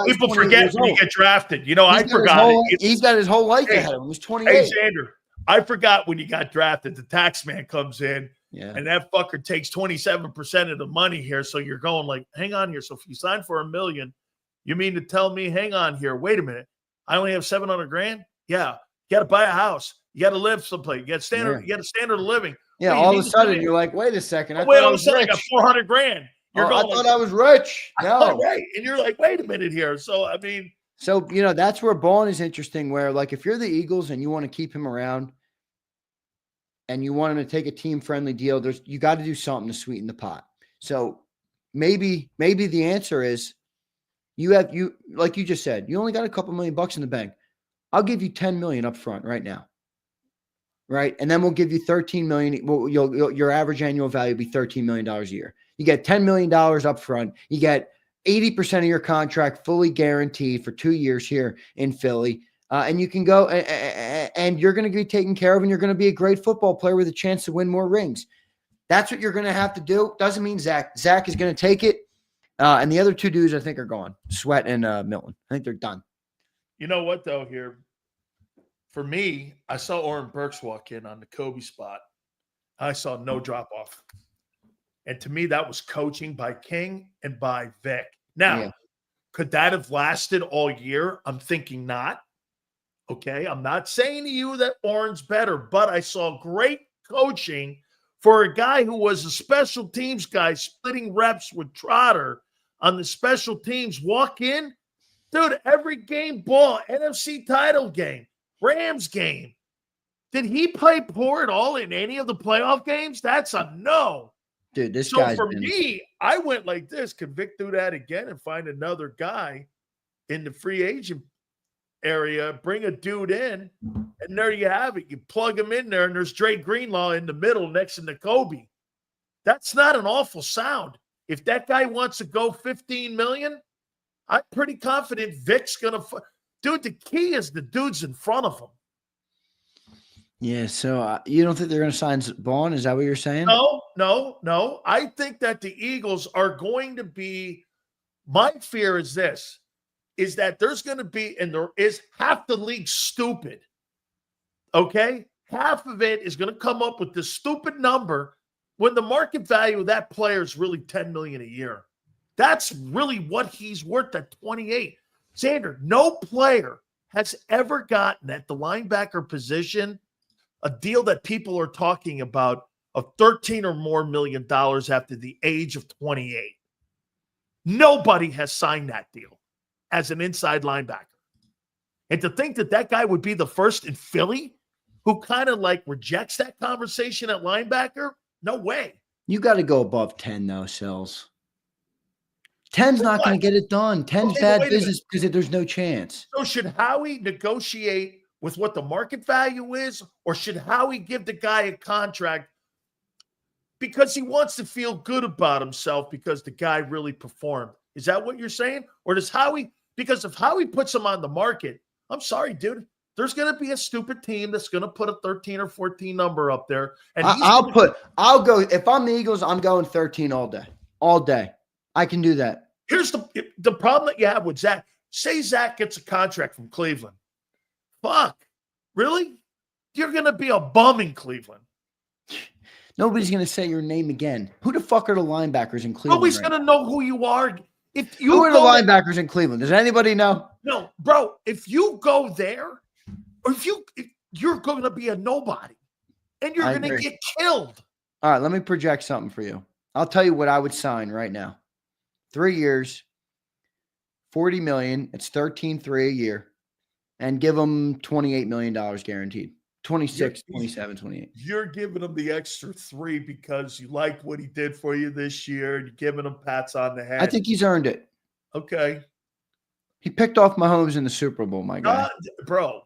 [SPEAKER 1] people forget when you get drafted. I forgot.
[SPEAKER 2] He's got his whole life ahead of him. He's 28.
[SPEAKER 1] Hey, Xander, I forgot when you got drafted. The tax man comes in, and that fucker takes 27% of the money here. So you're going like, hang on here. So if you sign for $1 million, you mean to tell me, hang on here, wait a minute, I only have $700,000? Yeah, you got to buy a house. You got to live someplace. You got standard. You got a standard of living.
[SPEAKER 2] Yeah, all of a sudden you're like, wait a second.
[SPEAKER 1] All of a sudden I got $400,000. You're going,
[SPEAKER 2] I thought I was rich. No,
[SPEAKER 1] right? And you're like, wait a minute here. So I mean,
[SPEAKER 2] that's where Baun is interesting. Where if you're the Eagles and you want to keep him around, and you want him to take a team friendly deal, you got to do something to sweeten the pot. So maybe the answer is you like you just said, you only got a couple $1 million in the bank. I'll give you $10 million up front right now. Right. And then we'll give you $13 million. Well, your average annual value will be $13 million a year. You get $10 million up front. You get 80% of your contract fully guaranteed for 2 years here in Philly. And you can go and you're going to be taken care of, and you're going to be a great football player with a chance to win more rings. That's what you're going to have to do. Doesn't mean Zach is going to take it. And the other two dudes I think are gone, Sweat and Milton. I think they're done.
[SPEAKER 1] You know what, though, here? For me, I saw Oren Burks walk in on the Kobe spot. I saw no drop-off. And to me, that was coaching by King and by Vic. Now, could that have lasted all year? I'm thinking not. Okay, I'm not saying to you that Oren's better, but I saw great coaching for a guy who was a special teams guy splitting reps with Trotter on the special teams. Walk in, dude, every game ball, NFC title game, Rams game. Did he play poor at all in any of the playoff games? That's a no.
[SPEAKER 2] Dude, this
[SPEAKER 1] so
[SPEAKER 2] guy's
[SPEAKER 1] for me, I went like this. Could Vic do that again and find another guy in the free agent area, bring a dude in, and there you have it. You plug him in there, and there's Dre Greenlaw in the middle next to Kobe. That's not an awful sound. If that guy wants to go $15 million, I'm pretty confident Vic's going to dude, the key is the dudes in front of him.
[SPEAKER 2] Yeah, so you don't think they're going to sign Baun? Is that what you're saying?
[SPEAKER 1] No. I think that the Eagles are going to be – my fear is this, is that there's going to be – and there is half the league stupid, okay? Half of it is going to come up with this stupid number when the market value of that player is really $10 million a year. That's really what he's worth at 28. Xander, no player has ever gotten at the linebacker position a deal that people are talking about of $13 or more million after the age of 28. Nobody has signed that deal as an inside linebacker. And to think that that guy would be the first in Philly who kind of like rejects that conversation at linebacker, no way.
[SPEAKER 2] You got to go above 10, though, Sills. 10's not going to get it done. 10's bad business because there's no chance.
[SPEAKER 1] So should Howie negotiate with what the market value is, or should Howie give the guy a contract because he wants to feel good about himself because the guy really performed? Is that what you're saying? Or does Howie, because if Howie puts him on the market, I'm sorry, dude, there's going to be a stupid team that's going to put a 13 or 14 number up there. And
[SPEAKER 2] I'll go, if I'm the Eagles, I'm going 13 all day. All day. I can do that.
[SPEAKER 1] Here's the problem that you have with Zach. Say Zach gets a contract from Cleveland. Fuck. Really? You're going to be a bum in Cleveland.
[SPEAKER 2] Nobody's going to say your name again. Who the fuck are the linebackers in Cleveland?
[SPEAKER 1] Nobody's going to know who you are.
[SPEAKER 2] Who are the linebackers in Cleveland? Does anybody know?
[SPEAKER 1] No, bro. If you go there, or if you're going to be a nobody, and you're going to get killed.
[SPEAKER 2] All right, let me project something for you. I'll tell you what I would sign right now. 3 years, $40 million. It's 13.3 a year. And give them $28 million guaranteed. 26, 27, 28.
[SPEAKER 1] You're giving him the extra 3 because you liked what he did for you this year. You're giving him pats on the head.
[SPEAKER 2] I think he's earned it.
[SPEAKER 1] Okay.
[SPEAKER 2] He picked off Mahomes in the Super Bowl, my guy.
[SPEAKER 1] Bro,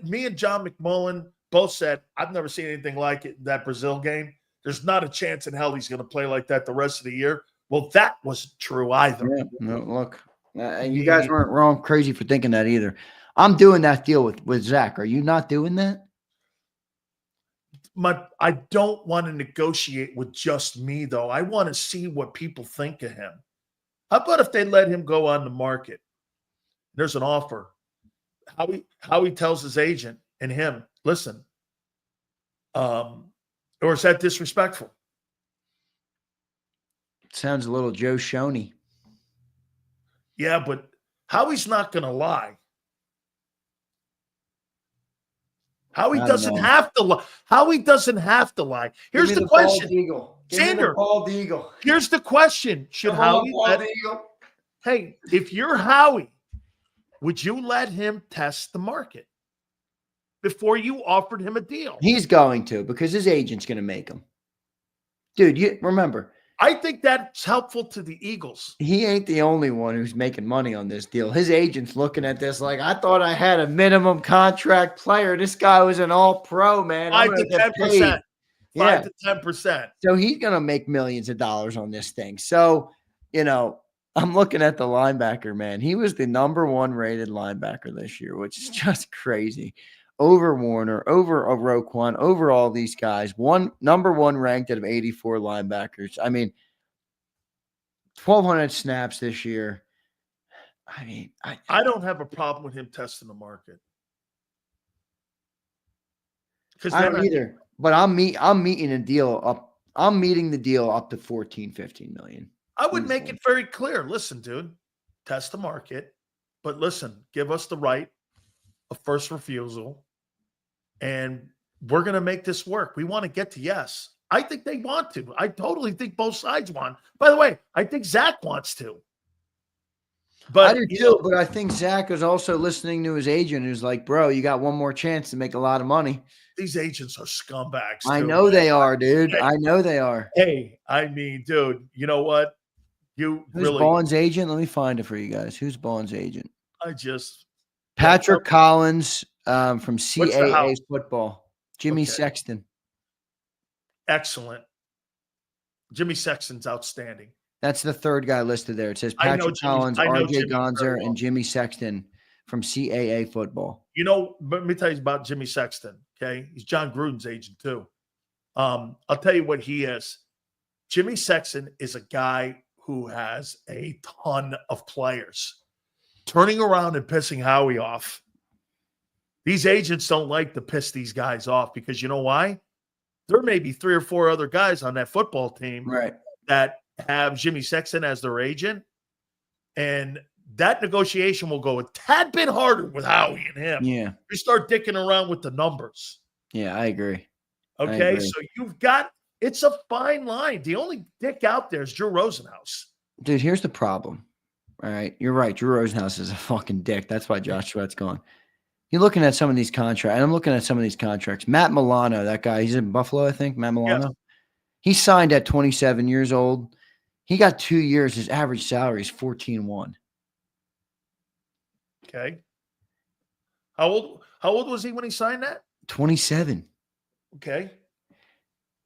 [SPEAKER 1] me and John McMullen both said, I've never seen anything like it in that Brazil game. There's not a chance in hell he's going to play like that the rest of the year. Well, that wasn't true either.
[SPEAKER 2] Yeah, no, look. And you guys weren't wrong, crazy for thinking that either. I'm doing that deal with Zach. Are you not doing that?
[SPEAKER 1] I don't want to negotiate with just me, though. I want to see what people think of him. How about if they let him go on the market? There's an offer. How he tells his agent and him, listen, or is that disrespectful?
[SPEAKER 2] Sounds a little Joe Shoney.
[SPEAKER 1] Yeah, but Howie's not going to lie. Howie doesn't have to lie. Howie doesn't have to lie. Here's the question. Xander, here's the question. Should Howie Hey, if you're Howie, would you let him test the market before you offered him a deal?
[SPEAKER 2] He's going to, because his agent's going to make him. Dude, you remember.
[SPEAKER 1] I think that's helpful to the Eagles.
[SPEAKER 2] He ain't the only one who's making money on this deal. His agent's looking at this like, I thought I had a minimum contract player. This guy was an all-pro, man.
[SPEAKER 1] 5 to 10%. 5 to 10%.
[SPEAKER 2] So he's going to make millions of dollars on this thing. So, you know, I'm looking at the linebacker, man. He was the number 1 rated linebacker this year, which is just crazy. Over Warner, over Roquan, over all these guys. Number 1 ranked out of 84 linebackers. I mean, 1,200 snaps this year. I mean,
[SPEAKER 1] I don't have a problem with him testing the market.
[SPEAKER 2] I don't either. But I'm meeting a deal up. I'm meeting the deal up to 14, 15 million.
[SPEAKER 1] I would make it very clear. Listen, dude, test the market, but listen, give us the right of first refusal, and we're going to make this work. We want to get to yes. I think they want to. I totally think both sides want. By the way, I think Zach wants to. But
[SPEAKER 2] I do too, but I think Zach is also listening to his agent who's like, bro, you got one more chance to make a lot of money.
[SPEAKER 1] These agents are scumbags.
[SPEAKER 2] I know they are, dude. I know they are.
[SPEAKER 1] Hey, I mean, dude, you know what? Who's
[SPEAKER 2] Baun's agent? Let me find it for you guys. Who's Baun's agent?
[SPEAKER 1] Patrick
[SPEAKER 2] Collins from CAA football. Jimmy Sexton.
[SPEAKER 1] Excellent. Jimmy Sexton's outstanding.
[SPEAKER 2] That's the third guy listed there. It says Patrick Collins, RJ Gonzer, and Jimmy Sexton from CAA football.
[SPEAKER 1] You know, let me tell you about Jimmy Sexton, okay? He's John Gruden's agent too. I'll tell you what he is. Jimmy Sexton is a guy who has a ton of players turning around and pissing Howie off. These agents don't like to piss these guys off because you know why? There may be 3 or 4 other guys on that football team that have Jimmy Sexton as their agent, and that negotiation will go a tad bit harder with Howie and him.
[SPEAKER 2] Yeah.
[SPEAKER 1] You start dicking around with the numbers.
[SPEAKER 2] Yeah, I agree.
[SPEAKER 1] Okay, so you've got – it's a fine line. The only dick out there is Drew Rosenhaus.
[SPEAKER 2] Dude, here's the problem. All right, you're right. Drew Rosenhaus is a fucking dick. That's why Josh Sweat's gone. You're looking at some of these contracts, and I'm looking at some of these contracts. Matt Milano, that guy, he's in Buffalo, I think. Matt Milano. Yes. He signed at 27 years old. He got 2 years. His average salary is $14,100.
[SPEAKER 1] Okay. How old was he when he signed that?
[SPEAKER 2] 27.
[SPEAKER 1] Okay.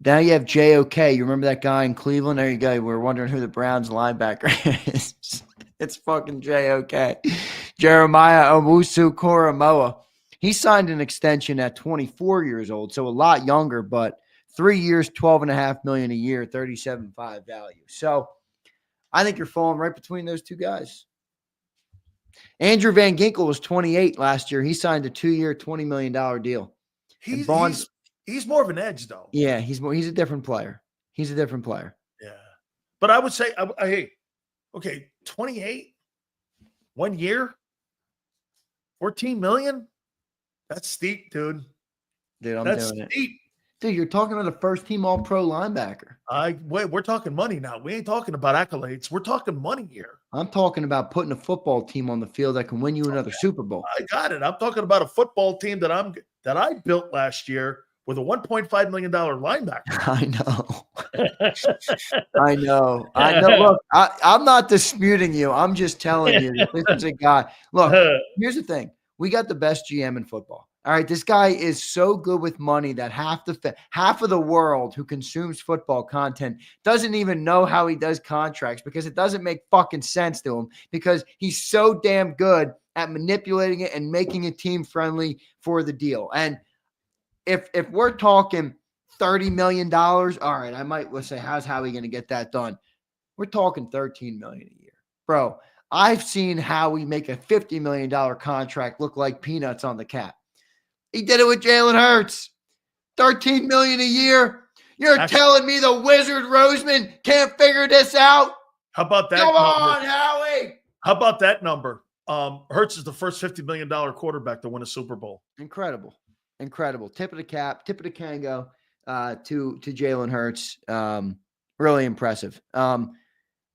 [SPEAKER 2] Now you have JOK. You remember that guy in Cleveland? There you go. We're wondering who the Browns linebacker is. It's fucking JOK. Jeremiah Owusu-Koramoah. He signed an extension at 24 years old, so a lot younger, but 3 years, $12.5 million a year, 37.5 value. So I think you're falling right between those two guys. Andrew Van Ginkel was 28 last year. He signed a 2-year, $20 million deal.
[SPEAKER 1] He's more of an edge, though.
[SPEAKER 2] Yeah, he's a different player. He's a different player.
[SPEAKER 1] Yeah. But I would say, hey, okay, 28, 1 year, $14 million? That's steep, dude.
[SPEAKER 2] Dude,
[SPEAKER 1] That's
[SPEAKER 2] doing
[SPEAKER 1] steep.
[SPEAKER 2] It. Dude, you're talking about a first-team All-Pro linebacker.
[SPEAKER 1] Wait, we're talking money now. We ain't talking about accolades. We're talking money here.
[SPEAKER 2] I'm talking about putting a football team on the field that can win you another Super Bowl.
[SPEAKER 1] I got it. I'm talking about a football team that I built last year with a $1.5 million linebacker.
[SPEAKER 2] I know. I know. Look, I'm not disputing you. I'm just telling you that this is a guy. Look, here's the thing. We got the best GM in football. All right, this guy is so good with money that half of the world who consumes football content doesn't even know how he does contracts because it doesn't make fucking sense to him because he's so damn good at manipulating it and making it team friendly for the deal. And if we're talking $30 million, all right, I might say, how's Howie going to get that done? We're talking $13 million a year, bro. I've seen Howie make a $50 million contract look like peanuts on the cap. He did it with Jalen Hurts. $13 million a year. You're telling me the wizard Roseman can't figure this out?
[SPEAKER 1] How about that?
[SPEAKER 2] Come on, Howie.
[SPEAKER 1] How about that number? Hurts is the first $50 million quarterback to win a Super Bowl.
[SPEAKER 2] Incredible. Tip of the cap, tip of the Kango to Jalen Hurts. Really impressive. All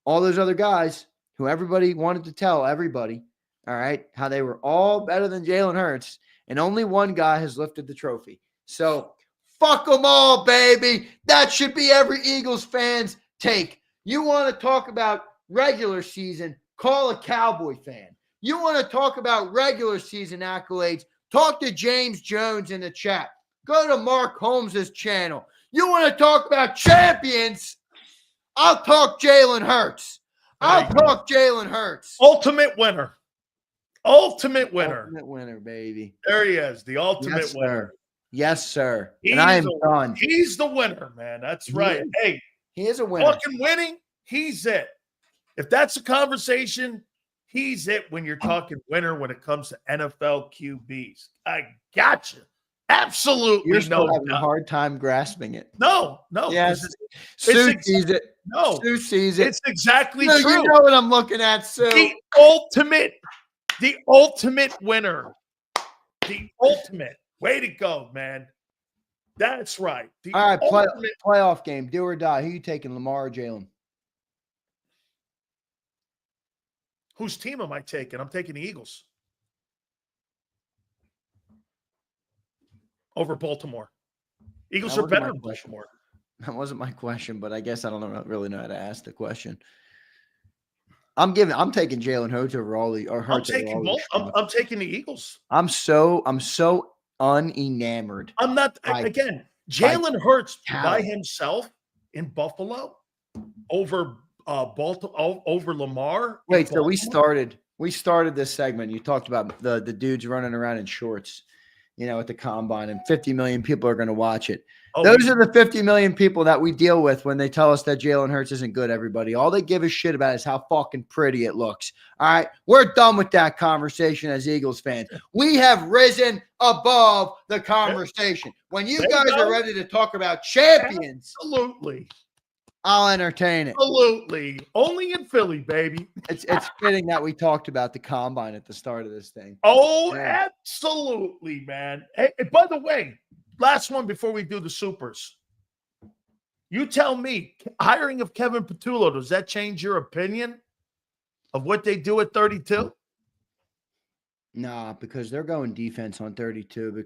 [SPEAKER 2] those other guys who everybody wanted to tell everybody, all right, how they were all better than Jalen Hurts. And only one guy has lifted the trophy. So fuck them all, baby. That should be every Eagles fan's take. You want to talk about regular season, call a Cowboy fan. You want to talk about regular season accolades, talk to James Jones in the chat. Go to Mark Holmes' channel. You want to talk about champions? I'll talk Jalen Hurts. I'll talk Jalen Hurts.
[SPEAKER 1] Ultimate winner. Ultimate winner.
[SPEAKER 2] Ultimate winner, baby.
[SPEAKER 1] There he is, the ultimate
[SPEAKER 2] Yes,
[SPEAKER 1] winner.
[SPEAKER 2] sir. Yes, sir. And I am done.
[SPEAKER 1] He's the winner, man. That's right. Hey,
[SPEAKER 2] he is a winner.
[SPEAKER 1] Talking winning, he's it. If that's a conversation, he's it when you're talking winner when it comes to NFL QBs. I got you. Absolutely.
[SPEAKER 2] You're still having a hard time grasping it.
[SPEAKER 1] No.
[SPEAKER 2] Yes. Sue sees it.
[SPEAKER 1] No.
[SPEAKER 2] Sue sees it.
[SPEAKER 1] It's exactly
[SPEAKER 2] true. You know what I'm looking at, Sue.
[SPEAKER 1] The ultimate winner. The ultimate. Way to go, man. That's right.
[SPEAKER 2] All right, playoff game. Do or die. Who you taking, Lamar or Jalen?
[SPEAKER 1] Whose team am I taking? I'm taking the Eagles. Over Baltimore. Eagles are better than Baltimore.
[SPEAKER 2] That wasn't my question, but I guess I don't really know how to ask the question. I'm taking Jalen Hurts over all the
[SPEAKER 1] I'm taking the Eagles.
[SPEAKER 2] I'm so unenamored.
[SPEAKER 1] I'm not again. Jalen Hurts by himself in Buffalo over Baltimore over Lamar.
[SPEAKER 2] Wait, so we started this segment. You talked about the dudes running around in shorts, at the combine, and 50 million people are going to watch it. Those are the 50 million people that we deal with when they tell us that Jalen Hurts isn't good, everybody. All they give a shit about is how fucking pretty it looks. All right? We're done with that conversation as Eagles fans. We have risen above the conversation. When you guys are ready to talk about champions,
[SPEAKER 1] absolutely,
[SPEAKER 2] I'll entertain it.
[SPEAKER 1] Absolutely. Only in Philly, baby.
[SPEAKER 2] It's fitting that we talked about the combine at the start of this thing.
[SPEAKER 1] Oh, yeah. Absolutely, man. Hey, by the way, last one before we do the supers. You tell me, hiring of Kevin Patullo, does that change your opinion of what they do at 32?
[SPEAKER 2] Nah, because they're going defense on 32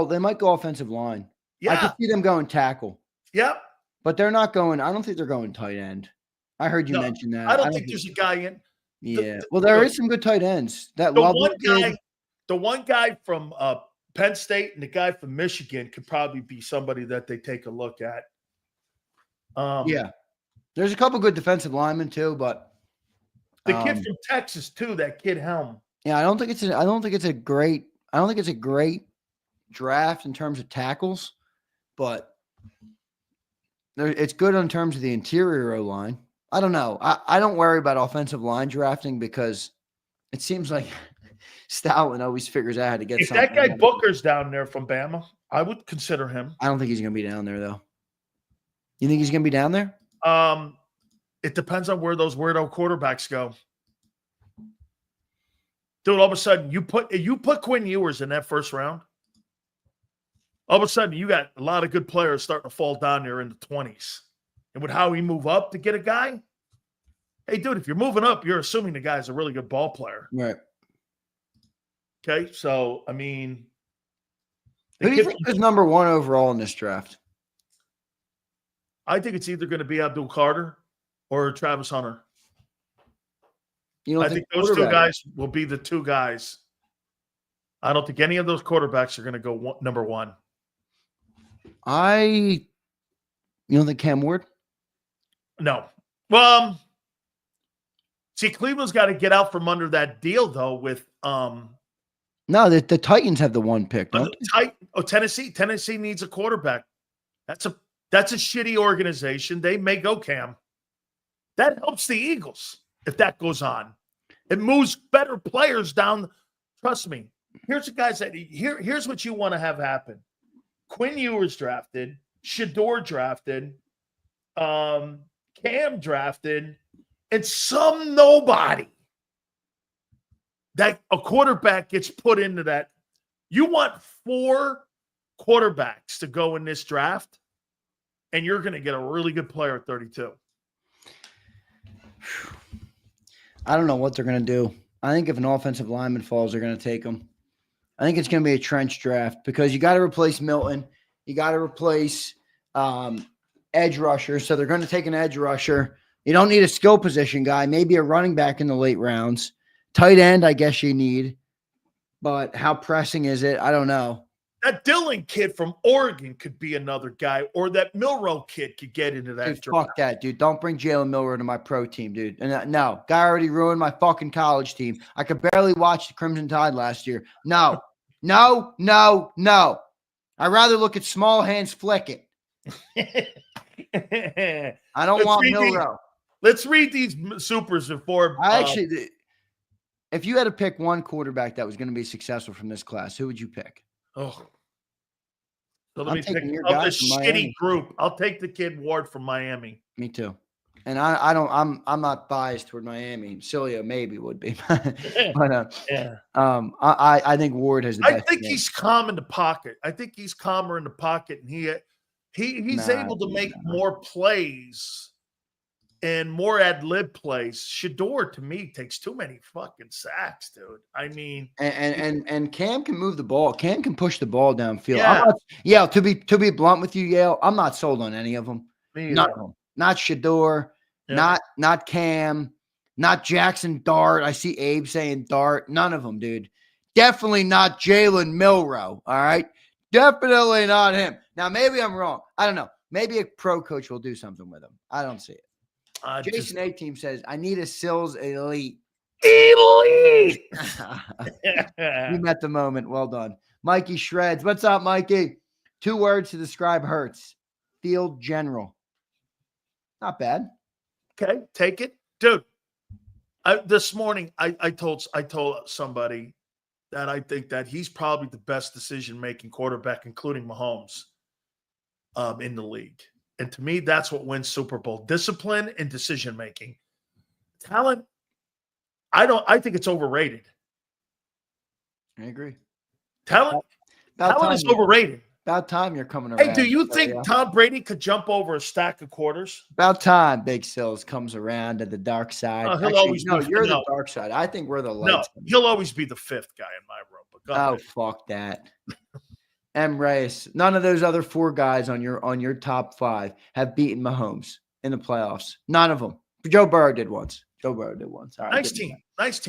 [SPEAKER 2] they might go offensive line.
[SPEAKER 1] Yeah.
[SPEAKER 2] I could see them going tackle.
[SPEAKER 1] Yep.
[SPEAKER 2] But they're not going. I don't think they're going tight end. I heard you mention that.
[SPEAKER 1] I don't think there's a guy in.
[SPEAKER 2] Yeah. There is some good tight ends. The
[SPEAKER 1] one guy from Penn State and the guy from Michigan could probably be somebody that they take a look at.
[SPEAKER 2] Yeah. There's a couple good defensive linemen too, but
[SPEAKER 1] the kid from Texas too, that kid Helm.
[SPEAKER 2] Yeah, I don't think it's a great draft in terms of tackles, but it's good in terms of the interior O-line. I don't know. I don't worry about offensive line drafting because it seems like Stoutland always figures out how to get something.
[SPEAKER 1] If that guy Booker's down there from Bama, I would consider him.
[SPEAKER 2] I don't think he's going to be down there, though. You think he's going to be down there?
[SPEAKER 1] It depends on where those weirdo quarterbacks go. Dude, all of a sudden, you put Quinn Ewers in that first round, all of a sudden, you got a lot of good players starting to fall down there in the 20s. And with how we move up to get a guy, hey, dude, if you're moving up, you're assuming the guy's a really good ball player.
[SPEAKER 2] Right.
[SPEAKER 1] Okay, so, I mean.
[SPEAKER 2] Who do you think is number one overall in this draft?
[SPEAKER 1] I think it's either going to be Abdul Carter or Travis Hunter.
[SPEAKER 2] I
[SPEAKER 1] think those two guys will be the two guys. I don't think any of those quarterbacks are going to go number one.
[SPEAKER 2] You don't think Cam Ward?
[SPEAKER 1] No. Well, see, Cleveland's got to get out from under that deal, though, with
[SPEAKER 2] No, the Titans have the one pick, don't they?
[SPEAKER 1] Tennessee. Tennessee needs a quarterback. That's a shitty organization. They may go Cam. That helps the Eagles if that goes on. It moves better players down. Trust me. Here's the guys here's what you want to have happen. Quinn Ewers drafted, Shador drafted, Cam drafted, and some nobody that a quarterback gets put into that. You want 4 quarterbacks to go in this draft, and you're going to get a really good player at 32.
[SPEAKER 2] I don't know what they're going to do. I think if an offensive lineman falls, they're going to take him. I think it's going to be a trench draft because you got to replace Milton. You got to replace edge rusher. So they're going to take an edge rusher. You don't need a skill position guy, maybe a running back in the late rounds. Tight end, I guess you need. But how pressing is it? I don't know.
[SPEAKER 1] That Dillon kid from Oregon could be another guy, or that Milroe kid could get into that.
[SPEAKER 2] Dude, fuck that, dude. Don't bring Jalen Milroe to my pro team, dude. And no, guy already ruined my fucking college team. I could barely watch the Crimson Tide last year. No, no, no, no. I'd rather look at small hands flicking. I don't want Milroe.
[SPEAKER 1] Let's read these supers before.
[SPEAKER 2] If you had to pick one quarterback that was going to be successful from this class, who would you pick?
[SPEAKER 1] Oh, so let
[SPEAKER 2] I'm
[SPEAKER 1] me pick
[SPEAKER 2] taking your
[SPEAKER 1] of
[SPEAKER 2] guy
[SPEAKER 1] this
[SPEAKER 2] from
[SPEAKER 1] shitty
[SPEAKER 2] Miami.
[SPEAKER 1] group. I'll take the kid Ward from Miami.
[SPEAKER 2] Me too. And I'm not biased toward Miami. Sileo maybe would be, but
[SPEAKER 1] Yeah.
[SPEAKER 2] I think Ward has the best.
[SPEAKER 1] I think he's calm in the pocket. I think he's calmer in the pocket, and he's able to make more plays and more ad-lib plays. Shador, to me, takes too many fucking sacks, dude. I mean,
[SPEAKER 2] and Cam can move the ball. Cam can push the ball
[SPEAKER 1] Yeah.
[SPEAKER 2] downfield. To be blunt with you, Yale, I'm not sold on any of them. None of them. Not Shador, not Cam, not Jackson Dart. I see Abe saying Dart. None of them, dude. Definitely not Jalen Milroe. All right, definitely not him. Now maybe I'm wrong. I don't know. Maybe a pro coach will do something with him. I don't see it. Jason A-Team says, I need a Sills elite.
[SPEAKER 1] Elite!
[SPEAKER 2] You met the moment. Well done. Mikey Shreds. What's up, Mikey? 2 words to describe Hurts. Field general. Not bad.
[SPEAKER 1] Okay, take it. Dude, this morning I told somebody that I think that he's probably the best decision-making quarterback, including Mahomes, in the league. And to me, that's what wins Super Bowl. Discipline and decision-making. Talent, I think it's overrated.
[SPEAKER 2] I agree.
[SPEAKER 1] Talent is overrated.
[SPEAKER 2] About time you're coming around.
[SPEAKER 1] Hey, do you think Tom Brady could jump over a stack of quarters?
[SPEAKER 2] About time Big Sills comes around to the dark side. You're the dark side. I think we're the light.
[SPEAKER 1] No, he'll always be the 5th guy in my room. But
[SPEAKER 2] fuck that. M. Reyes, none of those other 4 guys on your top 5 have beaten Mahomes in the playoffs. None of them. Joe Burrow did once. All right,
[SPEAKER 1] nice team. Nice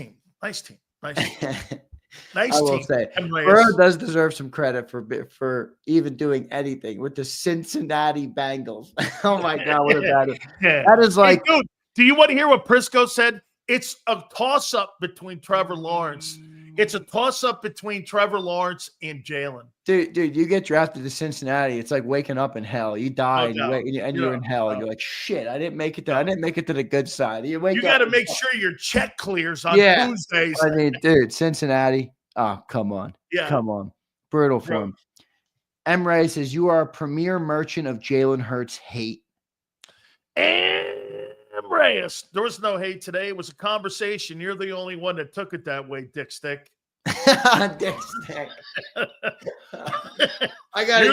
[SPEAKER 2] I will
[SPEAKER 1] team.
[SPEAKER 2] say, Burrow does deserve some credit for even doing anything with the Cincinnati Bengals. Oh my God, what about it? That is like,
[SPEAKER 1] hey, dude, do you want to hear what Prisco said? It's a toss-up between Trevor Lawrence. It's a toss-up between Trevor Lawrence and Jalen.
[SPEAKER 2] Dude, you get drafted to Cincinnati. It's like waking up in hell. You die you're in hell. You're like, shit, I didn't make it to the good side. You got
[SPEAKER 1] to make sure your check clears on Tuesdays.
[SPEAKER 2] I mean, dude, Cincinnati. Oh, come on.
[SPEAKER 1] Yeah.
[SPEAKER 2] Come on. Brutal for him. M. Ray says, you are a premier merchant of Jalen Hurts hate.
[SPEAKER 1] Reyes. There was no hate today. It was a conversation. You're the only one that took it that way, Dick Stick.
[SPEAKER 2] Dick Stick.
[SPEAKER 1] You're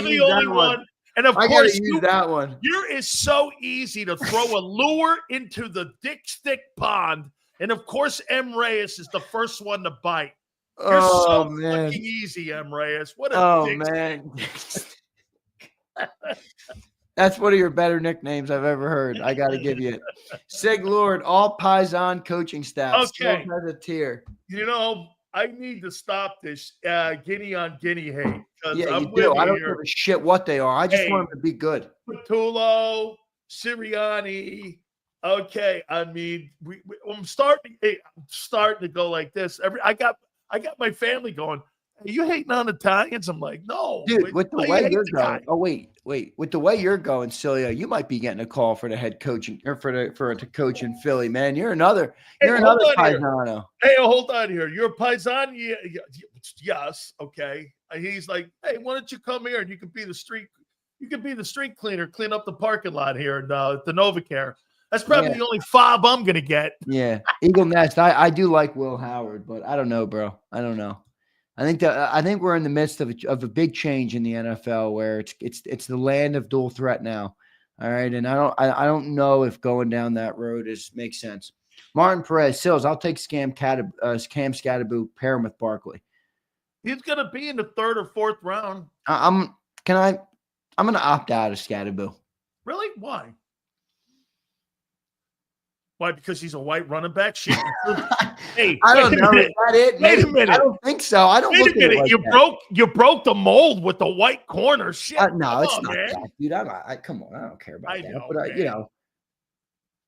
[SPEAKER 1] the only one. And of course,
[SPEAKER 2] use that one.
[SPEAKER 1] It's so easy to throw a lure into the Dick Stick pond. And of course, M. Reyes is the first one to bite. You're fucking easy, M. Reyes. What a dick
[SPEAKER 2] man. That's one of your better nicknames I've ever heard. I got to give you it. Sig Lord, all Paisan coaching staff.
[SPEAKER 1] Okay.
[SPEAKER 2] Still has a tier.
[SPEAKER 1] I need to stop this guinea on guinea hate.
[SPEAKER 2] Yeah, you do. I don't give a shit what they are. I just want them to be good.
[SPEAKER 1] Patullo, Sirianni. Okay, I mean, I'm starting to go like this. I got my family going, are you hating on Italians? I'm like, no.
[SPEAKER 2] Dude, with the way you're going. Oh, wait. With the way you're going, Sileo, you might be getting a call for the head coach or for to coach in Philly, man. You're another Paisano.
[SPEAKER 1] Hey, hold on here. You're a Paisan? Yeah, yes. Okay. And he's like, hey, why don't you come here and you can be the street cleaner, clean up the parking lot here at the Novacare. That's probably the only fob I'm gonna get.
[SPEAKER 2] Yeah. Eagle Nest. I do like Will Howard, but I don't know, bro. I don't know. I think we're in the midst of a big change in the NFL where it's the land of dual threat now. All right, and I don't know if going down that road makes sense. Martin Perez, Sills, I'll take Cam Scatterboo, pair him with Barkley.
[SPEAKER 1] He's gonna be in the 3rd or 4th round.
[SPEAKER 2] I'm gonna opt out of Scatterboo.
[SPEAKER 1] Really? Why? Why? Because he's a white running back? Shit. Hey,
[SPEAKER 2] I don't know.
[SPEAKER 1] minute.
[SPEAKER 2] Is that it?
[SPEAKER 1] Wait a minute.
[SPEAKER 2] I don't think so. I don't
[SPEAKER 1] Wait
[SPEAKER 2] look
[SPEAKER 1] a minute.
[SPEAKER 2] at it like
[SPEAKER 1] You broke the mold with the white corner. Shit.
[SPEAKER 2] no, it's not
[SPEAKER 1] man.
[SPEAKER 2] that, dude. Come on. I don't care about that.
[SPEAKER 1] Know,
[SPEAKER 2] But you know.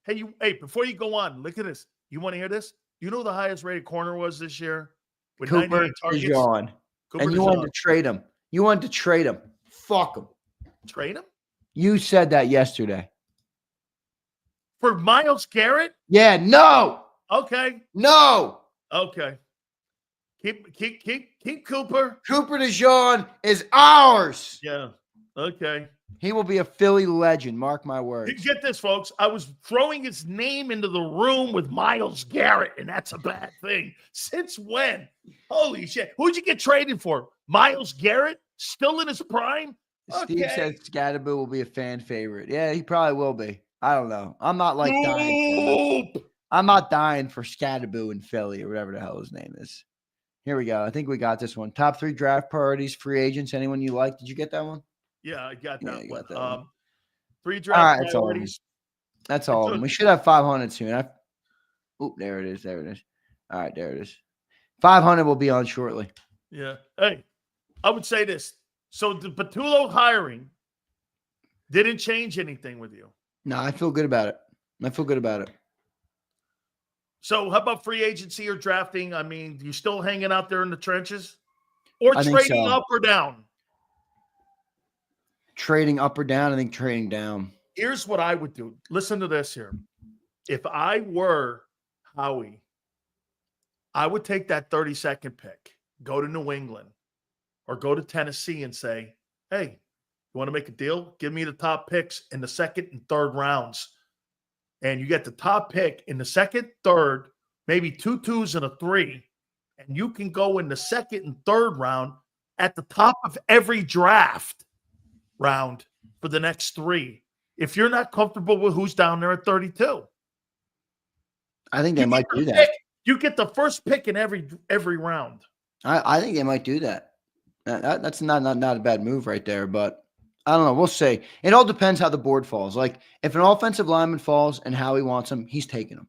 [SPEAKER 1] Hey, before you go on, look at this. You want to hear this? You know who the highest rated corner was this year? With
[SPEAKER 2] Cooper DeJean. And you wanted to trade him. You wanted to trade him. Fuck him.
[SPEAKER 1] Trade him?
[SPEAKER 2] You said that yesterday.
[SPEAKER 1] For Myles Garrett?
[SPEAKER 2] Yeah, no.
[SPEAKER 1] Okay.
[SPEAKER 2] No.
[SPEAKER 1] Okay. Keep Cooper.
[SPEAKER 2] Cooper DeJean is ours.
[SPEAKER 1] Yeah. Okay.
[SPEAKER 2] He will be a Philly legend. Mark my words.
[SPEAKER 1] Get this, folks. I was throwing his name into the room with Myles Garrett, and that's a bad thing. Since when? Holy shit. Who'd you get traded for? Myles Garrett? Still in his prime?
[SPEAKER 2] Steve said Scadaboo will be a fan favorite. Yeah, he probably will be. I don't know. I'm not like dying. I'm not dying for Scadaboo in Philly or whatever the hell his name is. Here we go. I think we got this one. Top 3 draft priorities, free agents. Anyone you like? Did you get that one?
[SPEAKER 1] Yeah, I got that one.
[SPEAKER 2] Got that one.
[SPEAKER 1] 3 draft priorities.
[SPEAKER 2] That's all of them. We should have 500 soon. There it is. There it is. All right, there it is. 500 will be on shortly.
[SPEAKER 1] Yeah. Hey, I would say this. So the Patullo hiring didn't change anything with you?
[SPEAKER 2] No, I feel good about it.
[SPEAKER 1] So how about free agency or drafting? I mean, you still hanging out there in the trenches? Or
[SPEAKER 2] I
[SPEAKER 1] trading up or down?
[SPEAKER 2] Trading up or down? I think trading down.
[SPEAKER 1] Here's what I would do. Listen to this here. If I were Howie, I would take that 32nd pick, go to New England, or go to Tennessee and say, hey, you want to make a deal? Give me the top picks in the 2nd and 3rd rounds. And you get the top pick in the 2nd, 3rd, maybe 2 2s and a 3. And you can go in the 2nd and 3rd round at the top of every draft round for the next 3. If you're not comfortable with who's down there at 32.
[SPEAKER 2] I think they might do that.
[SPEAKER 1] You get the first pick in every round.
[SPEAKER 2] I think they might do that. That's not a bad move right there, but I don't know. We'll see. It all depends how the board falls. Like if an offensive lineman falls and Howie wants him, he's taking him.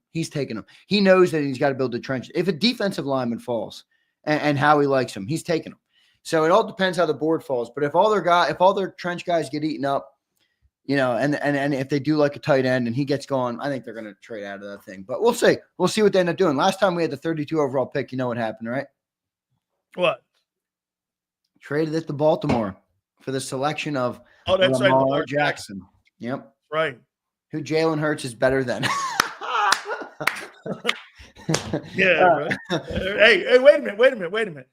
[SPEAKER 2] He knows that he's got to build the trench. If a defensive lineman falls and Howie likes him, he's taking him. So it all depends how the board falls. But if all their trench guys get eaten up, you know, and if they do like a tight end and he gets going, I think they're going to trade out of that thing. But we'll see. We'll see what they end up doing. Last time we had the 32 overall pick, you know what happened, right?
[SPEAKER 1] What?
[SPEAKER 2] Traded it to Baltimore for the selection of
[SPEAKER 1] Lamar
[SPEAKER 2] Jackson. Yep.
[SPEAKER 1] Right.
[SPEAKER 2] Who Jalen Hurts is better than.
[SPEAKER 1] Yeah. Right. Hey, wait a minute.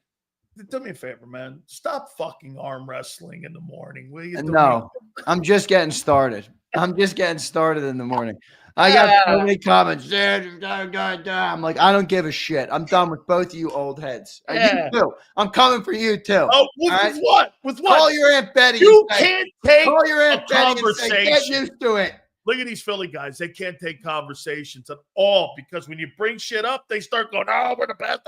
[SPEAKER 1] Do me a favor, man. Stop fucking arm wrestling in the morning, will you?
[SPEAKER 2] No, I'm just getting started. in the morning. I got so many comments. I'm like, I don't give a shit. I'm done with both of you old heads. You too. I'm coming for you too.
[SPEAKER 1] Oh, with what? With what?
[SPEAKER 2] Call your Aunt Betty.
[SPEAKER 1] You can't take
[SPEAKER 2] call your Aunt Betty and say,
[SPEAKER 1] conversation.
[SPEAKER 2] get used to it.
[SPEAKER 1] Look at these Philly guys. They can't take conversations at all because when you bring shit up, they start going, oh, we're the best.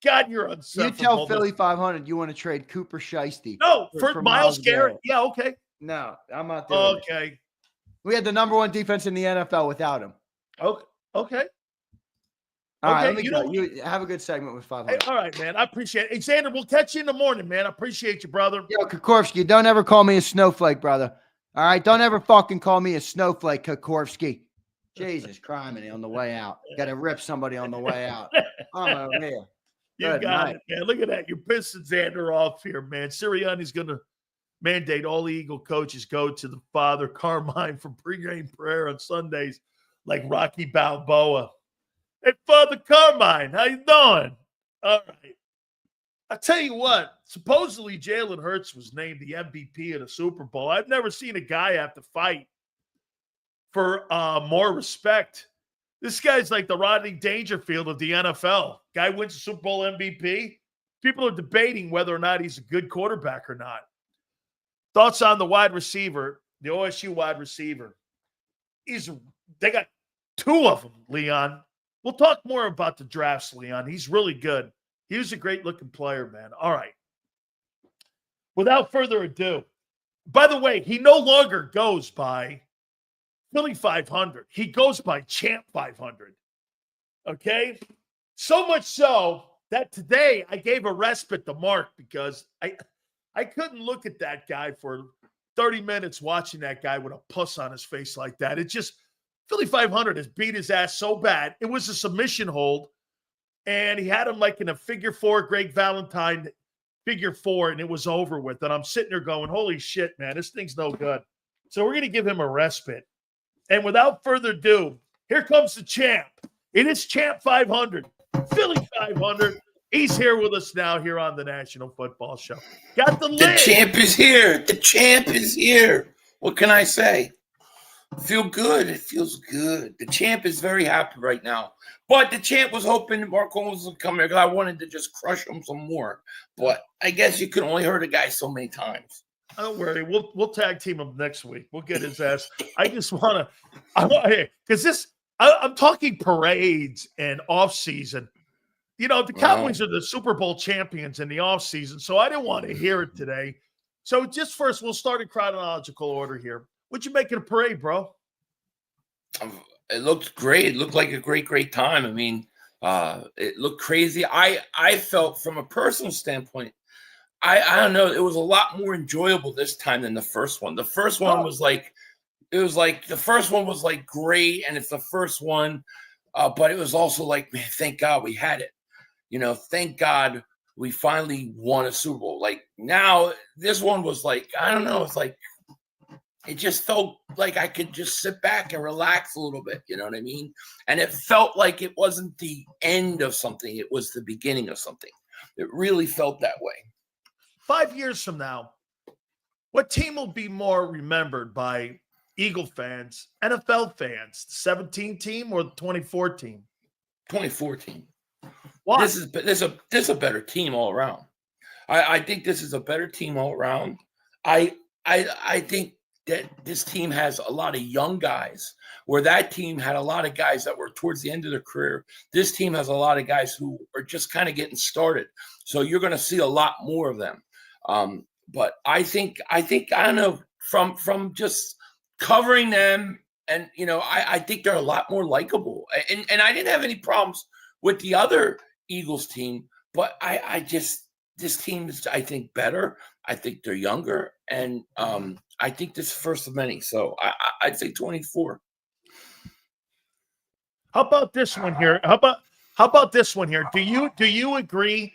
[SPEAKER 1] God, you're unsufferable.
[SPEAKER 2] You tell Philly 500 you want to trade Cooper Shiesty.
[SPEAKER 1] No, for Myles Garrett. Yeah, okay.
[SPEAKER 2] No, I'm not doing it.
[SPEAKER 1] Okay.
[SPEAKER 2] We had the number 1 defense in the NFL without him.
[SPEAKER 1] Okay.
[SPEAKER 2] All right, let me go. You have a good segment with 500.
[SPEAKER 1] Hey, all right, man. I appreciate it. Hey, Xander, we'll catch you in the morning, man. I appreciate you, brother.
[SPEAKER 2] Yo, Kokorski, don't ever call me a snowflake, brother. All right? Don't ever fucking call me a snowflake, Kokorski. Jesus Christ, on the way out. Got to rip somebody on the way out. I'm over here.
[SPEAKER 1] You got it, man. Look at that. You're pissing Xander off here, man. Sirianni's going to mandate all the Eagle coaches go to the Father Carmine for pregame prayer on Sundays like Rocky Balboa. Hey, Father Carmine, how you doing? All right. I tell you what, supposedly Jalen Hurts was named the MVP of the Super Bowl. I've never seen a guy have to fight for more respect. This guy's like the Rodney Dangerfield of the NFL. Guy wins the Super Bowl MVP. People are debating whether or not he's a good quarterback or not. Thoughts on the wide receiver, the OSU wide receiver. They got 2 of them, Leon. We'll talk more about the drafts, Leon. He's really good. He was a great-looking player, man. All right. Without further ado, by the way, he no longer goes by Philly 500. He goes by Champ 500. Okay? So much so that today I gave a respite to Mark because I couldn't look at that guy for 30 minutes watching that guy with a puss on his face like that. It just, Philly 500 has beat his ass so bad. It was a submission hold, and he had him like in a figure four, Greg Valentine figure four, and it was over with. And I'm sitting there going, holy shit, man, this thing's no good. So we're going to give him a respite. And without further ado, here comes the champ. It is Champ 500, Philly 500. He's here with us now here on the National Football Show. Got the lid.
[SPEAKER 3] The champ is here. The champ is here. What can I say? Feel good. It feels good. The champ is very happy right now. But the champ was hoping Mark Holmes would come here because I wanted to just crush him some more. But I guess you can only hurt a guy so many times.
[SPEAKER 1] Don't worry. We'll tag team him next week. We'll get his ass. I just want to, because I'm talking parades and off season. You know, the Cowboys are the Super Bowl champions in the offseason, so I didn't want to hear it today. So just first, we'll start in chronological order here. What'd you make of the parade, bro?
[SPEAKER 3] It looked great. It looked like a great time. I mean, it looked crazy. I felt from a personal standpoint, I don't know, it was a lot more enjoyable this time than the first one. The first one was like, the first one was like great, and it's the first one, but it was also like, man, thank God we had it. You know, thank God we finally won a Super Bowl. Like now, this one was like, I don't know, it's like, it just felt like I could just sit back and relax a little bit. You know what I mean? And it felt like it wasn't the end of something. It was the beginning of something. It really felt that way.
[SPEAKER 1] 5 years from now, what team will be more remembered by Eagle fans, NFL fans, the 17 team or the 24 team?
[SPEAKER 3] 2014.
[SPEAKER 1] Why?
[SPEAKER 3] This is a better team all around. I think this is a better team all around. I think that this team has a lot of young guys, where that team had a lot of guys that were towards the end of their career. This team has a lot of guys who are just kind of getting started. So you're going to see a lot more of them. But I think I don't know, from just covering them, and you know, I think they're a lot more likable. And I didn't have any problems with the other Eagles team, but this team is, I think, better. I think they're younger, and I think this is first of many. So I'd say 24.
[SPEAKER 1] How about this one here? How about this one here? Do you agree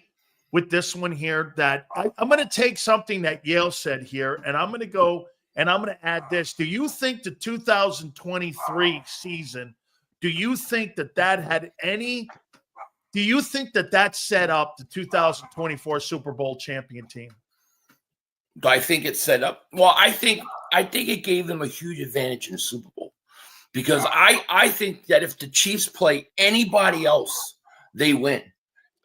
[SPEAKER 1] with this one here that I'm going to take something that Yale said here, and I'm going to go and I'm going to add this. Do you think the 2023 season, do you think that had any – do you think that set up the 2024 Super Bowl champion team?
[SPEAKER 3] Do I think it's set up? Well, I think it gave them a huge advantage in the Super Bowl, because I think that if the Chiefs play anybody else, they win.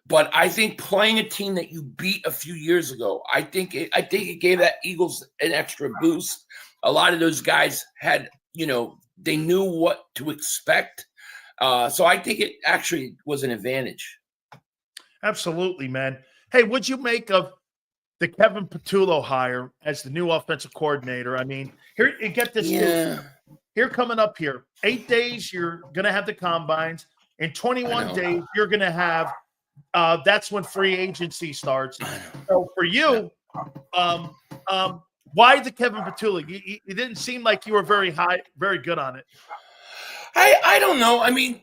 [SPEAKER 3] But I think playing a team that you beat a few years ago, I think it gave that Eagles an extra boost. A lot of those guys had, you know, they knew what to expect. So I think it actually was an advantage. Absolutely,
[SPEAKER 1] man. Hey, what'd you make of the Kevin Patullo hire as the new offensive coordinator? I mean, here you get this.
[SPEAKER 3] Yeah.
[SPEAKER 1] Here coming up here, 8 days, you're going to have the combines. In 21 days, you're going to have that's when free agency starts. So for you, why the Kevin Patullo? It didn't seem like you were very good on it.
[SPEAKER 3] I don't know. I mean,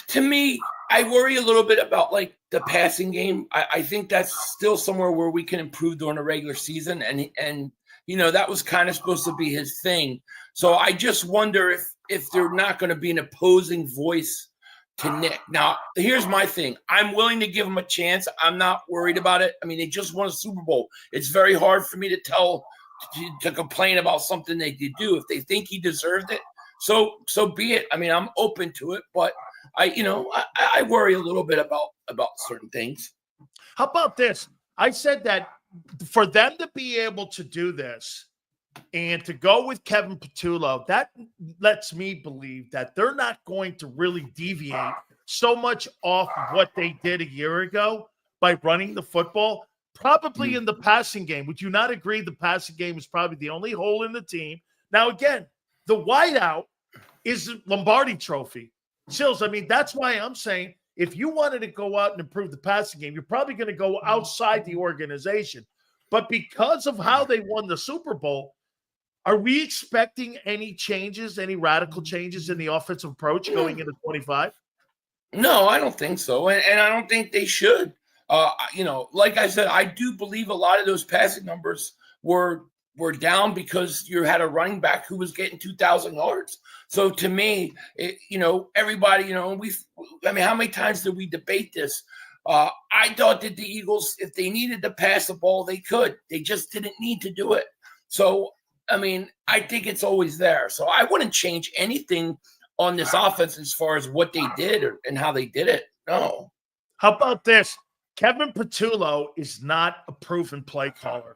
[SPEAKER 3] to me, I worry a little bit about like the passing game. I think that's still somewhere where we can improve during the regular season. And you know, that was kind of supposed to be his thing. So I just wonder if they're not going to be an opposing voice to Nick. Now, here's my thing. I'm willing to give him a chance. I'm not worried about it. I mean, they just won a Super Bowl. It's very hard for me to complain about something they did do. If they think he deserved it, so be it. I mean, I'm open to it, but I worry a little bit about certain things.
[SPEAKER 1] How about this? I said that for them to be able to do this and to go with Kevin Patullo, that lets me believe that they're not going to really deviate so much off of what they did a year ago by running the football, probably in the passing game. Would you not agree the passing game is probably the only hole in the team? Now, again, the wideout is Lombardi Trophy. Sills, I mean, that's why I'm saying if you wanted to go out and improve the passing game, you're probably going to go outside the organization. But because of how they won the Super Bowl, are we expecting any changes, any radical changes in the offensive approach going into 25?
[SPEAKER 3] No, I don't think so. And I don't think they should. Like I said, I do believe a lot of those passing numbers were down because you had a running back who was getting 2,000 yards. So to me, everybody, how many times did we debate this? I thought that the Eagles, if they needed to pass the ball, they could. They just didn't need to do it. So, I mean, I think it's always there. So I wouldn't change anything on this offense as far as what they did and how they did it. No.
[SPEAKER 1] How about this? Kevin Patullo is not a proven play caller.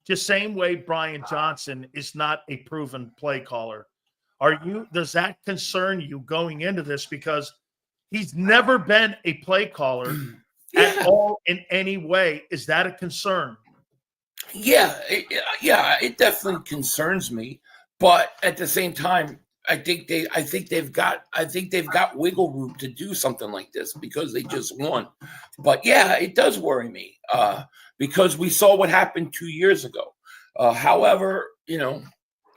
[SPEAKER 1] Just same way Brian Johnson is not a proven play caller. Does that concern you going into this? Because he's never been a play caller at all in any way. Is that a concern?
[SPEAKER 3] Yeah, it definitely concerns me. But at the same time, I think they've got wiggle room to do something like this because they just won. But yeah, it does worry me because we saw what happened 2 years ago. However,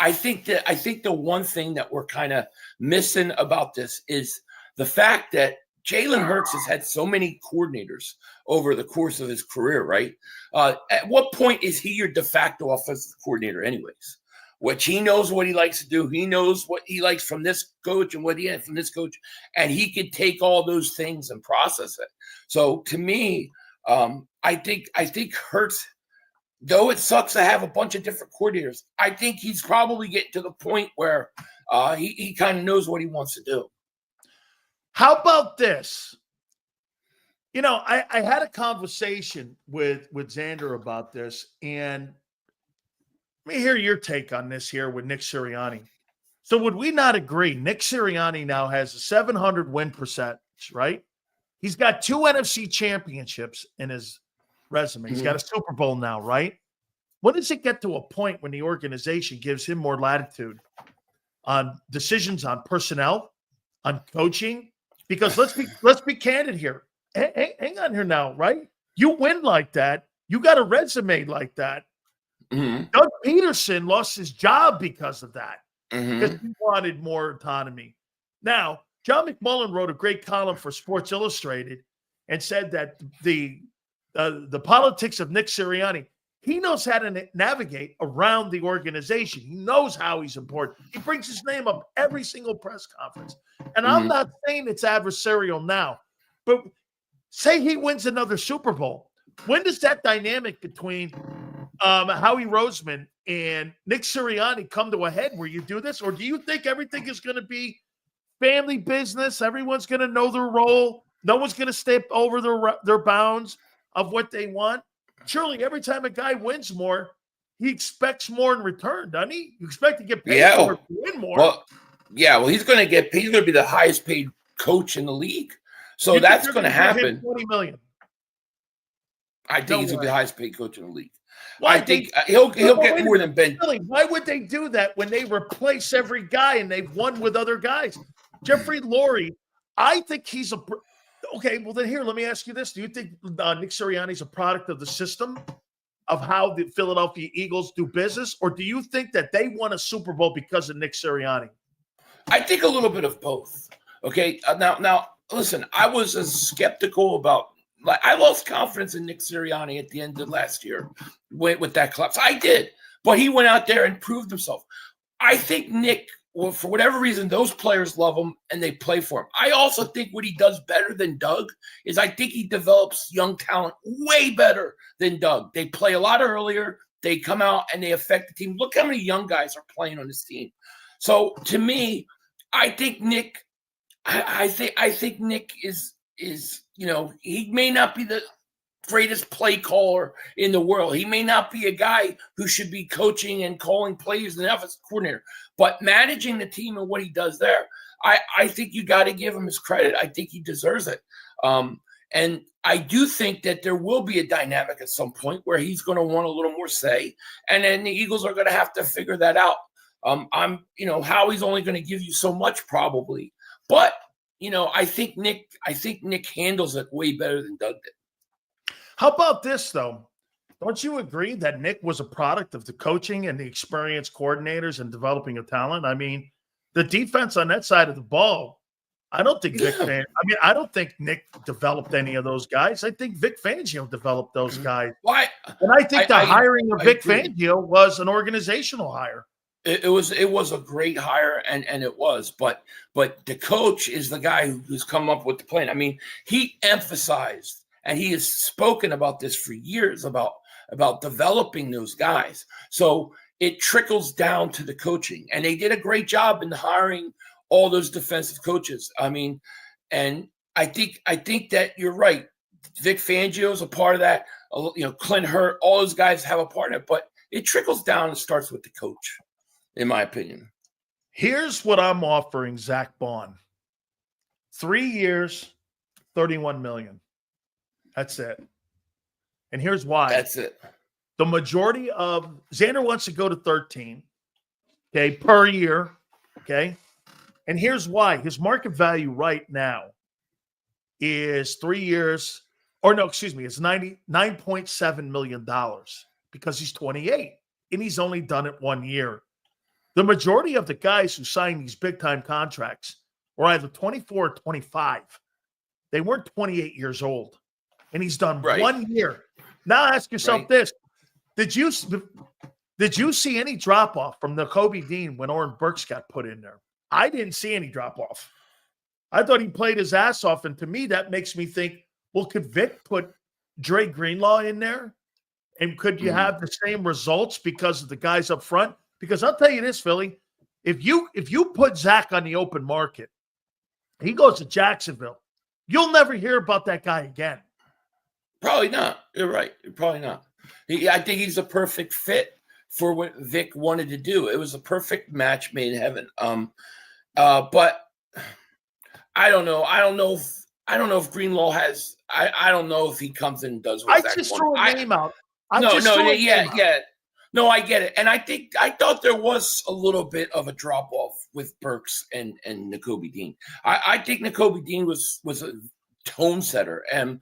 [SPEAKER 3] I think the one thing that we're kind of missing about this is the fact that Jalen Hurts has had so many coordinators over the course of his career, right? At what point is he your de facto offensive coordinator anyways? Which he knows what he likes to do. He knows what he likes from this coach and what he had from this coach. And he could take all those things and process it. So to me, I think Hurts, though it sucks to have a bunch of different coordinators, I think he's probably getting to the point where he kind of knows what he wants to do.
[SPEAKER 1] How about this? I had a conversation with Xander about this, and let me hear your take on this here with Nick Sirianni. So would we not agree? Nick Sirianni now has a 700 win percentage, right? He's got 2 NFC championships in his resume. He's got a Super Bowl now, right? When does it get to a point when the organization gives him more latitude on decisions on personnel, on coaching? Because let's be candid here. Hang on here now, right? You win like that. You got a resume like that. Doug Peterson lost his job because of that. Because he wanted more autonomy. Now, John McMullen wrote a great column for Sports Illustrated and said that the politics of Nick Sirianni, he knows how to navigate around the organization. He knows how he's important. He brings his name up every single press conference. And I'm not saying it's adversarial now, but say he wins another Super Bowl. When does that dynamic between Howie Roseman and Nick Sirianni come to a head where you do this? Or do you think everything is going to be family business? Everyone's going to know their role. No one's going to step over their bounds of what they want. Surely every time a guy wins more, he expects more in return, doesn't he? You expect to get paid more to win more.
[SPEAKER 3] Well, he's going to be the highest paid coach in the league. So that's going to happen.
[SPEAKER 1] $20 million.
[SPEAKER 3] I think he's going to be the highest paid coach in the league.
[SPEAKER 1] Well,
[SPEAKER 3] I think he'll get more than Ben.
[SPEAKER 1] Why would they do that when they replace every guy and they've won with other guys? Jeffrey Lurie, I think he's okay. Well, then here, let me ask you this: do you think Nick Sirianni's a product of the system of how the Philadelphia Eagles do business, or do you think that they won a Super Bowl because of Nick Sirianni?
[SPEAKER 3] I think a little bit of both. Okay, now listen, I was as skeptical about. I lost confidence in Nick Sirianni at the end of last year with that collapse. I did, but he went out there and proved himself. I think Nick, well, for whatever reason, those players love him and they play for him. I also think what he does better than Doug is I think he develops young talent way better than Doug. They play a lot earlier. They come out and they affect the team. Look how many young guys are playing on this team. So to me, I think Nick. I think Nick is he may not be the greatest play caller in the world. He may not be a guy who should be coaching and calling plays and offensive coordinator, but managing the team and what he does there, I think you got to give him his credit. I think he deserves it. And I do think that there will be a dynamic at some point where he's going to want a little more say, and then the Eagles are going to have to figure that out. Howie's only going to give you so much probably, but I think Nick handles it way better than Doug did.
[SPEAKER 1] How about this though? Don't you agree that Nick was a product of the coaching and the experienced coordinators and developing of talent? I mean, the defense on that side of the ball, I don't think I don't think Nick developed any of those guys. I think Vic Fangio developed those guys.
[SPEAKER 3] Why?
[SPEAKER 1] And I think the hiring of Vic Fangio was an organizational hire.
[SPEAKER 3] It was a great hire, and it was, but the coach is the guy who's come up with the plan. I mean, he emphasized, and he has spoken about this for years about developing those guys. So it trickles down to the coaching, and they did a great job in hiring all those defensive coaches. I mean, and I think that you're right. Vic Fangio is a part of that. Clint Hurt, all those guys have a part in it, but it trickles down and starts with the coach, in my opinion.
[SPEAKER 1] Here's what I'm offering Zach Baun. 3 years, $31 million. That's it. And here's why.
[SPEAKER 3] That's it.
[SPEAKER 1] The majority of Xander wants to go to 13, okay, per year, okay? And here's why. His market value right now is 3 years, it's $99.7 million because he's 28 and he's only done it 1 year. The majority of the guys who sign these big-time contracts were either 24 or 25. They weren't 28 years old. And he's done 1 year. Now ask yourself this. Did you see any drop-off from Nakobe Dean when Oren Burks got put in there? I didn't see any drop-off. I thought he played his ass off, and to me, that makes me think, well, could Vic put Dre Greenlaw in there? And could you have the same results because of the guys up front? Because I'll tell you this, Philly, if you put Zach on the open market, he goes to Jacksonville, you'll never hear about that guy again.
[SPEAKER 3] Probably not. You're right. Probably not. I think he's a perfect fit for what Vic wanted to do. It was a perfect match made in heaven. But I don't know. I don't know if Greenlaw has. I don't know if he comes in and does what Zach
[SPEAKER 1] just
[SPEAKER 3] wanted.
[SPEAKER 1] threw a name out.
[SPEAKER 3] Yeah. No, I get it. And I thought there was a little bit of a drop off with Burks and Nakobe Dean. I think Nakobe Dean was a tone setter, and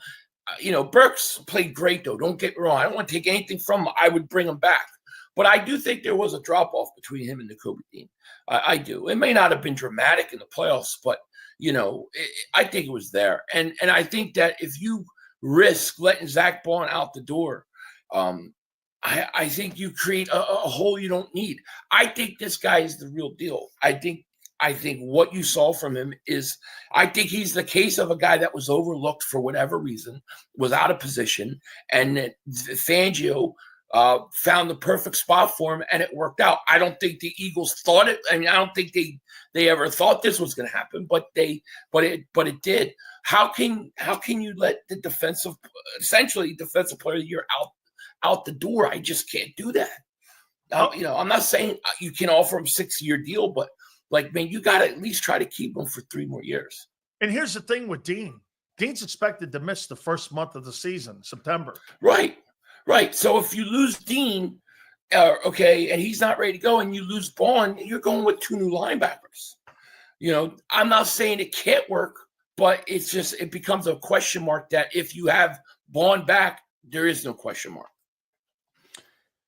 [SPEAKER 3] Burks played great though. Don't get me wrong. I don't want to take anything from him. I would bring him back, but I do think there was a drop off between him and Nakobe Dean. I do. It may not have been dramatic in the playoffs, but I think it was there. And I think that if you risk letting Zach Baun out the door, I think you create a hole you don't need. I think this guy is the real deal. I think what you saw from him is, I think he's the case of a guy that was overlooked for whatever reason, was out of position, and that Fangio found the perfect spot for him, and it worked out. I don't think the Eagles thought it. I mean, I don't think they ever thought this was going to happen, but it did. How can you let the defensive player of the year out the door? I just can't do that. I'm not saying you can offer him 6-year deal, but you got to at least try to keep him for 3 more years.
[SPEAKER 1] And here's the thing with Dean. Dean's expected to miss the first month of the season, September.
[SPEAKER 3] Right. So if you lose Dean, and he's not ready to go, and you lose Baun, you're going with 2 new linebackers. I'm not saying it can't work, but it becomes a question mark that if you have Baun back, there is no question mark.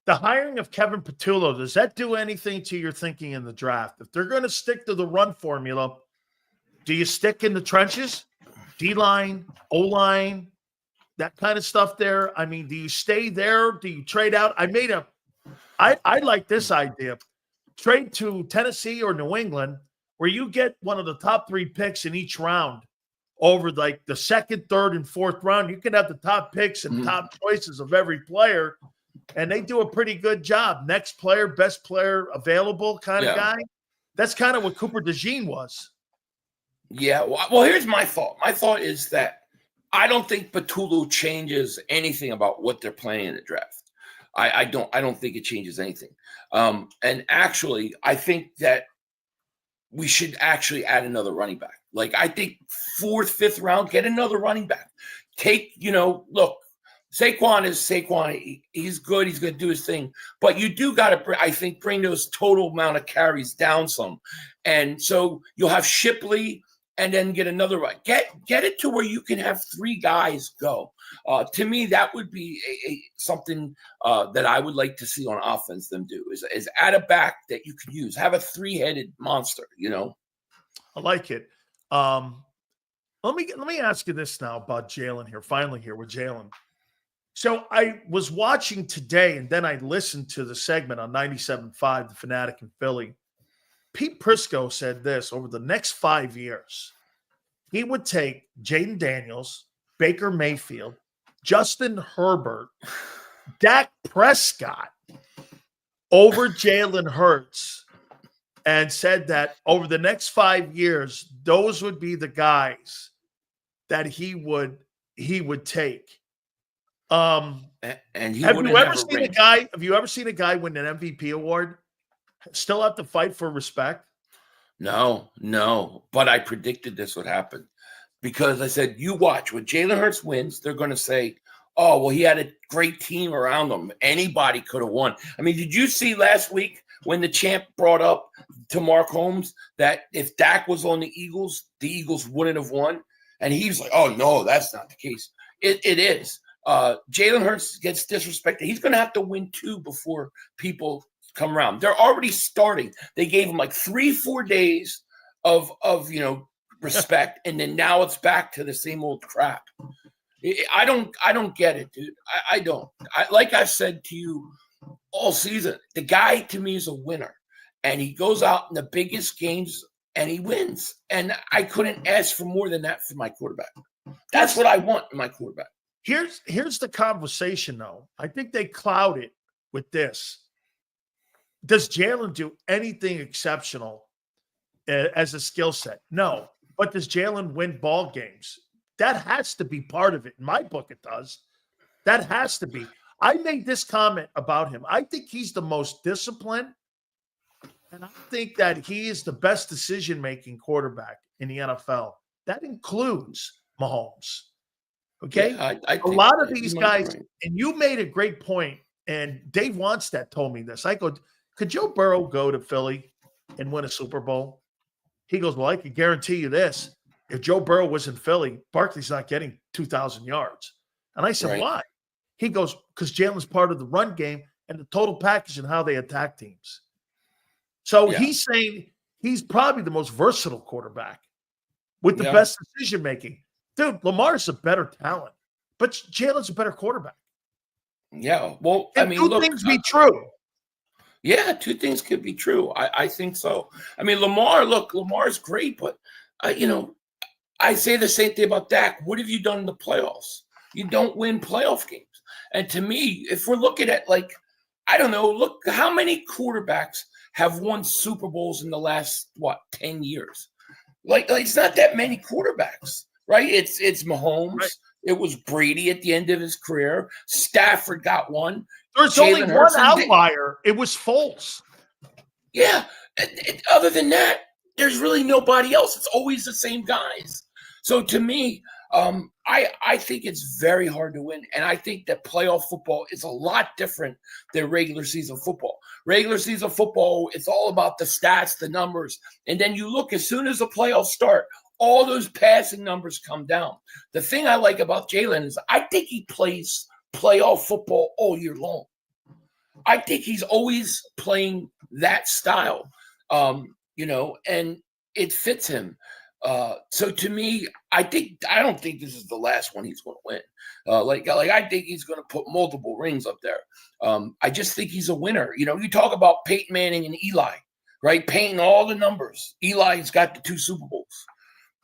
[SPEAKER 1] The hiring of Kevin Patullo, does that do anything to your thinking in the draft? If they're going to stick to the run formula, do you stick in the trenches? D-line, O-line, that kind of stuff there? I mean, do you stay there? Do you trade out? I like this idea. Trade to Tennessee or New England, where you get one of the top 3 picks in each round over the 2nd, 3rd, and 4th round. You can have the top picks and top choices of every player, and they do a pretty good job. Next player, best player available kind of guy. That's kind of what Cooper DeJean was.
[SPEAKER 3] Yeah. Well, here's my thought. My thought is that I don't think Patullo changes anything about what they're playing in the draft. I don't think it changes anything. And actually, I think that we should actually add another running back. I think 4th, 5th round, get another running back. Look, Saquon is Saquon. He's good. He's going to do his thing. But you do got to, I think, bring those total amount of carries down some. And so you'll have Shipley and then get another one. Get it to where you can have 3 guys go. To me, that would be something that I would like to see on offense them do is add a back that you can use. Have a 3-headed monster, you know.
[SPEAKER 1] I like it. Let me ask you this now about Jalen here. Finally here with Jalen. So I was watching today, and then I listened to the segment on 97.5, The Fanatic in Philly. Pete Prisco said this: over the next 5 years, he would take Jaden Daniels, Baker Mayfield, Justin Herbert, Dak Prescott over Jalen Hurts, and said that over the next 5 years, those would be the guys that he would take.
[SPEAKER 3] And
[SPEAKER 1] have you ever seen a guy win an MVP award still have to fight for respect?
[SPEAKER 3] No. But I predicted this would happen because I said, you watch when Jalen Hurts wins, they're going to say, oh, well, he had a great team around him. Anybody could have won. I mean, did you see last week when the champ brought up to Mark Holmes that if Dak was on the Eagles wouldn't have won? And he's like, oh, no, that's not the case. It is. Jalen Hurts gets disrespected. He's going to have to win 2 before people come around. They're already starting. They gave him like 3-4 days of respect, and then now it's back to the same old crap. I don't get it, dude. I don't. Like I've said to you all season, the guy to me is a winner, and he goes out in the biggest games and he wins. And I couldn't ask for more than that for my quarterback. That's what I want in my quarterback.
[SPEAKER 1] Here's the conversation, though. I think they cloud it with this. Does Jalen do anything exceptional as a skill set? No. But does Jalen win ball games? That has to be part of it. In my book, it does. That has to be. I made this comment about him. I think he's the most disciplined, and I think that he is the best decision-making quarterback in the NFL. That includes Mahomes. Okay?
[SPEAKER 3] Yeah, I
[SPEAKER 1] a lot of these guys, and you made a great point, and Dave Wannstedt told me this. I go, could Joe Burrow go to Philly and win a Super Bowl? He goes, well, I can guarantee you this. If Joe Burrow was in Philly, Barkley's not getting 2,000 yards. And I said, why? He goes, because Jalen's part of the run game and the total package and how they attack teams. So he's saying he's probably the most versatile quarterback with the best decision-making. Dude, Lamar's a better talent, but Jalen's a better quarterback.
[SPEAKER 3] Yeah, well,
[SPEAKER 1] Can two things be true?
[SPEAKER 3] Yeah, 2 things could be true. I think so. I mean, Lamar's great, but, I say the same thing about Dak. What have you done in the playoffs? You don't win playoff games. And to me, if we're looking at I don't know, look how many quarterbacks have won Super Bowls in the last, 10 years? Like it's not that many quarterbacks, right? It's Mahomes. Right. It was Brady at the end of his career. Stafford got one.
[SPEAKER 1] There's only one outlier. It was Foles.
[SPEAKER 3] Yeah. Other than that, there's really nobody else. It's always the same guys. So to me, I think it's very hard to win. And I think that playoff football is a lot different than regular season football. Regular season football, it's all about the stats, the numbers. And then you look, as soon as the playoffs start, all those passing numbers come down. The thing I like about Jalen is I think he plays playoff football all year long. I think he's always playing that style, and it fits him. So to me, I don't think this is the last one he's going to win. I think he's going to put multiple rings up there. I just think he's a winner. You talk about Peyton Manning and Eli, right? Peyton, all the numbers. Eli's got the 2 Super Bowls.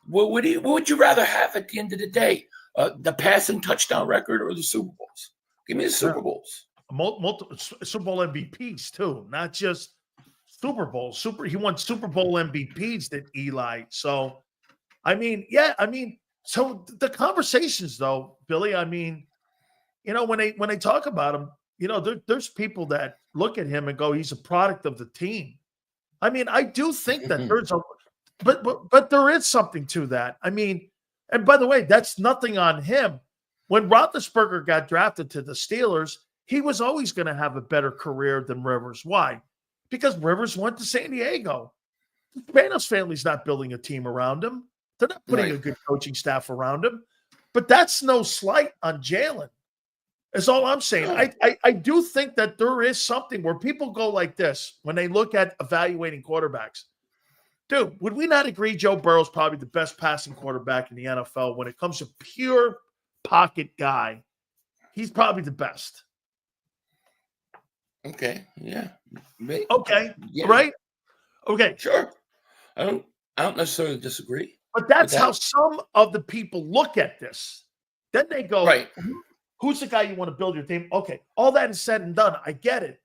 [SPEAKER 3] What would you rather have at the end of the day? The passing touchdown record or the Super Bowls? Give me the Super Bowls.
[SPEAKER 1] Multiple Super Bowl MVPs too, not just Super Bowls. He won Super Bowl MVPs that Eli. So, so the conversations though, Billy. When they talk about him, there's people that look at him and go, he's a product of the team. I do think that there's but there is something to that. And by the way, that's nothing on him. when Roethlisberger got drafted to the Steelers, he was always going to have a better career than Rivers. Why? Because Rivers went to San Diego. The Spanos family's not building a team around him. They're not putting a good coaching staff around him. But that's no slight on Jalen. That's all I'm saying. I do think that there is something where people go like this when they look at evaluating quarterbacks. Dude, would we not agree Joe Burrow's probably the best passing quarterback in the NFL when it comes to pure pocket guy? He's probably the best.
[SPEAKER 3] Okay. Yeah. Maybe.
[SPEAKER 1] Okay.
[SPEAKER 3] Yeah.
[SPEAKER 1] Right? Okay.
[SPEAKER 3] Sure. I don't necessarily disagree.
[SPEAKER 1] But that's how some of the people look at this. Then they go,
[SPEAKER 3] right.
[SPEAKER 1] Who's the guy you want to build your team? Okay, all that is said and done. I get it.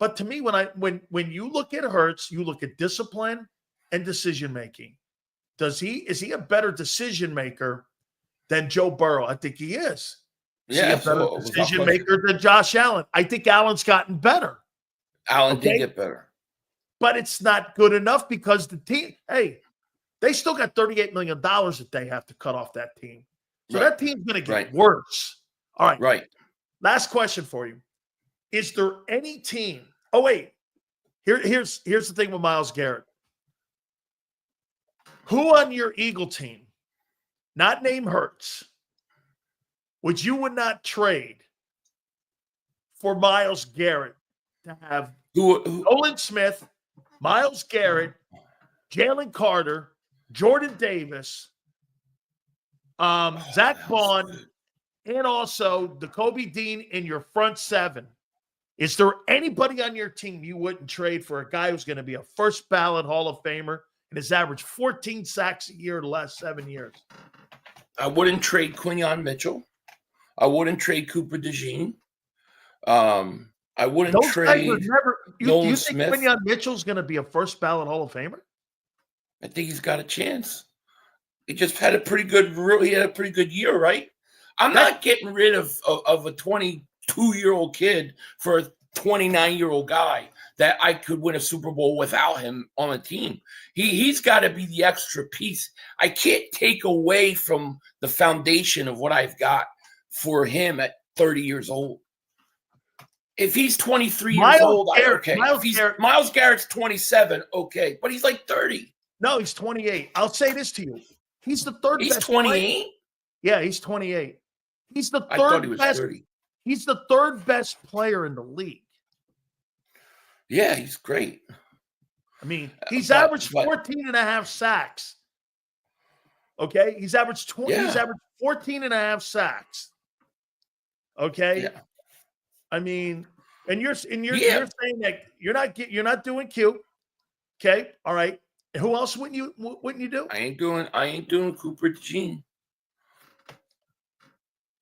[SPEAKER 1] But to me, when you look at Hurts, you look at discipline and decision making. Is he a better decision maker than Joe Burrow? I think he is. Is he a better decision maker than Josh Allen? I think Allen's gotten better.
[SPEAKER 3] Allen did get better.
[SPEAKER 1] But it's not good enough because the team, they still got $38 million that they have to cut off that team. So that team's going to get worse. All right.
[SPEAKER 3] Right.
[SPEAKER 1] Last question for you. Is there any team? Oh, wait. Here's the thing with Myles Garrett. Who on your Eagle team, not named Hurts, would not trade for Myles Garrett to have Nolan Smith, Myles Garrett, Jalen Carter, Jordan Davis, Zach Baun, and also the Kobe Dean in your front seven? Is there anybody on your team you wouldn't trade for a guy who's going to be a first ballot Hall of Famer and has averaged 14 sacks a year the last 7 years?
[SPEAKER 3] I wouldn't trade Quinyon Mitchell. I wouldn't trade Cooper DeJean. I wouldn't trade Nolan
[SPEAKER 1] you
[SPEAKER 3] Smith.
[SPEAKER 1] think Quinyon Mitchell's going to be a first ballot Hall of Famer?
[SPEAKER 3] I think he's got a chance. He just had a pretty good year, right? I'm not getting rid of a 22-year-old kid for a 29-year-old guy that I could win a Super Bowl without him on the team. He's got to be the extra piece. I can't take away from the foundation of what I've got for him at 30 years old. If he's 23 years old, okay. Myles Garrett's 27, okay. But he's like 30.
[SPEAKER 1] No, he's 28. I'll say this to you. He's the third best.
[SPEAKER 3] He's 28?
[SPEAKER 1] Yeah, he's 28. He's the
[SPEAKER 3] I thought he
[SPEAKER 1] third
[SPEAKER 3] was
[SPEAKER 1] best.
[SPEAKER 3] 30.
[SPEAKER 1] He's the third best player in the league.
[SPEAKER 3] Yeah, he's great.
[SPEAKER 1] I mean, he's averaged 14 and a half sacks. Okay? He's averaged 20. Yeah. He's averaged 14 and a half sacks. Okay? Yeah. I mean, and you're saying that you're not doing cute. Okay? All right. Who else wouldn't you do?
[SPEAKER 3] I ain't doing Cooper DeJean.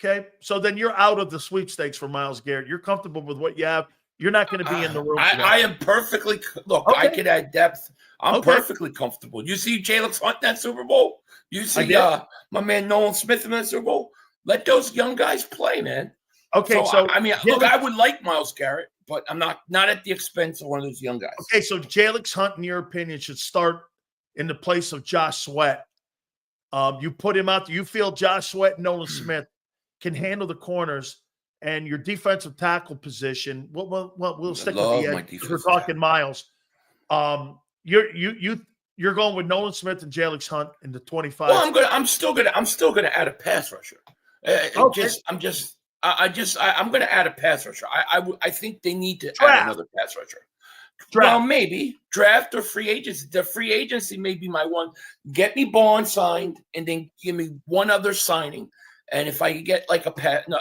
[SPEAKER 1] Okay, so then you're out of the sweepstakes for Myles Garrett. You're comfortable with what you have. You're not going to be in the room.
[SPEAKER 3] I am perfectly I could add depth. I'm perfectly comfortable. You see Jalen Hunt in that Super Bowl? You see my man Nolan Smith in that Super Bowl? Let those young guys play, man.
[SPEAKER 1] Okay, so
[SPEAKER 3] I mean, look, I would like Myles Garrett, but I'm not at the expense of one of those young guys.
[SPEAKER 1] Okay, so Jalen Hunt, in your opinion, should start in the place of Josh Sweat. You put him out there. You feel Josh Sweat and Nolan Smith can handle the corners, and your defensive tackle position. We'll stick with the edge. We're talking Myles. You're going with Nolan Smith and Jalen Hunt in the 25.
[SPEAKER 3] Well, I'm still gonna add a pass rusher. I'm gonna add a pass rusher. I think they need to add another pass rusher. Well, maybe draft or free agency. The free agency may be my one. Get me Baun signed, and then give me one other signing. And if I could get like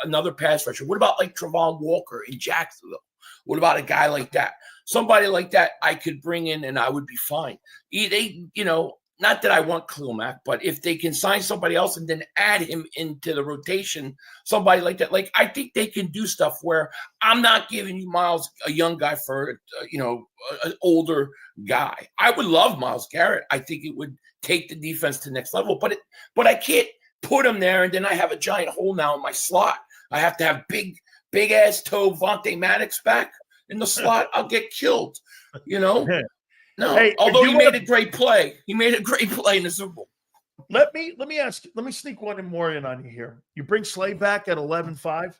[SPEAKER 3] another pass rusher, what about like Travon Walker in Jacksonville? What about a guy like that? Somebody like that I could bring in and I would be fine. Not that I want Khalil Mack, but if they can sign somebody else and then add him into the rotation, somebody like that, like I think they can do stuff where I'm not giving you Myles, a young guy, for an older guy. I would love Myles Garrett. I think it would take the defense to the next level, but I can't put him there, and then I have a giant hole now in my slot. I have to have big ass toe Vontae Maddox back in the slot. I'll get killed, No, although he made a great play. He made a great play in the Super Bowl.
[SPEAKER 1] Let me ask. Let me sneak one more in on you here. You bring Slay back at 11-5,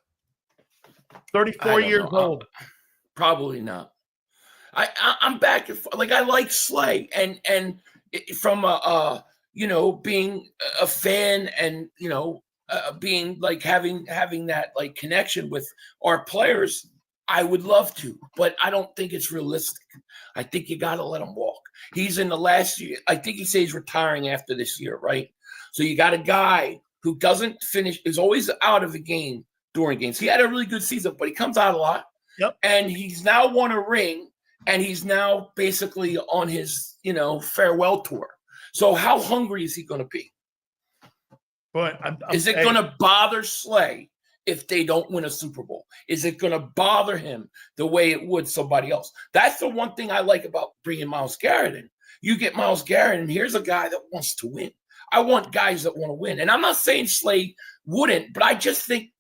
[SPEAKER 1] 34 years old.
[SPEAKER 3] Probably not. I'm back. Like I like Slay, and from being a fan, and being like having that like connection with our players. I would love to, but I don't think it's realistic. I think you got to let him walk. He's in the last year. I think he says he's retiring after this year, right? So you got a guy who doesn't finish, is always out of the game during games. He had a really good season, but he comes out a lot.
[SPEAKER 1] Yep.
[SPEAKER 3] And he's now won a ring, and he's now basically on his, farewell tour. So how hungry is he going to be?
[SPEAKER 1] But
[SPEAKER 3] is it going to bother Slay if they don't win a Super Bowl? Is it going to bother him the way it would somebody else? That's the one thing I like about bringing Myles Garrett in. You get Myles Garrett, and here's a guy that wants to win. I want guys that want to win. And I'm not saying Slay wouldn't, but I just think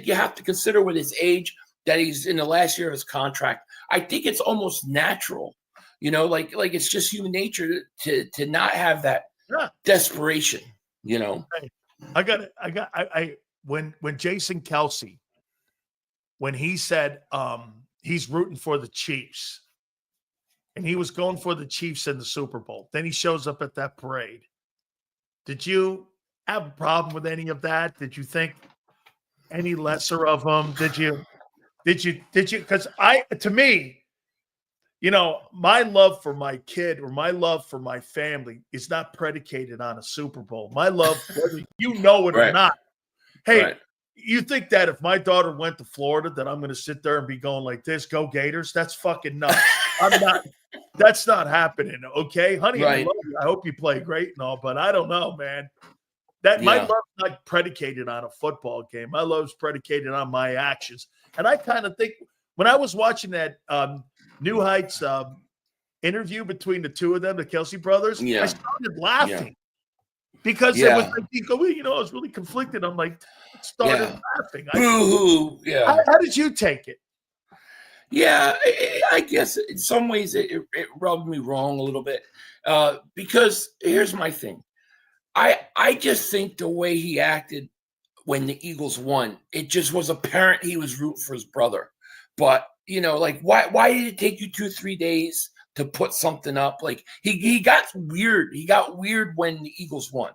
[SPEAKER 3] you have to consider with his age that he's in the last year of his contract. I think it's almost natural, like it's just human nature to not have that desperation,
[SPEAKER 1] When Jason Kelsey, when he said he's rooting for the Chiefs, and he was going for the Chiefs in the Super Bowl, then he shows up at that parade. Did you have a problem with any of that? Did you think any lesser of him? Did you? Because to me, my love for my kid or my love for my family is not predicated on a Super Bowl. My love, whether you know it or not. Hey, you think that if my daughter went to Florida, that I'm going to sit there and be going like this, go Gators? That's fucking nuts. I'm not. That's not happening. Okay, honey, I love you. I hope you play great and all, but I don't know, man. My love's not predicated on a football game. My love's predicated on my actions. And I kind of think when I was watching that New Heights interview between the two of them, the Kelsey brothers, I started laughing because it was like, I was really conflicted. I'm like, started laughing.
[SPEAKER 3] Boo-hoo.
[SPEAKER 1] How did you take it?
[SPEAKER 3] Yeah, I guess in some ways it rubbed me wrong a little bit because here's my thing. I just think the way he acted when the Eagles won, it just was apparent he was rooting for his brother. But, why did it take you 2 or 3 days to put something up? Like he got weird. He got weird when the Eagles won.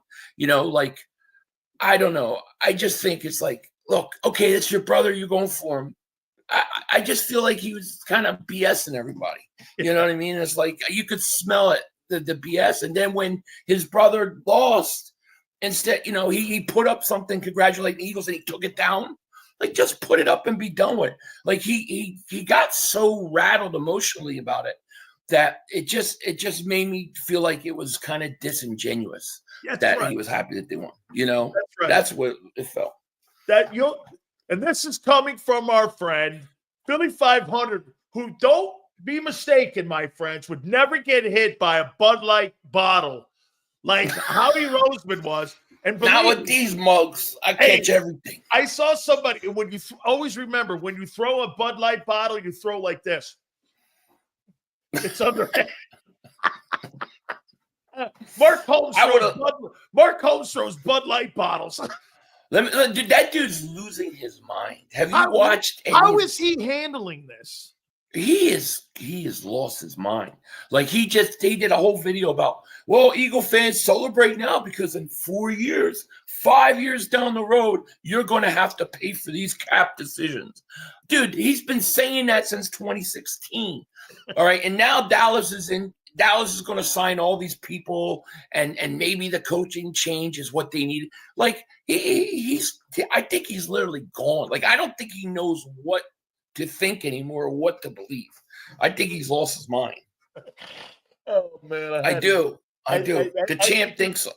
[SPEAKER 3] I don't know. I just think it's like, look, okay, it's your brother. You're going for him. I just feel like he was kind of BSing everybody. You know what I mean? It's like you could smell it, the BS. And then when his brother lost, instead, he put up something congratulating the Eagles and he took it down. Like, just put it up and be done with it. Like he got so rattled emotionally about it that it just made me feel like it was kind of disingenuous he was happy that they won. That's what it felt.
[SPEAKER 1] And this is coming from our friend, Philly 500, who, don't be mistaken, my friends, would never get hit by a Bud Light bottle like Howie Roseman was. And
[SPEAKER 3] not with these mugs. I catch everything.
[SPEAKER 1] I saw somebody, when you always remember, when you throw a Bud Light bottle, you throw like this. It's under. Mark Holmes throws Bud Light bottles.
[SPEAKER 3] Dude, that dude's losing his mind. Have you watched?
[SPEAKER 1] How is he handling this?
[SPEAKER 3] He has lost his mind. Like he did a whole video about, well, Eagle fans, celebrate now because in 4 years, 5 years down the road, you're going to have to pay for these cap decisions. Dude, he's been saying that since 2016. All right, and now Dallas is going to sign all these people, and maybe the coaching change is what they need. Like I think he's literally gone. Like I don't think he knows what to think anymore or what to believe. I think he's lost his mind.
[SPEAKER 1] Oh man,
[SPEAKER 3] I do. The champ thinks so.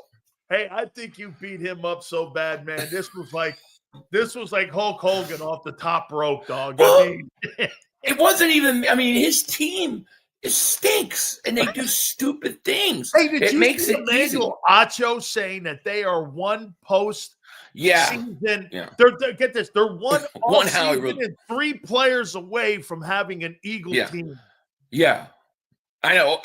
[SPEAKER 1] Hey, I think you beat him up so bad, man. This was like Hulk Hogan off the top rope, dog.
[SPEAKER 3] Well, it wasn't even. I mean, his team. It stinks, and they do stupid things.
[SPEAKER 1] Hey, did you
[SPEAKER 3] makes
[SPEAKER 1] see
[SPEAKER 3] it
[SPEAKER 1] Emmanuel Acho saying that they are one post season?
[SPEAKER 3] Yeah.
[SPEAKER 1] Get this. They're one
[SPEAKER 3] Howie
[SPEAKER 1] season and 3 players away from having an Eagle team.
[SPEAKER 3] Yeah. I know.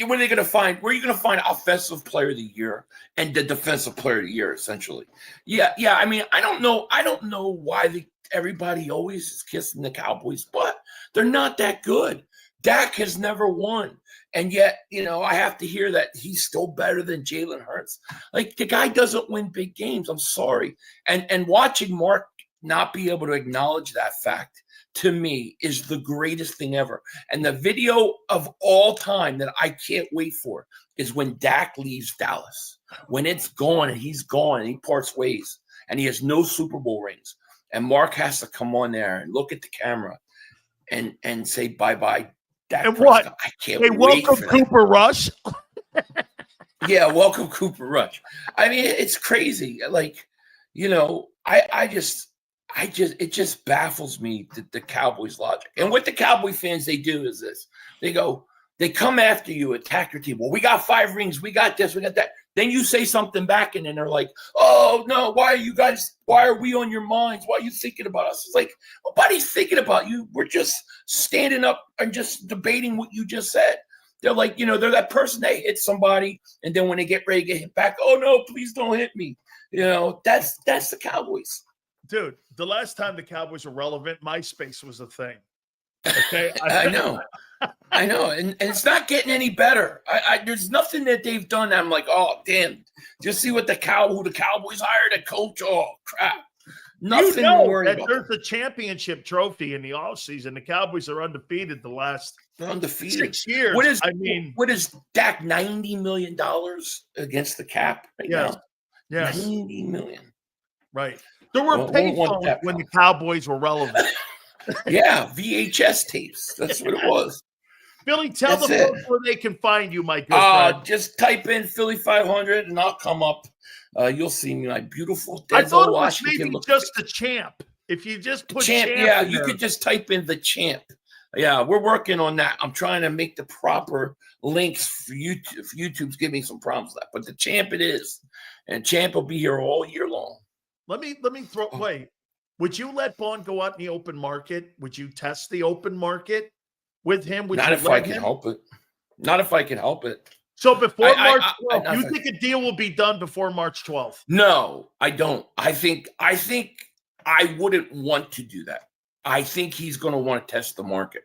[SPEAKER 3] Where are they going to find? Where are you going to find offensive player of the year and the defensive player of the year? Essentially, yeah. I mean, I don't know why everybody always is kissing the Cowboys, but they're not that good. Dak has never won, and yet I have to hear that he's still better than Jalen Hurts. Like, the guy doesn't win big games. I'm sorry, and watching Mark not be able to acknowledge that fact, to me, is the greatest thing ever. And the video of all time that I can't wait for is when Dak leaves Dallas. When it's gone and he's gone and he parts ways and he has no Super Bowl rings. And Mark has to come on there and look at the camera and say bye-bye, Dak
[SPEAKER 1] And
[SPEAKER 3] Prescott.
[SPEAKER 1] what?
[SPEAKER 3] I can't
[SPEAKER 1] Hey,
[SPEAKER 3] wait
[SPEAKER 1] welcome
[SPEAKER 3] for that.
[SPEAKER 1] Cooper Rush.
[SPEAKER 3] Yeah, welcome Cooper Rush. I mean, it's crazy. Like, it just baffles me, the Cowboys' logic. And what the Cowboy fans, they do is this. They come after you, attack your team. Well, we got 5 rings. We got this. We got that. Then you say something back, and then they're like, oh, no, why are we on your minds? Why are you thinking about us? It's like, nobody's thinking about you. We're just standing up and just debating what you just said. They're like, they're that person that hits somebody, and then when they get ready to get hit back, oh, no, please don't hit me. That's the Cowboys.
[SPEAKER 1] Dude, the last time the Cowboys were relevant, MySpace was a thing. Okay,
[SPEAKER 3] I know, and it's not getting any better. There's nothing that they've done that I'm like, oh damn, just see what who the Cowboys hired a coach. Oh crap, nothing to worry about.
[SPEAKER 1] There's a championship trophy in the offseason. The Cowboys are undefeated the last
[SPEAKER 3] They're undefeated.
[SPEAKER 1] 6 years.
[SPEAKER 3] What is Dak $90 million against the cap right now?
[SPEAKER 1] Yes,
[SPEAKER 3] $90 million.
[SPEAKER 1] Right. There were payphones when the Cowboys were relevant.
[SPEAKER 3] Yeah, VHS tapes. That's what it was.
[SPEAKER 1] Billy, tell the folks where they can find you, my good friend.
[SPEAKER 3] Just type in Philly 500 and I'll come up. You'll see me, my beautiful Denzel
[SPEAKER 1] I thought it was
[SPEAKER 3] Washington.
[SPEAKER 1] maybe just the champ. If you just put
[SPEAKER 3] champ,
[SPEAKER 1] champ
[SPEAKER 3] you could just type in the champ. Yeah, we're working on that. I'm trying to make the proper links for YouTube. YouTube's giving me some problems with that, but the champ it is, and champ will be here all year long.
[SPEAKER 1] Let me throw. Wait, would you let Baun go out in the open market? Would you test the open market with him?
[SPEAKER 3] Not if I can help it. Not if I can help it.
[SPEAKER 1] So before March 12th, you think a deal will be done before March 12th?
[SPEAKER 3] No, I don't. I think I wouldn't want to do that. I think he's going to want to test the market.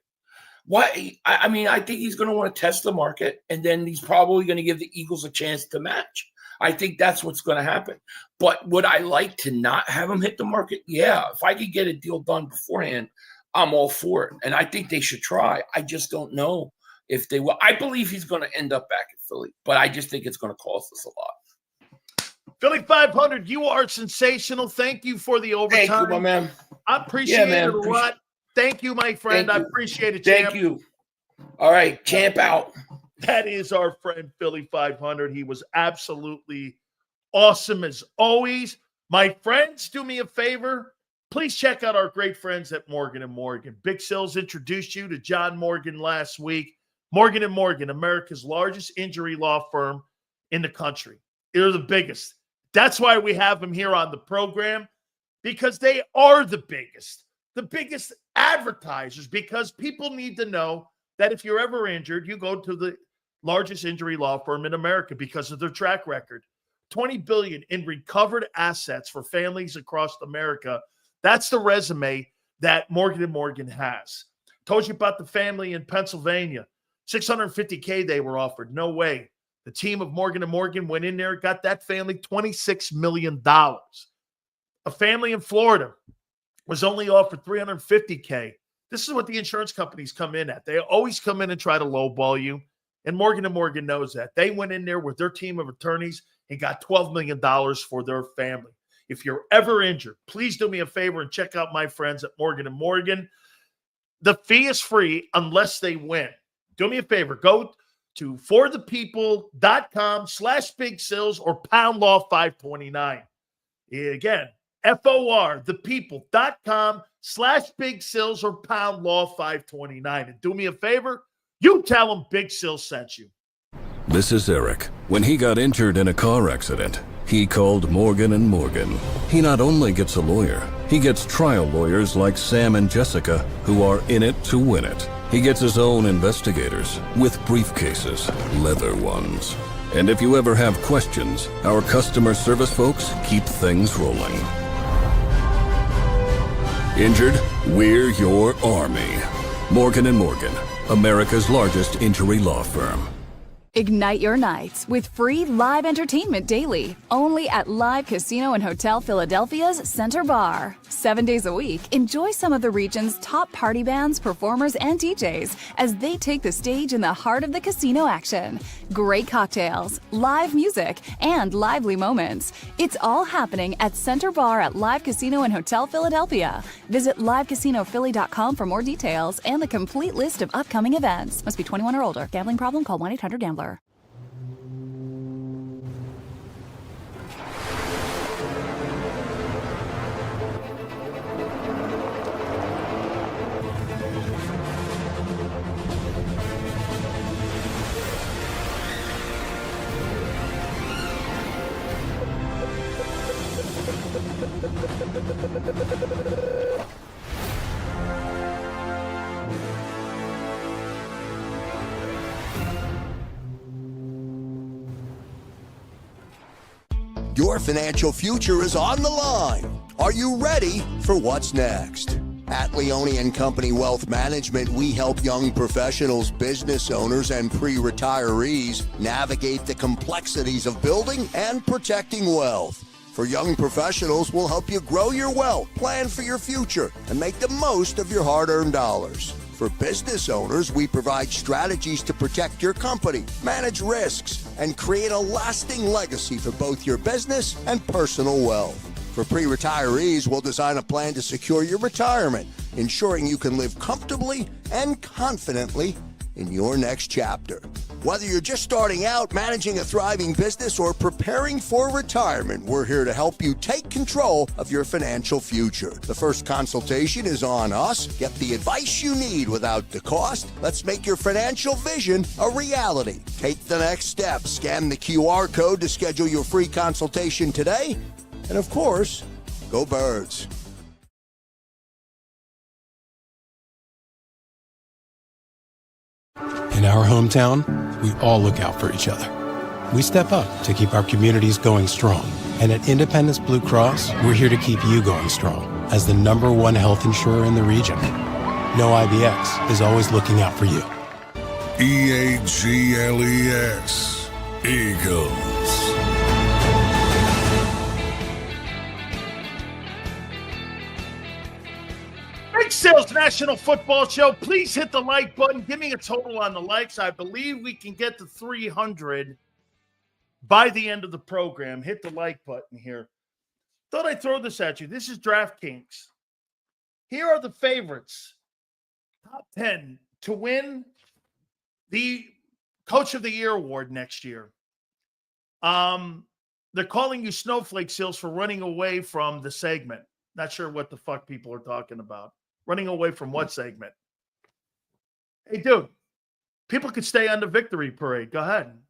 [SPEAKER 3] Why? I mean, I think he's going to want to test the market, and then he's probably going to give the Eagles a chance to match. I think that's what's going to happen. But would I like to not have him hit the market? Yeah. If I could get a deal done beforehand, I'm all for it. And I think they should try. I just don't know if they will. I believe he's going to end up back in Philly, but I just think it's going to cost us a lot.
[SPEAKER 1] Philly 500, you are sensational. Thank you for the overtime.
[SPEAKER 3] Thank you, my man.
[SPEAKER 1] I appreciate it a lot. Thank you, my friend. I appreciate it, champ.
[SPEAKER 3] Thank you. All right, champ out.
[SPEAKER 1] That is our friend Philly 500. He was absolutely awesome as always. My friends, do me a favor. Please check out our great friends at Morgan & Morgan. Big Sills introduced you to John Morgan last week. Morgan & Morgan, America's largest injury law firm in the country. They're the biggest. That's why we have them here on the program, because they are the biggest advertisers, because people need to know that if you're ever injured, you go to the largest injury law firm in America because of their track record. $20 billion in recovered assets for families across America. That's the resume that Morgan & Morgan has. Told you about the family in Pennsylvania. $650K they were offered. No way. The team of Morgan & Morgan went in there, got that family $26 million. A family in Florida was only offered $350K. This is what the insurance companies come in at. They always come in and try to lowball you. And Morgan & Morgan knows that. They went in there with their team of attorneys and got $12 million for their family. If you're ever injured, please do me a favor and check out my friends at Morgan & Morgan. The fee is free unless they win. Do me a favor. Go to forthepeople.com/Big Sills or pound law 529. Again, forthepeople.com/Big Sills or pound law 529. And do me a favor. You tell them Big Sills sent you.
[SPEAKER 4] This is Eric. When he got injured in a car accident, he called Morgan & Morgan. He not only gets a lawyer, he gets trial lawyers like Sam and Jessica, who are in it to win it. He gets his own investigators with briefcases, leather ones. And if you ever have questions, our customer service folks keep things rolling. Injured? We're your army. Morgan & Morgan, America's largest injury law firm.
[SPEAKER 5] Ignite your nights with free live entertainment daily, only at Live Casino and Hotel Philadelphia's Center Bar. 7 days a week, enjoy some of the region's top party bands, performers, and DJs as they take the stage in the heart of the casino action. Great cocktails, live music, and lively moments. It's all happening at Center Bar at Live Casino and Hotel Philadelphia. Visit livecasinophilly.com for more details and the complete list of upcoming events. Must be 21 or older. Gambling problem? Call 1-800-GAMBLER.
[SPEAKER 6] Your financial future is on the line. Are you ready for what's next? At Leone & Company Wealth Management, we help young professionals, business owners, and pre-retirees navigate the complexities of building and protecting wealth. For young professionals, we'll help you grow your wealth, plan for your future, and make the most of your hard-earned dollars. For business owners, we provide strategies to protect your company, manage risks, and create a lasting legacy for both your business and personal wealth. For pre-retirees, we'll design a plan to secure your retirement, ensuring you can live comfortably and confidently in your next chapter. Whether you're just starting out, managing a thriving business, or preparing for retirement, we're here to help you take control of your financial future. The first consultation is on us. Get the advice you need without the cost. Let's make your financial vision a reality. Take the next step. Scan the QR code to schedule your free consultation today. And of course, go Birds.
[SPEAKER 7] In our hometown, we all look out for each other. We step up to keep our communities going strong. And at Independence Blue Cross, we're here to keep you going strong as the #1 health insurer in the region. No IBX is always looking out for you.
[SPEAKER 4] EAGLES. Eagles.
[SPEAKER 1] Big Sales National Football Show. Please hit the like button. Give me a total on the likes. I believe we can get to 300 by the end of the program. Hit the like button here. Thought I'd throw this at you. This is DraftKings. Here are the favorites. Top 10 to win the Coach of the Year award next year. They're calling you snowflake seals for running away from the segment. Not sure what the fuck people are talking about. Running away from what segment? Hey, dude, people could stay on the victory parade. Go ahead.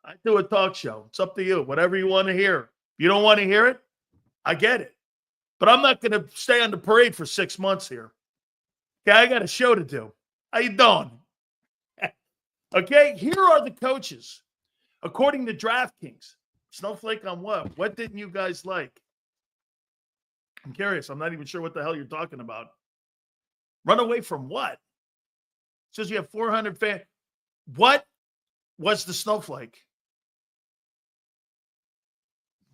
[SPEAKER 1] I do a talk show. It's up to you. Whatever you want to hear. If you don't want to hear it, I get it. But I'm not going to stay on the parade for 6 months here. Okay, I got a show to do. How you doing? Okay, here are the coaches. According to DraftKings. Snowflake on what? What didn't you guys like? I'm curious. I'm not even sure what the hell you're talking about. Run away from what? It says you have 400 fans. What was the snowflake?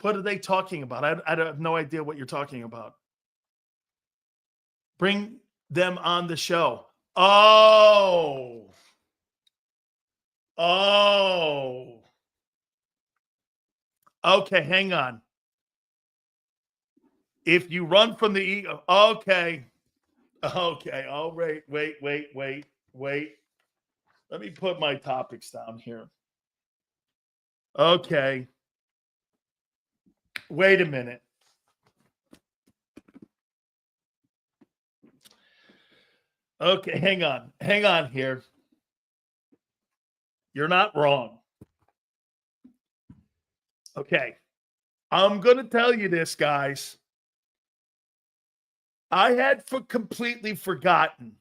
[SPEAKER 1] What are they talking about? I have no idea what you're talking about. Bring them on the show. Oh. Okay, hang on. If you run from the ego, okay. All right. Wait. Let me put my topics down here. Okay. Wait a minute. Okay, hang on here. You're not wrong. Okay. I'm going to tell you this, guys. I had completely forgotten,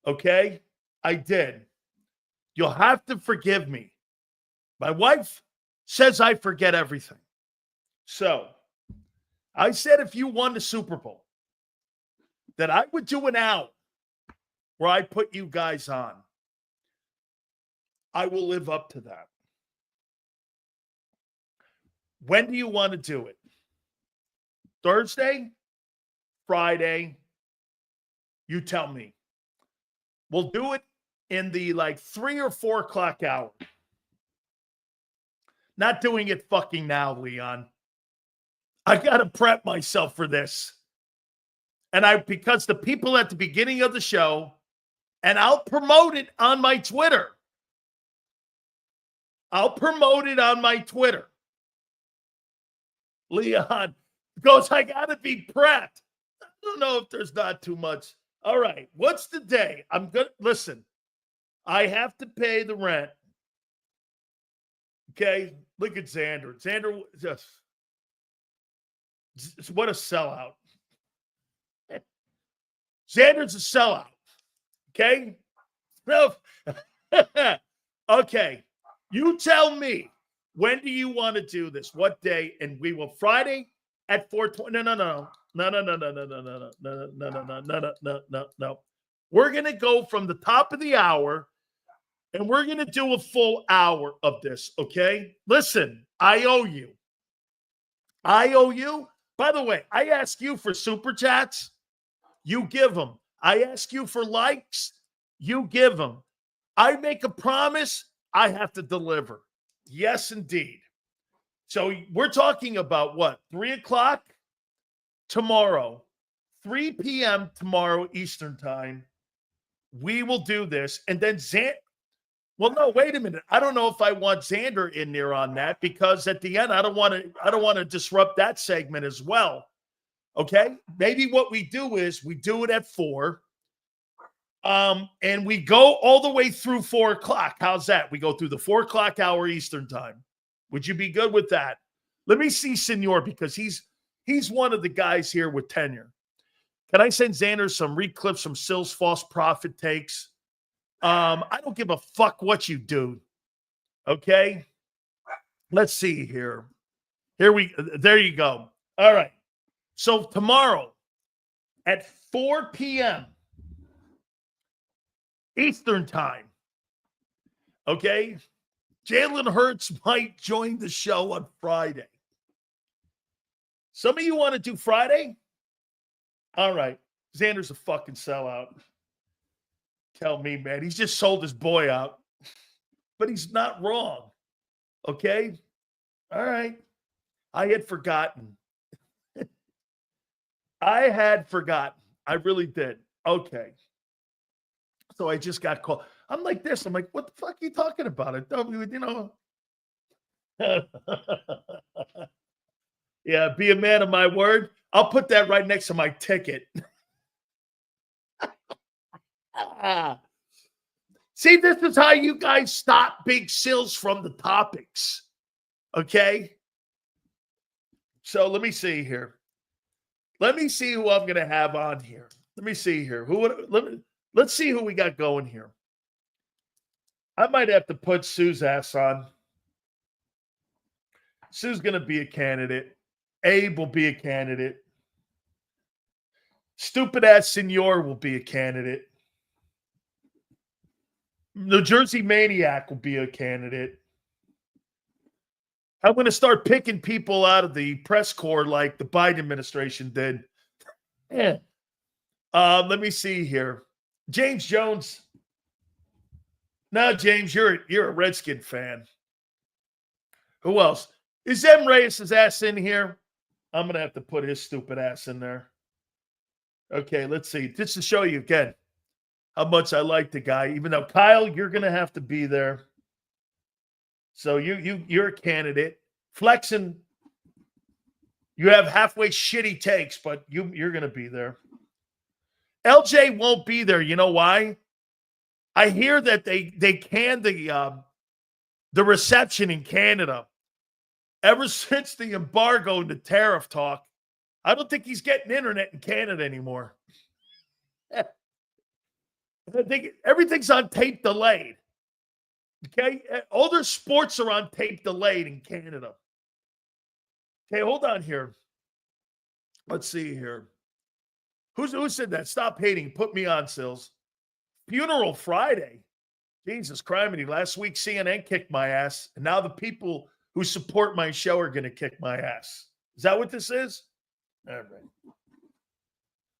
[SPEAKER 1] okay? I did. You'll have to forgive me. My wife says I forget everything. So I said if you won the Super Bowl, that I would do an hour where I put you guys on. I will live up to that. When do you want to do it? Thursday? Friday? You tell me. We'll do it in the 3 or 4 o'clock hour. Not doing it fucking now, Leon. I got to prep myself for this. And because the people at the beginning of the show, and I'll promote it on my Twitter. Leon goes, I got to be prepped. I don't know if there's not too much. All right. What's the day? Listen, I have to pay the rent. Okay. Look at Xander. Xander, just what a sellout. Xander's a sellout. Okay. No. Okay. You tell me, when do you want to do this? What day? And we will Friday at 4:20. No. We're going to go from the top of the hour and we're going to do a full hour of this. Okay. Listen, I owe you. By the way, I ask you for super chats. You give them. I ask you for likes. You give them. I make a promise. I have to deliver. Yes, indeed. So we're talking about what? 3 o'clock tomorrow, 3 p.m. tomorrow Eastern time. We will do this. And then well, no, wait a minute. I don't know if I want Xander in there on that because at the end, I don't want to disrupt that segment as well. Okay. Maybe what we do is we do it at 4. And we go all the way through 4 o'clock. How's that? We go through the 4 o'clock hour Eastern time. Would you be good with that? Let me see Senor because he's one of the guys here with tenure. Can I send Xander some reclips, some Sills false prophet takes? I don't give a fuck what you do. Okay. Let's see here. There you go. All right. So tomorrow at 4 p.m. Eastern time. Okay. Jalen Hurts might join the show on Friday. Some of you want to do Friday? All right. Xander's a fucking sellout. Tell me, man. He's just sold his boy out. But he's not wrong. Okay? All right. I had forgotten. I really did. Okay. So I just got called. I'm like this. I'm like, what the fuck are you talking about? I thought we would, Yeah, be a man of my word. I'll put that right next to my ticket. See, this is how you guys stop Big Sills from the topics. Okay? So let me see here. Let me see who I'm going to have on here. Let me see here. Let's see who we got going here. I might have to put Sue's ass on. Sue's going to be a candidate. Abe will be a candidate. Stupid ass Senor will be a candidate. New Jersey Maniac will be a candidate. I'm going to start picking people out of the press corps like the Biden administration did. Yeah. Let me see here. James Jones. No, James, you're a Redskin fan. Who else? Is M. Reyes' ass in here? I'm going to have to put his stupid ass in there. Okay, let's see. Just to show you again how much I like the guy. Even though, Kyle, you're going to have to be there. So you're a candidate. Flexing, you have halfway shitty takes, but you're going to be there. LJ won't be there. You know why? I hear that they canned the reception in Canada. Ever since the embargo and the tariff talk, I don't think he's getting internet in Canada anymore. I think everything's on tape delayed. Okay? All their sports are on tape delayed in Canada. Okay, hold on here. Let's see here. Who said that? Stop hating. Put me on, Sills. Funeral Friday. Jesus Christ. Last week, CNN kicked my ass. And now the people who support my show are going to kick my ass. Is that what this is? All right.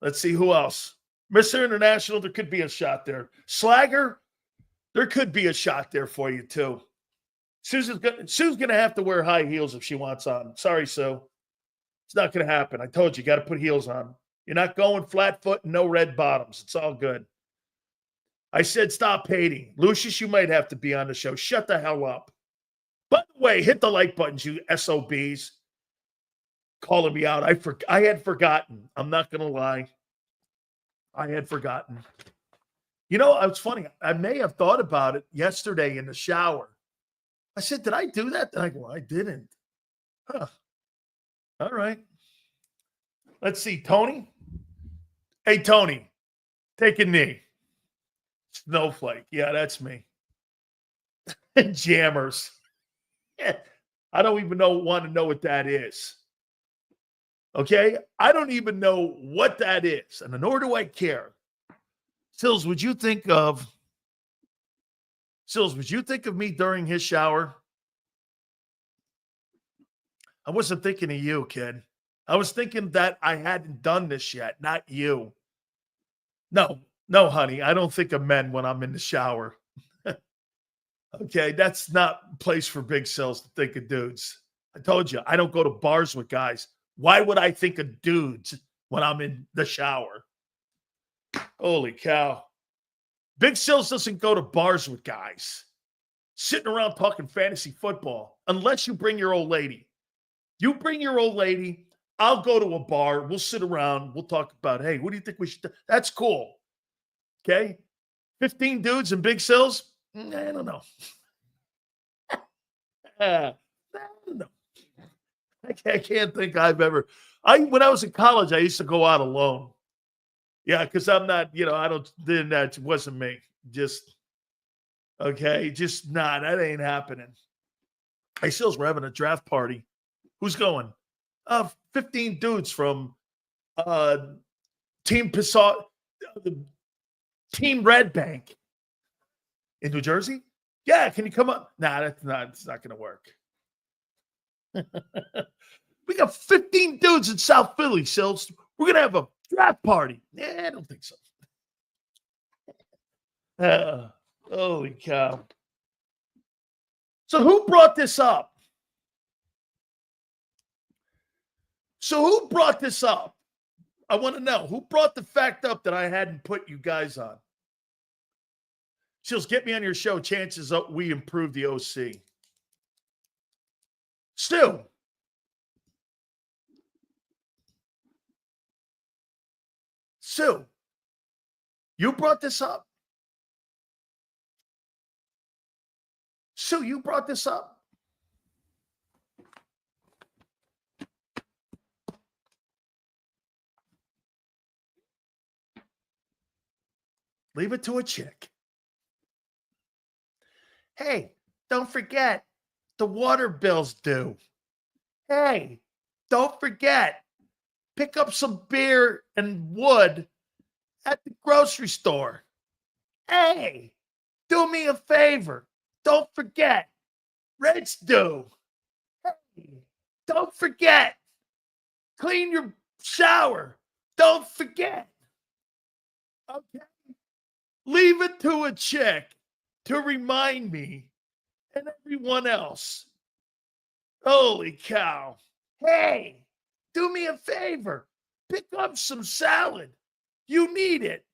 [SPEAKER 1] Let's see who else. Mr. International, there could be a shot there. Slagger, there could be a shot there for you, too. Sue's going to have to wear high heels if she wants on. Sorry, Sue. It's not going to happen. I told you got to put heels on. You're not going flat foot and no red bottoms. It's all good. I said stop hating. Lucius, you might have to be on the show. Shut the hell up. By the way, hit the like buttons, you SOBs. Calling me out. I had forgotten. I'm not going to lie. I had forgotten. You know, it's funny. I may have thought about it yesterday in the shower. I said, did I do that? And I go, I didn't. Huh. All right. Let's see. Tony? Hey, Tony. Take a knee. Snowflake. Yeah, that's me. Jammers. I don't even want to know what that is. Okay? I don't even know what that is. And nor do I care. Sills, would you think of me during his shower? I wasn't thinking of you, kid. I was thinking that I hadn't done this yet, not you. No, honey. I don't think of men when I'm in the shower. Okay, that's not a place for big Sills to think of dudes. I told you, I don't go to bars with guys. Why would I think of dudes when I'm in the shower? Holy cow. Big Sills doesn't go to bars with guys. Sitting around talking fantasy football, unless you bring your old lady. You bring your old lady, I'll go to a bar, we'll sit around, we'll talk about, hey, what do you think we should do? That's cool. Okay? 15 dudes and Big Sills? I don't know. I don't know. I can't think I've ever. When I was in college, I used to go out alone. Yeah, because I'm not, that wasn't me. Just, okay, just not. That ain't happening. Hey, Sills, we're having a draft party. Who's going? 15 dudes from Team Red Bank in New Jersey. Yeah, can you come up? Nah, it's not going to work. We got 15 dudes in South Philly, Sills. We're going to have a draft party. Yeah, I don't think so. Holy cow. So who brought this up? I want to know. Who brought the fact up that I hadn't put you guys on? Sills, get me on your show. Chances up we improve the OC. Stu. Sue, you brought this up. Sue, you brought this up. Leave it to a chick. Hey, don't forget, the water bill's due. Hey, don't forget, pick up some beer and wood at the grocery store. Hey, do me a favor. Don't forget, rent's due. Hey, don't forget, clean your shower. Don't forget. Okay? Leave it to a chick to remind me and everyone else. Holy cow. Hey, do me a favor. Pick up some salad. You need it.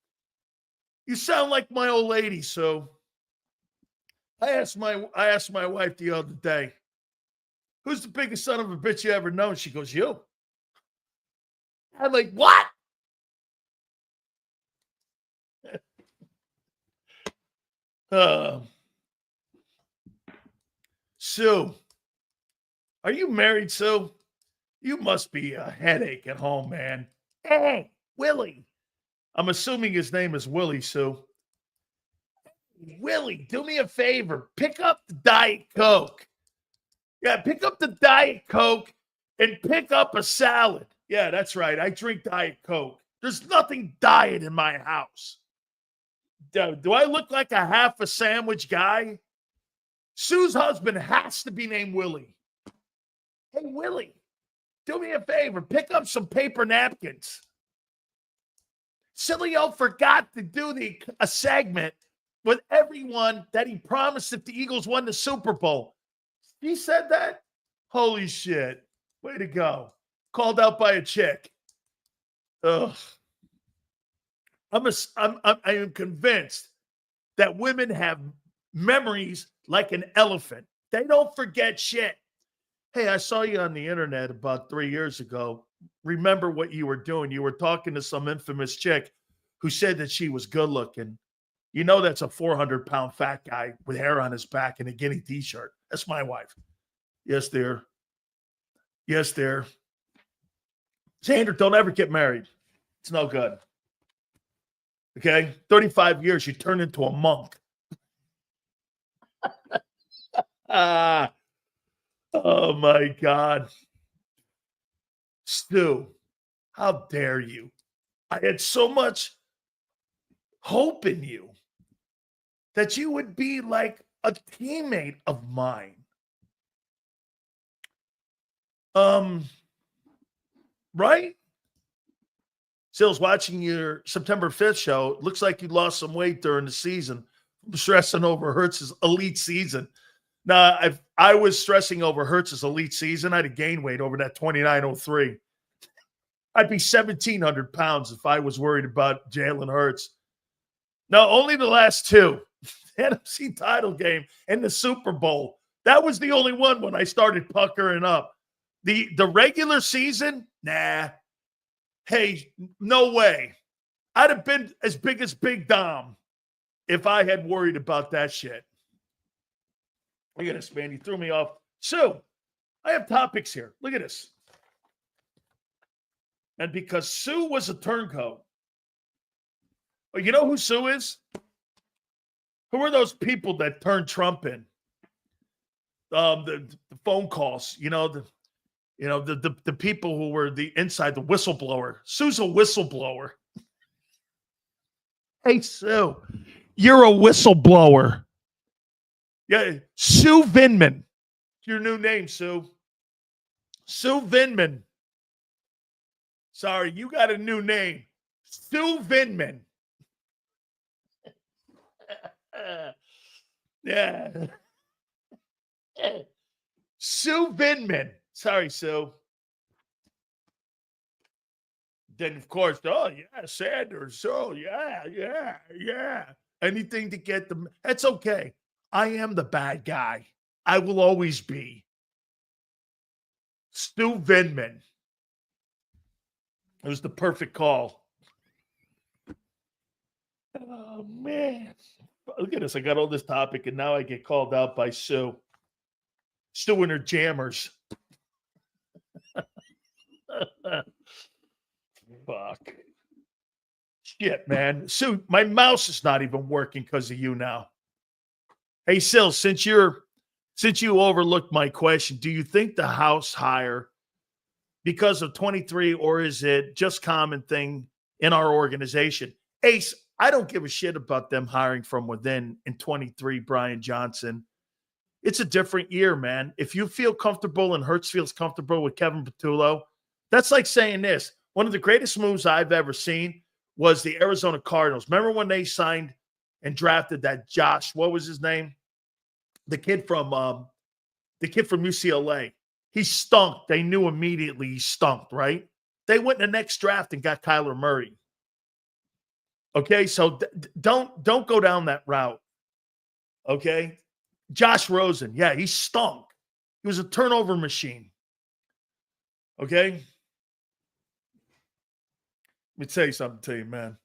[SPEAKER 1] You sound like my old lady, so I asked my wife the other day, who's the biggest son of a bitch you ever known? She goes, you. I'm like, what? Sue, are you married, Sue? You must be a headache at home, man. Hey, Willie. I'm assuming his name is Willie, Sue. Willie, do me a favor. Pick up the Diet Coke. Yeah, pick up the Diet Coke and pick up a salad. Yeah, that's right. I drink Diet Coke. There's nothing diet in my house. Do I look like a half a sandwich guy? Sue's husband has to be named Willie. Hey, Willie, do me a favor. Pick up some paper napkins. Sileo forgot to do a segment with everyone that he promised if the Eagles won the Super Bowl. He said that? Holy shit. Way to go. Called out by a chick. Ugh. I am convinced that women have memories like an elephant. They don't forget shit. Hey, I saw you on the internet about 3 years ago. Remember what you were doing. You were talking to some infamous chick who said that she was good looking. You know that's a 400-pound fat guy with hair on his back and a Guinea t-shirt. That's my wife. Yes, dear. Yes, dear. Xander, don't ever get married. It's no good. Okay? 35 years, you turn into a monk. Oh, my God. Stu, how dare you? I had so much hope in you that you would be like a teammate of mine. Right? Sills, watching your September 5th show, looks like you lost some weight during the season. I'm stressing over Hurts' elite season. Now, if I was stressing over Hurts' elite season, I'd have gained weight over that 2903. I'd be 1,700 pounds if I was worried about Jalen Hurts. No, only the last two. The NFC title game and the Super Bowl. That was the only one when I started puckering up. The regular season, nah. Hey, no way. I'd have been as big as Big Dom if I had worried about that shit. Look at this, man. You threw me off. Sue, I have topics here. Look at this. And because Sue was a turncoat, well, you know who Sue is? Who are those people that turned Trump in? The phone calls, the people who were the inside, the whistleblower. Sue's a whistleblower. Hey, Sue, you're a whistleblower. Yeah, Sue Vinman. Your new name, Sue. Sue Vinman. Sorry, you got a new name. Sue Vinman. Yeah. Sue Vinman. Sorry, Sue. Then, of course, oh, yeah, Sanders. Oh, yeah. Anything to get them. That's okay. I am the bad guy. I will always be. Stu Vinman. It was the perfect call. Oh, man. Look at this. I got all this topic, and now I get called out by Sue. Stu and her jammers. Fuck. Shit, man. Sue, my mouse is not even working because of you now. Hey, Sil, since you overlooked my question, do you think the House hire because of 23, or is it just common thing in our organization? Ace, I don't give a shit about them hiring from within in 23, Brian Johnson. It's a different year, man. If you feel comfortable and Hurts feels comfortable with Kevin Patullo, that's like saying this. One of the greatest moves I've ever seen was the Arizona Cardinals. Remember when they signed and drafted that Josh, what was his name? The kid from UCLA. He stunk. They knew immediately he stunk, right? They went in the next draft and got Kyler Murray. Okay, so don't go down that route. Okay? Josh Rosen, yeah, he stunk. He was a turnover machine. Okay? Let me tell you something to you, man.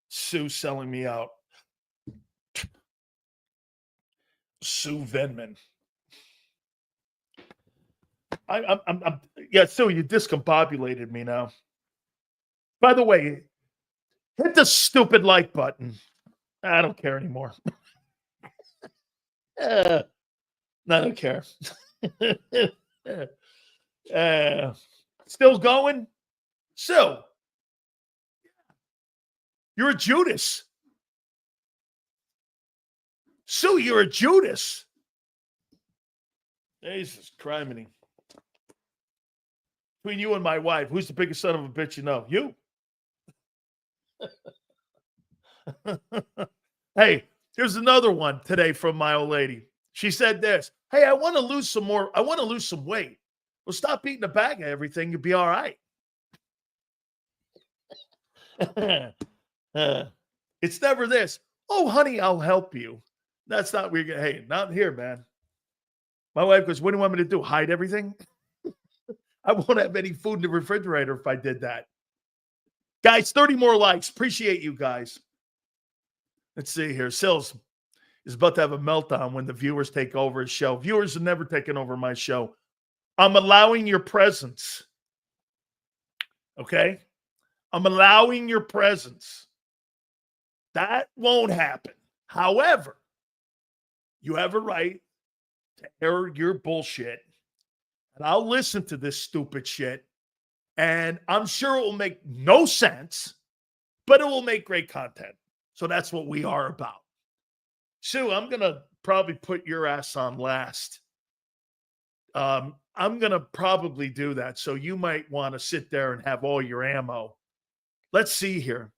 [SPEAKER 1] Sue's selling me out. Sue Venman. I'm yeah, Sue, you discombobulated me now. By the way, hit the stupid like button. I don't care anymore. I don't care. Still going? So, you're a Judas. Sue, you're a Judas. Jesus criminy. Between you and my wife, who's the biggest son of a bitch you know? You. Hey, here's another one today from my old lady. She said this. Hey, I want to lose some more. I want to lose some weight. Well, stop eating a bag of everything. You'll be all right. It's never this. Oh, honey, I'll help you. That's not weird. Hey, not here, man. My wife goes, what do you want me to do? Hide everything? I won't have any food in the refrigerator if I did that. Guys, 30 more likes. Appreciate you guys. Let's see here. Sills is about to have a meltdown when the viewers take over his show. Viewers have never taken over my show. I'm allowing your presence. Okay? I'm allowing your presence. That won't happen. However, you have a right to air your bullshit. And I'll listen to this stupid shit. And I'm sure it will make no sense, but it will make great content. So that's what we are about. Sue, I'm going to probably put your ass on last. I'm going to probably do that. So you might want to sit there and have all your ammo. Let's see here.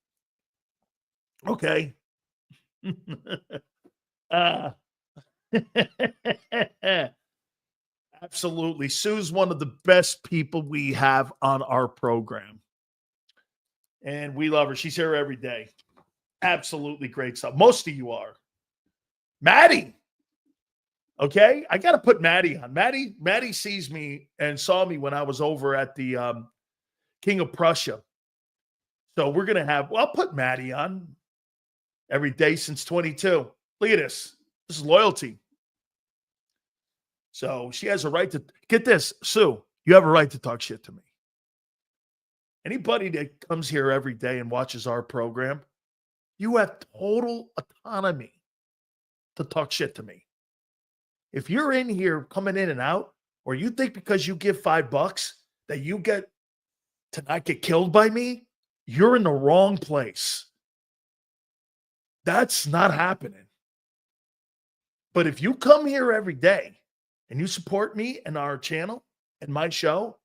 [SPEAKER 1] Okay. Absolutely. Sue's one of the best people we have on our program. And we love her. She's here every day. Absolutely great stuff. Most of you are. Maddie. Okay. I got to put Maddie on. Maddie sees me and saw me when I was over at the King of Prussia. So we're going to have, well, I'll put Maddie on every day since 22. Look at this. This is loyalty. So she has a right to, get this, Sue, you have a right to talk shit to me. Anybody that comes here every day and watches our program, you have total autonomy to talk shit to me. If you're in here coming in and out, or you think because you give $5 that you get to not get killed by me, you're in the wrong place. That's not happening. But if you come here every day and you support me and our channel and my show,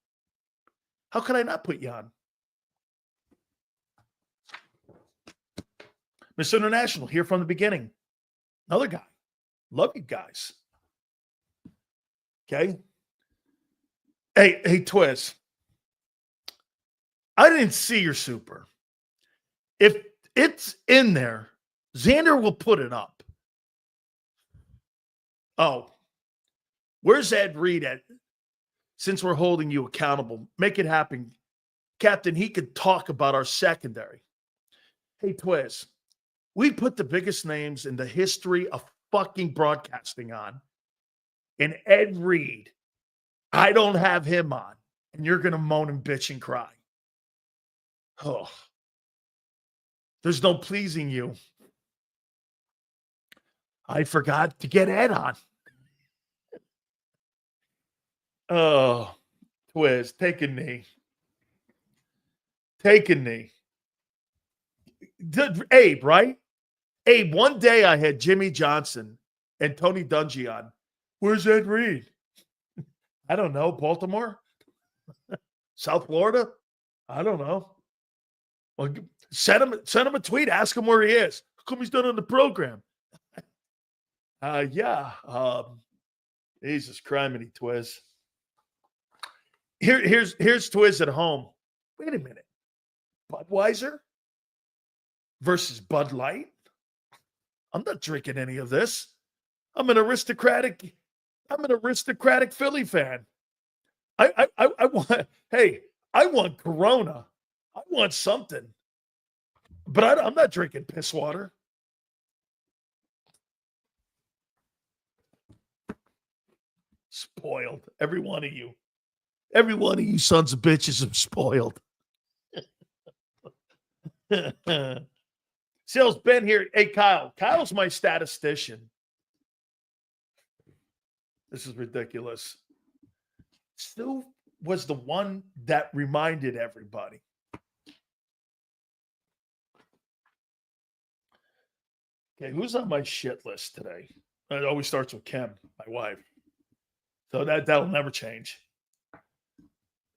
[SPEAKER 1] how can I not put you on? Miss International, here from the beginning. Another guy. Love you guys. Okay. Hey, Twiz. I didn't see your super. If it's in there, Xander will put it up. Oh, where's Ed Reed at? Since we're holding you accountable, make it happen. Captain, he could talk about our secondary. Hey, Twiz, we put the biggest names in the history of fucking broadcasting on. And Ed Reed, I don't have him on. And you're going to moan and bitch and cry. Oh, there's no pleasing you. I forgot to get Ed on. Oh, Twiz, take a knee. Take a knee. Abe, right? Abe, one day I had Jimmy Johnson and Tony Dungy on. Where's Ed Reed? I don't know. Baltimore? South Florida? I don't know. Well, send him a tweet. Ask him where he is. How come he's not on the program? Yeah. Jesus criminy, Twiz. Here's Twiz at home. Wait a minute. Budweiser versus Bud Light? I'm not drinking any of this. I'm an aristocratic Philly fan. I want Corona. I want something. But I'm not drinking piss water. Spoiled. Every one of you. Every one of you sons of bitches are spoiled. Sale's been here. Hey, Kyle. Kyle's my statistician. This is ridiculous. Stu was the one that reminded everybody. Okay, who's on my shit list today? It always starts with Kim, my wife. So that'll never change.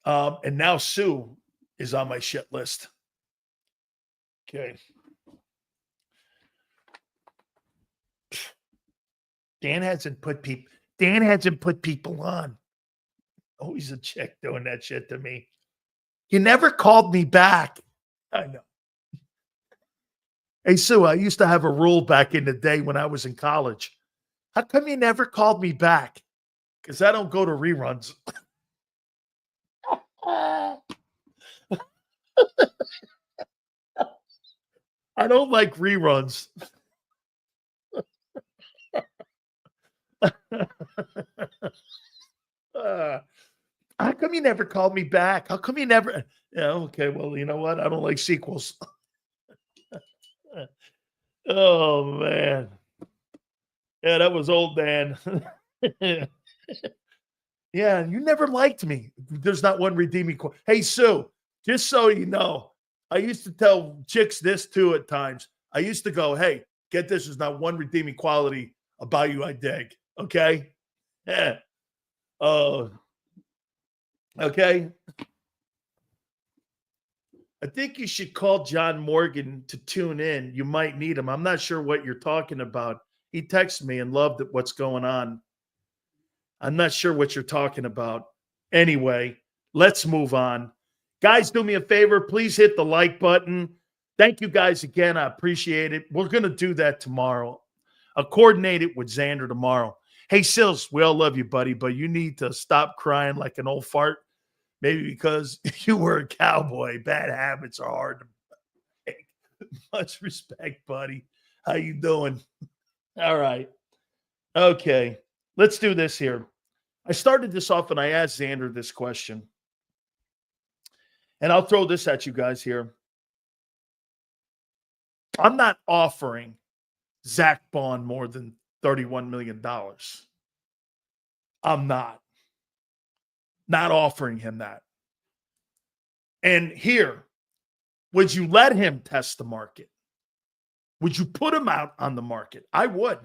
[SPEAKER 1] And now Sue is on my shit list. Okay. Dan hasn't put people on. Always a chick doing that shit to me. You never called me back. I know. Hey, Sue, I used to have a rule back in the day when I was in college. How come you never called me back? Because I don't go to reruns. I don't like reruns. How come you never called me back? How come you never? Yeah, okay, well, you know what? I don't like sequels. Oh, man. Yeah, that was old Dan. Yeah, you never liked me. There's not one redeeming quality. Hey, Sue, just so you know, I used to tell chicks this too at times. I used to go, hey, get this, there's not one redeeming quality about you I dig. Okay? Yeah. Oh. Okay. I think you should call John Morgan to tune in. You might need him. I'm not sure what you're talking about. He texted me and loved what's going on. I'm not sure what you're talking about. Anyway, let's move on. Guys, do me a favor. Please hit the like button. Thank you guys again. I appreciate it. We're going to do that tomorrow. I'll coordinate it with Xander tomorrow. Hey, Sills, we all love you, buddy, but you need to stop crying like an old fart. Maybe because you were a cowboy. Bad habits are hard to break. Much respect, buddy. How you doing? All right. Okay. Let's do this here. I started this off and I asked Xander this question. And I'll throw this at you guys here. I'm not offering Zach Baun more than $31 million. I'm not offering him that. And here, would you let him test the market? Would you put him out on the market? I would.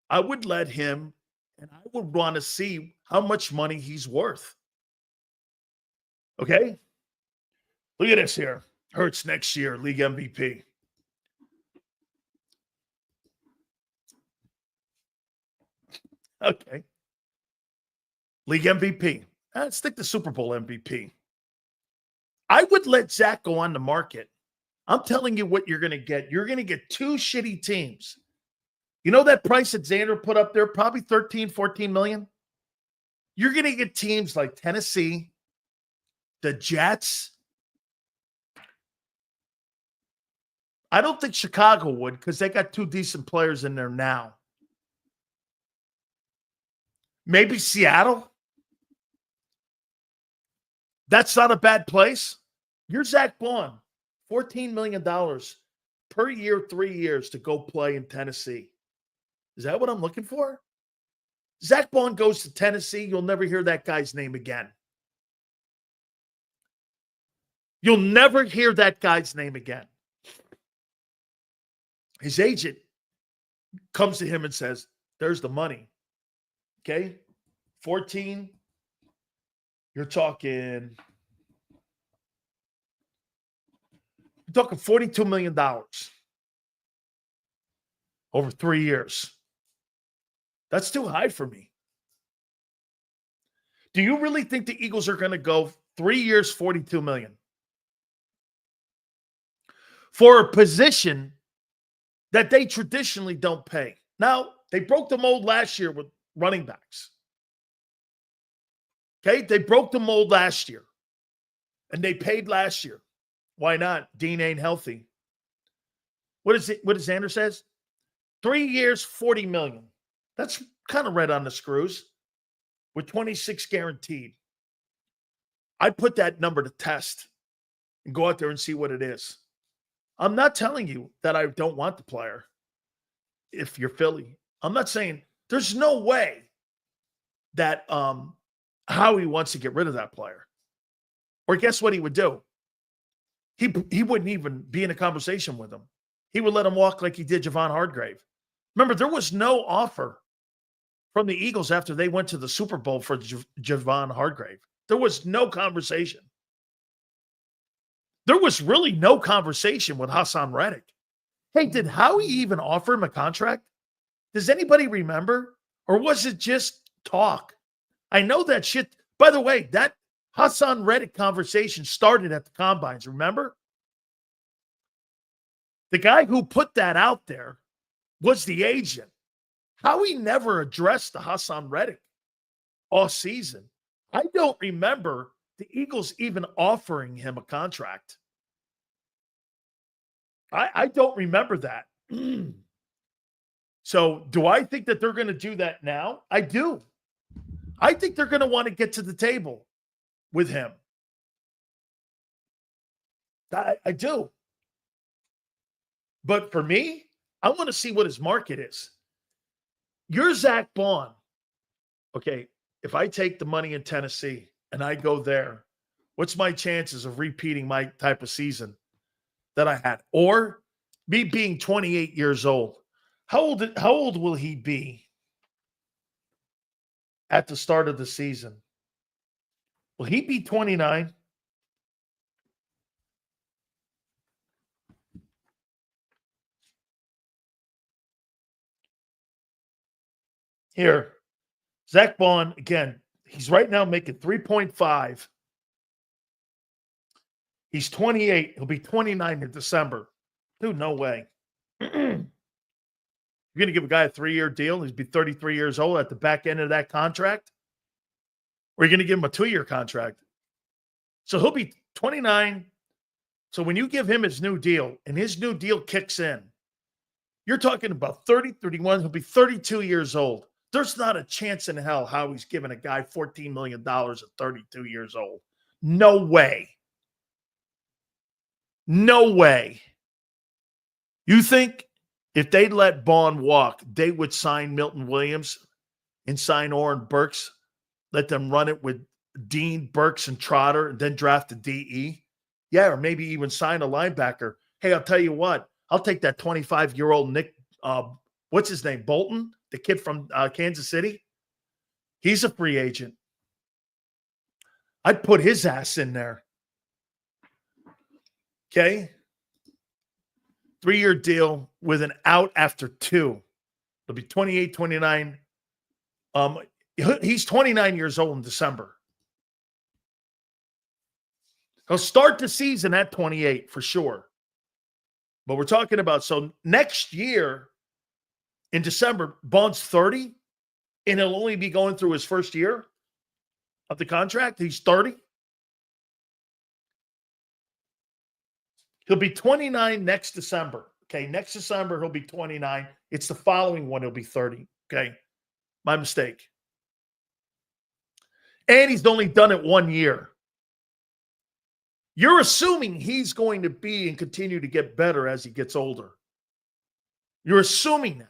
[SPEAKER 1] I would let him, and I would want to see how much money he's worth. Okay? Look at this here. Hurts next year, league MVP. Okay. League MVP. Let's stick to Super Bowl MVP. I would let Zach go on the market. I'm telling you what you're going to get. You're going to get two shitty teams. You know that price that Xander put up there? Probably 13, 14 million. You're going to get teams like Tennessee, the Jets. I don't think Chicago would because they got two decent players in there now. Maybe Seattle. That's not a bad place. You're Zach Baun, $14 million per year, 3 years to go play in Tennessee. Is that what I'm looking for? Zach Baun goes to Tennessee. You'll never hear that guy's name again. You'll never hear that guy's name again. His agent comes to him and says, there's the money. Okay? 14. You're talking $42 million over 3 years. That's too high for me. Do you really think the Eagles are going to go 3 years, $42 million? For a position that they traditionally don't pay. Now, they broke the mold last year with running backs. Okay, they broke the mold last year. And they paid last year. Why not? Dean ain't healthy. What does Xander says? 3 years, $40 million. That's kind of right on the screws. With 26 guaranteed. I'd put that number to test and go out there and see what it is. I'm not telling you that I don't want the player if you're Philly. I'm not saying there's no way that Howie wants to get rid of that player. Or guess what he would do? He wouldn't even be in a conversation with him. He would let him walk like he did Javon Hargrave. Remember, there was no offer from the Eagles after they went to the Super Bowl for Javon Hargrave. There was no conversation. There was really no conversation with Hassan Reddick. Hey, did Howie even offer him a contract? Does anybody remember? Or was it just talk? I know that shit. By the way, that Hassan Reddick conversation started at the Combines, remember? The guy who put that out there was the agent. Howie never addressed the Hassan Reddick all season. I don't remember the Eagles even offering him a contract. I don't remember that. So do I think that they're going to do that now? I do. I think they're going to want to get to the table with him. I do. But for me, I want to see what his market is. You're Zach Baun. Okay, if I take the money in Tennessee and I go there, what's my chances of repeating my type of season that I had? Or me being 28 years old. How old will he be at the start of the season? Will he be 29? Here, Zach Baun, again, he's right now making 3.5. He's 28. He'll be 29 in December. Dude, no way. You're going to give a guy a 3-year deal. He's be 33 years old at the back end of that contract? Or are you going to give him a 2-year contract? So he'll be 29. So when you give him his new deal and his new deal kicks in, you're talking about 30, 31. He'll be 32 years old. There's not a chance in hell how he's giving a guy $14 million at 32 years old. No way. No way. You think if they let Baun walk, they would sign Milton Williams and sign Oren Burks, let them run it with Dean, Burks, and Trotter, and then draft a DE? Yeah, or maybe even sign a linebacker. Hey, I'll tell you what. I'll take that 25-year-old Nick, what's his name, Bolton, the kid from Kansas City. He's a free agent. I'd put his ass in there. Okay? 3-year deal with an out after 2. It'll be 28, 29. He's 29 years old in December. He'll start the season at 28 for sure. But we're talking about, so next year in December, Baun's 30, and he'll only be going through his first year of the contract. He's 30. He'll be 29 next December. Okay, next December, he'll be 29. It's the following one, he'll be 30. Okay, my mistake. And he's only done it 1 year. You're assuming he's going to be and continue to get better as he gets older. You're assuming that.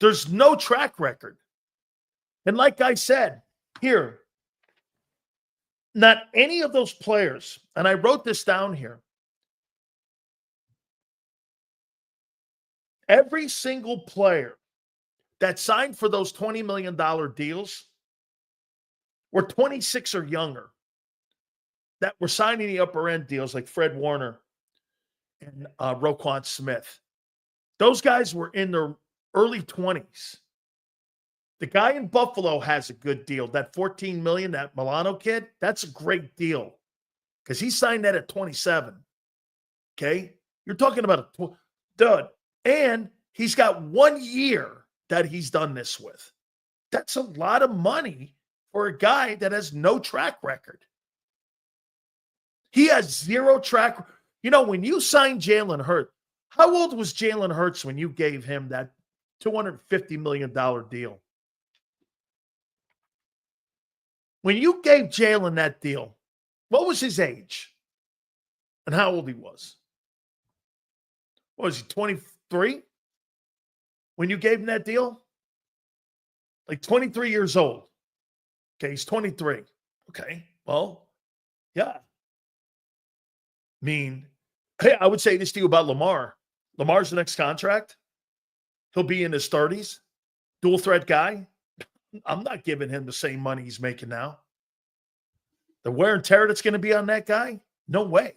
[SPEAKER 1] There's no track record. And like I said, here, not any of those players, and I wrote this down here, every single player that signed for those $20 million deals were 26 or younger, that were signing the upper end deals like Fred Warner and Roquan Smith. Those guys were in their early 20s. The guy in Buffalo has a good deal. That $14 million, that Milano kid, that's a great deal because he signed that at 27. Okay? You're talking about a dude. And he's got 1 year that he's done this with. That's a lot of money for a guy that has no track record. He has zero track. You know, when you signed Jalen Hurts, how old was Jalen Hurts when you gave him that $250 million deal? When you gave Jalen that deal, what was his age and how old he was? What was he, 23? When you gave him that deal? Like 23 years old. Okay, he's 23. Okay, well, yeah. I mean, hey, I would say this to you about Lamar. Lamar's the next contract. He'll be in his 30s. Dual threat guy. I'm not giving him the same money he's making now. The wear and tear that's going to be on that guy? No way.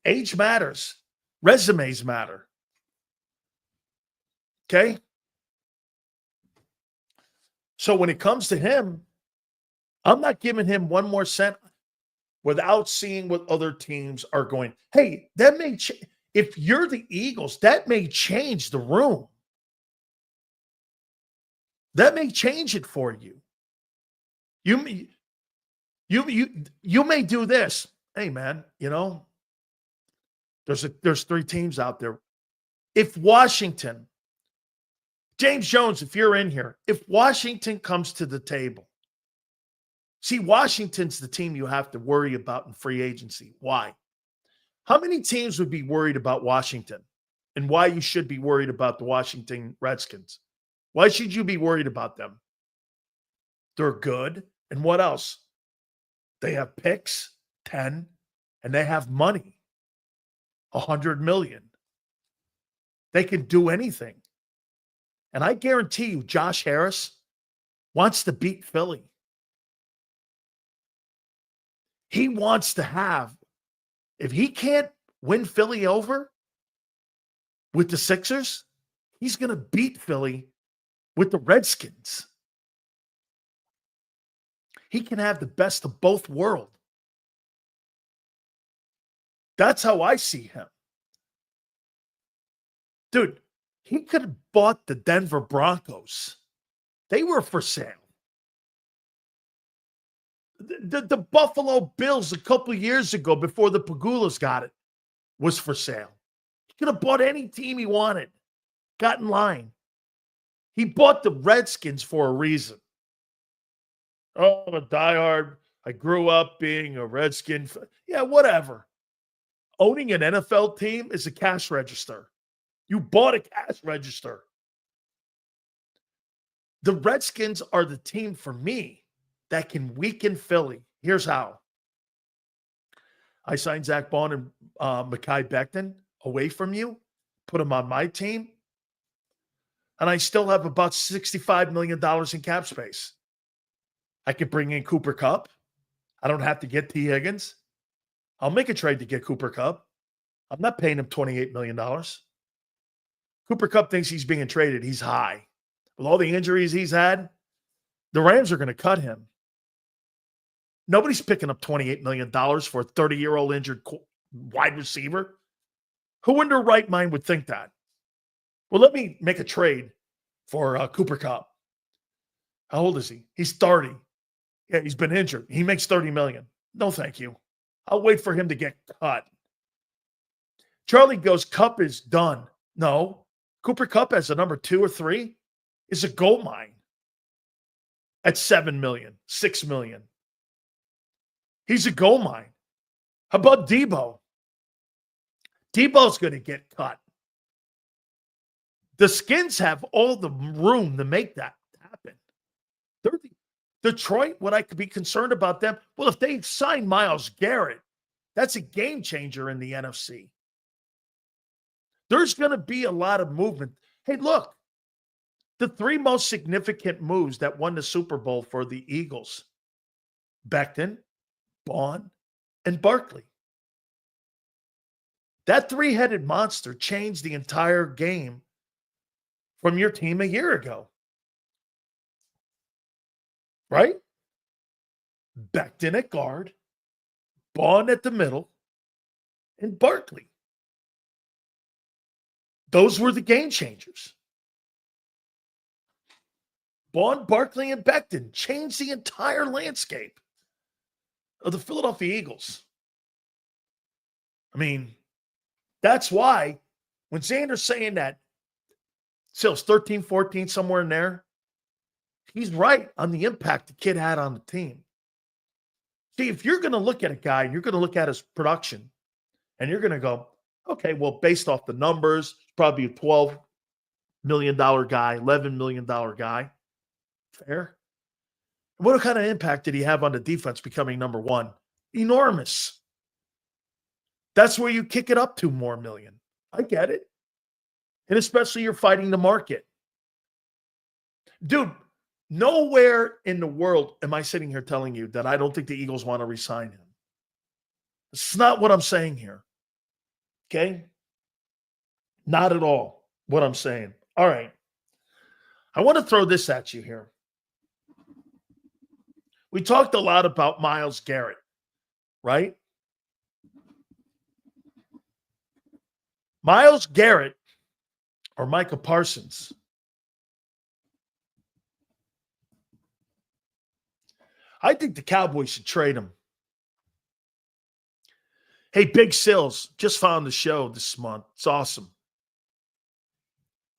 [SPEAKER 1] Age matters. Resumes matter. Okay? So when it comes to him, I'm not giving him one more cent without seeing what other teams are going. Hey, that may if you're the Eagles, that may change the room. That may change it for you. You may do this. Hey, man, there's 3 teams out there. If Washington, James Jones, if you're in here, if Washington comes to the table, see, Washington's the team you have to worry about in free agency. Why? How many teams would be worried about Washington and why you should be worried about the Washington Redskins? Why should you be worried about them? They're good. And what else? They have picks, 10, and they have money, $100 million. They can do anything. And I guarantee you, Josh Harris wants to beat Philly. He wants to have, if he can't win Philly over with the Sixers, he's going to beat Philly with the Redskins. He can have the best of both worlds. That's how I see him. Dude, he could have bought the Denver Broncos. They were for sale. The Buffalo Bills a couple of years ago, before the Pagulas got it, was for sale. He could have bought any team he wanted. Got in line. He bought the Redskins for a reason. Oh, I'm a diehard. I grew up being a Redskin. Yeah, whatever. Owning an NFL team is a cash register. You bought a cash register. The Redskins are the team for me that can weaken Philly. Here's how. I signed Zach Baun and Mekhi Becton away from you, put them on my team, and I still have about $65 million in cap space. I could bring in Cooper Kupp. I don't have to get T. Higgins. I'll make a trade to get Cooper Kupp. I'm not paying him $28 million. Cooper Kupp thinks he's being traded. He's high. With all the injuries he's had, the Rams are going to cut him. Nobody's picking up $28 million for a 30-year-old injured wide receiver. Who in their right mind would think that? Well, let me make a trade for Cooper Kupp. How old is he? He's 30. Yeah, he's been injured. He makes $30 million. No, thank you. I'll wait for him to get cut. Charlie goes, Kupp is done. No. Cooper Kupp as a number 2 or 3 is a gold mine at $7 million, $6 million. He's a gold mine. How about Debo? Debo's going to get cut. The Skins have all the room to make that happen. Detroit, would I be concerned about them? Well, if they sign Myles Garrett, that's a game changer in the NFC. There's going to be a lot of movement. Hey, look, the 3 most significant moves that won the Super Bowl for the Eagles: Becton, Baun, and Barkley. That 3-headed monster changed the entire game from your team a year ago. Right? Becton at guard, Baun at the middle, and Barkley. Those were the game changers. Baun, Barkley, and Becton changed the entire landscape of the Philadelphia Eagles. I mean, that's why when Xander's saying that Sil's 13, 14, somewhere in there, he's right on the impact the kid had on the team. See, if you're going to look at a guy, you're going to look at his production, and you're going to go, Okay, well, based off the numbers, probably a $12 million guy, $11 million guy. Fair. What kind of impact did he have on the defense becoming number one? Enormous. That's where you kick it up to more million. I get it. And especially you're fighting the market. Dude, nowhere in the world am I sitting here telling you that I don't think the Eagles want to re-sign him. It's not what I'm saying here. Okay? Not at all what I'm saying. All right. I want to throw this at you here. We talked a lot about Myles Garrett, right? Myles Garrett or Micah Parsons. I think the Cowboys should trade him. Hey, Big Sills, just found the show this month. It's awesome.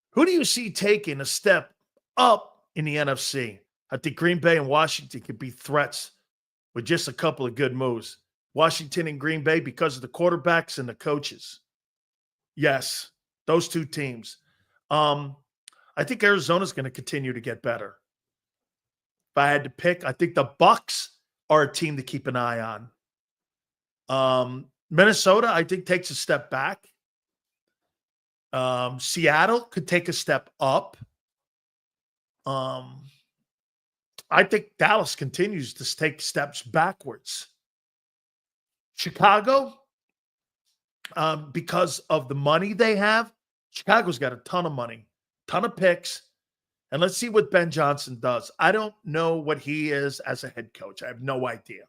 [SPEAKER 1] Who do you see taking a step up in the NFC? I think Green Bay and Washington could be threats with just a couple of good moves. Washington and Green Bay because of the quarterbacks and the coaches. Yes, those two teams. I think Arizona's going to continue to get better. If I had to pick, I think the Bucs are a team to keep an eye on. Minnesota, I think, takes a step back. Seattle could take a step up. I think Dallas continues to take steps backwards. Chicago, because of the money they have, Chicago's got a ton of money, ton of picks. And let's see what Ben Johnson does. I don't know what he is as a head coach. I have no idea.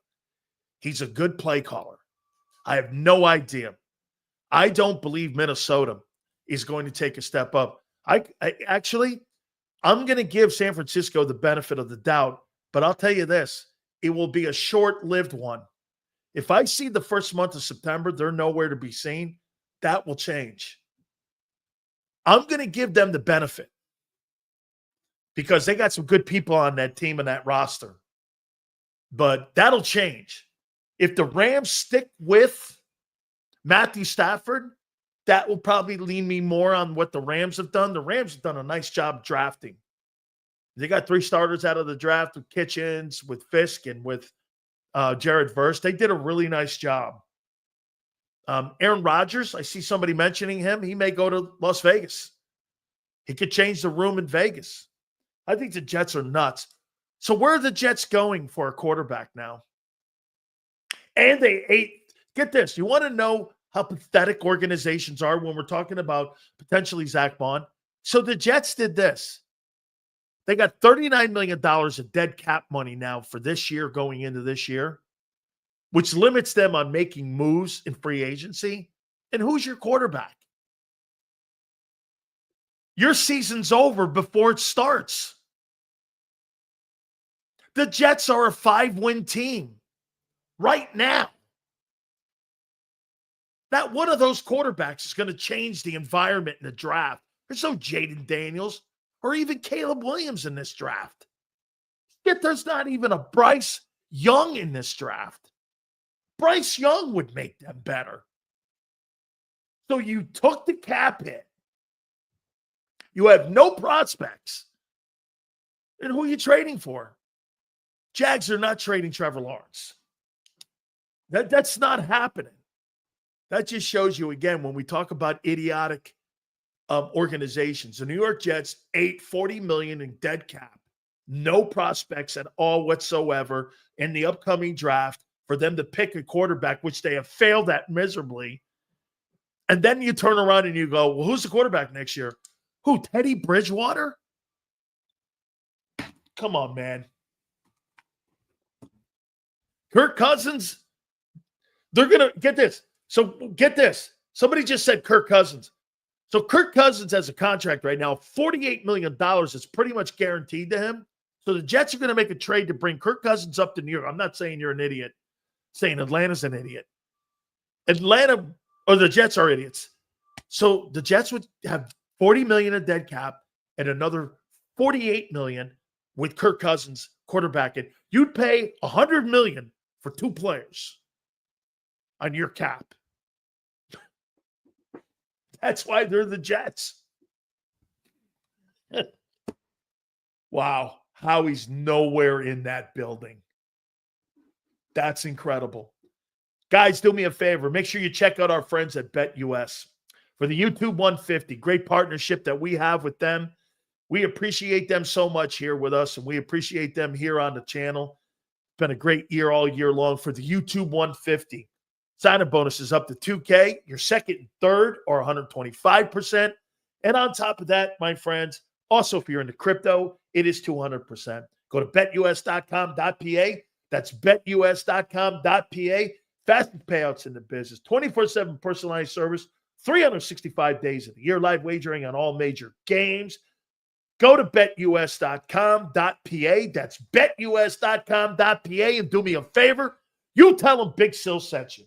[SPEAKER 1] He's a good play caller. I have no idea. I don't believe Minnesota is going to take a step up. I'm going to give San Francisco the benefit of the doubt, but I'll tell you this, it will be a short-lived one. If I see the first month of September, they're nowhere to be seen, that will change. I'm going to give them the benefit because they got some good people on that team and that roster. But that'll change. If the Rams stick with Matthew Stafford, that will probably lean me more on what the Rams have done. The Rams have done a nice job drafting. They got 3 starters out of the draft with Kitchens, with Fisk, and with Jared Verse. They did a really nice job. Aaron Rodgers, I see somebody mentioning him. He may go to Las Vegas. He could change the room in Vegas. I think the Jets are nuts. So where are the Jets going for a quarterback now? And they ate. Get this. You want to know how pathetic organizations are when we're talking about potentially Zach Baun? So the Jets did this. They got $39 million of dead cap money now for this year going into this year, which limits them on making moves in free agency. And who's your quarterback? Your season's over before it starts. The Jets are a 5-win team right now. Not one of those quarterbacks is going to change the environment in the draft. There's no Jaden Daniels or even Caleb Williams in this draft. Yet there's not even a Bryce Young in this draft. Bryce Young would make them better. So you took the cap hit. You have no prospects. And who are you trading for? Jags are not trading Trevor Lawrence. That's not happening. That just shows you, again, when we talk about idiotic organizations. The New York Jets ate $40 million in dead cap. No prospects at all whatsoever in the upcoming draft for them to pick a quarterback, which they have failed at miserably. And then you turn around and you go, well, who's the quarterback next year? Who, Teddy Bridgewater? Come on, man. Kirk Cousins, they're going to get this. So get this. Somebody just said Kirk Cousins. So Kirk Cousins has a contract right now, $48 million is pretty much guaranteed to him. So the Jets are going to make a trade to bring Kirk Cousins up to New York. I'm not saying you're an idiot. I'm saying Atlanta's an idiot. Atlanta, or the Jets are idiots. So the Jets would have $40 million in dead cap and another $48 million with Kirk Cousins quarterbacking. You'd pay $100 million for 2 players on your cap. That's why they're the Jets. Wow. Howie's nowhere in that building. That's incredible. Guys, do me a favor. Make sure you check out our friends at BetUS for the YouTube 150. Great partnership that we have with them. We appreciate them so much here with us, and we appreciate them here on the channel. It's been a great year all year long for the YouTube 150. Sign-up bonus is up to $2K. Your second and third are 125%. And on top of that, my friends, also if you're into crypto, it is 200%. Go to betus.com.pa. That's betus.com.pa. Fastest payouts in the business. 24/7 personalized service. 365 days of the year. Live wagering on all major games. Go to betus.com.pa. That's betus.com.pa. And do me a favor. You tell them Big Sil sent you.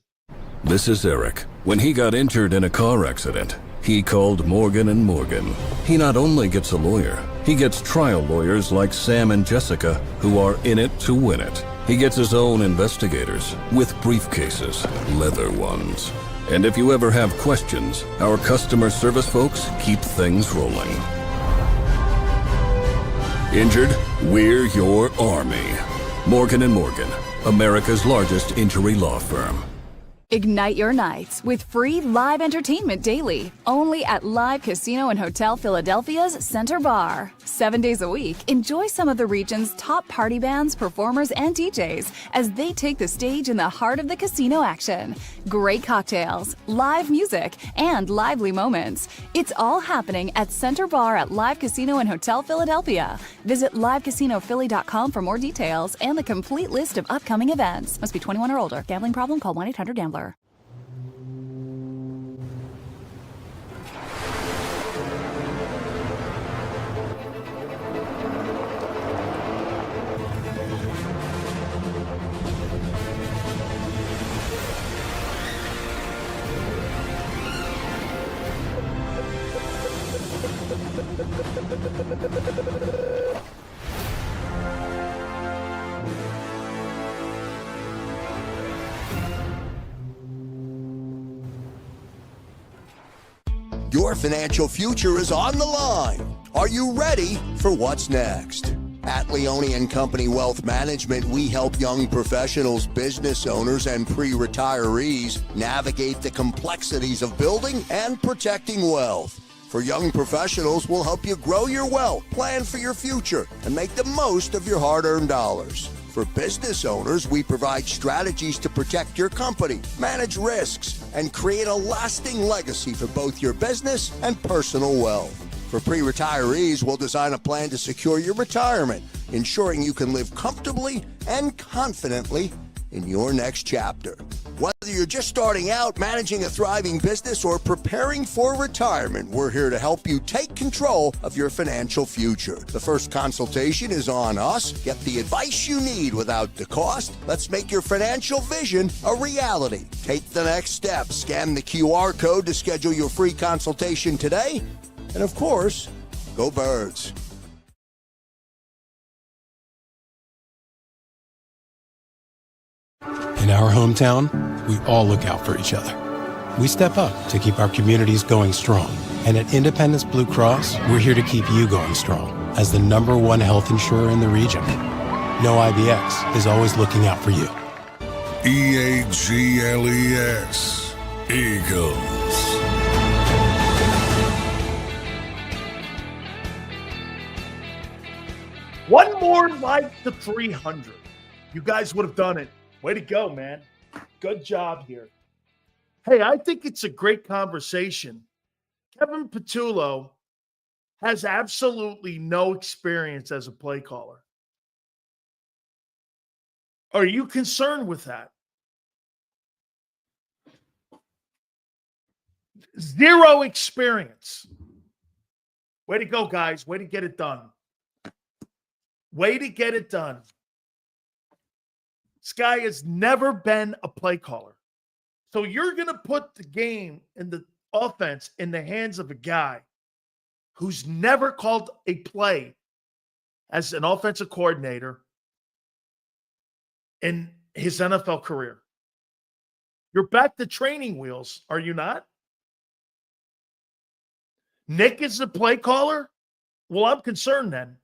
[SPEAKER 4] This is Eric. When he got injured in a car accident, he called Morgan & Morgan. He not only gets a lawyer, he gets trial lawyers like Sam and Jessica who are in it to win it. He gets his own investigators with briefcases, leather ones. And if you ever have questions, our customer service folks keep things rolling. Injured? We're your army. Morgan & Morgan, America's largest injury law firm.
[SPEAKER 5] Ignite your nights with free live entertainment daily, only at Live Casino and Hotel Philadelphia's Center Bar. 7 days a week, enjoy some of the region's top party bands, performers, and DJs as they take the stage in the heart of the casino action. Great cocktails, live music, and lively moments. It's all happening at Center Bar at Live Casino and Hotel Philadelphia. Visit livecasinophilly.com for more details and the complete list of upcoming events. Must be 21 or older. Gambling problem? Call 1-800-GAMBLER.
[SPEAKER 6] Your financial future is on the line. Are you ready for what's next? At Leone & Company Wealth Management, we help young professionals, business owners, and pre-retirees navigate the complexities of building and protecting wealth. For young professionals, we'll help you grow your wealth, plan for your future, and make the most of your hard-earned dollars. For business owners, we provide strategies to protect your company, manage risks, and create a lasting legacy for both your business and personal wealth. For pre-retirees, we'll design a plan to secure your retirement, ensuring you can live comfortably and confidently in your next chapter. Whether you're just starting out, managing a thriving business, or preparing for retirement, we're here to help you take control of your financial future. The first consultation is on us. Get the advice you need without the cost. Let's make your financial vision a reality. Take the next step. Scan the QR code to schedule your free consultation today. And of course, go Birds.
[SPEAKER 7] In our hometown, we all look out for each other. We step up to keep our communities going strong. And at Independence Blue Cross, we're here to keep you going strong as the #1 health insurer in the region. No IBX is always looking out for you.
[SPEAKER 4] EAGLES. Eagles.
[SPEAKER 1] One more like the 300. You guys would have done it. Way to go, man. Good job here. Hey, I think it's a great conversation. Kevin Patullo has absolutely no experience as a play caller. Are you concerned with that? Zero experience. Way to go, guys. Way to get it done. Way to get it done. This guy has never been a play caller. So you're going to put the game and the offense in the hands of a guy who's never called a play as an offensive coordinator in his NFL career. You're back to training wheels, are you not? Nick is the play caller? Well, I'm concerned then.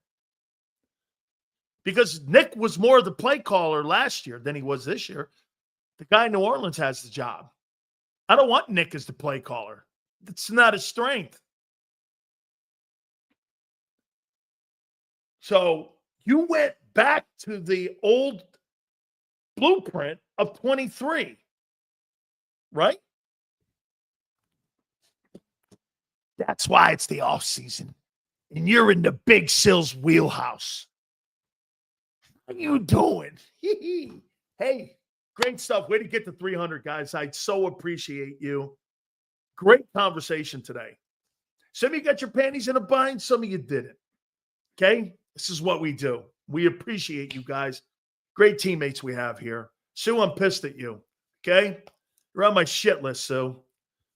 [SPEAKER 1] Because Nick was more of the play caller last year than he was this year. The guy in New Orleans has the job. I don't want Nick as the play caller. It's not his strength. So you went back to the old blueprint of 23, right? That's why it's the offseason. And you're in the Big Sills wheelhouse. How you doing? Hey, great stuff. Way to get to 300, guys. I so appreciate you. Great conversation today. Some of you got your panties in a bind. Some of you didn't. Okay? This is what we do. We appreciate you guys. Great teammates we have here. Sue, I'm pissed at you. Okay? You're on my shit list, Sue.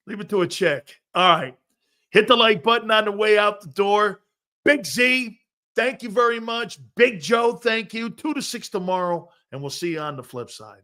[SPEAKER 1] Leave it to a chick. All right. Hit the like button on the way out the door. Big Z, thank you very much. Big Joe, thank you. 2 to 6 tomorrow, and we'll see you on the flip side.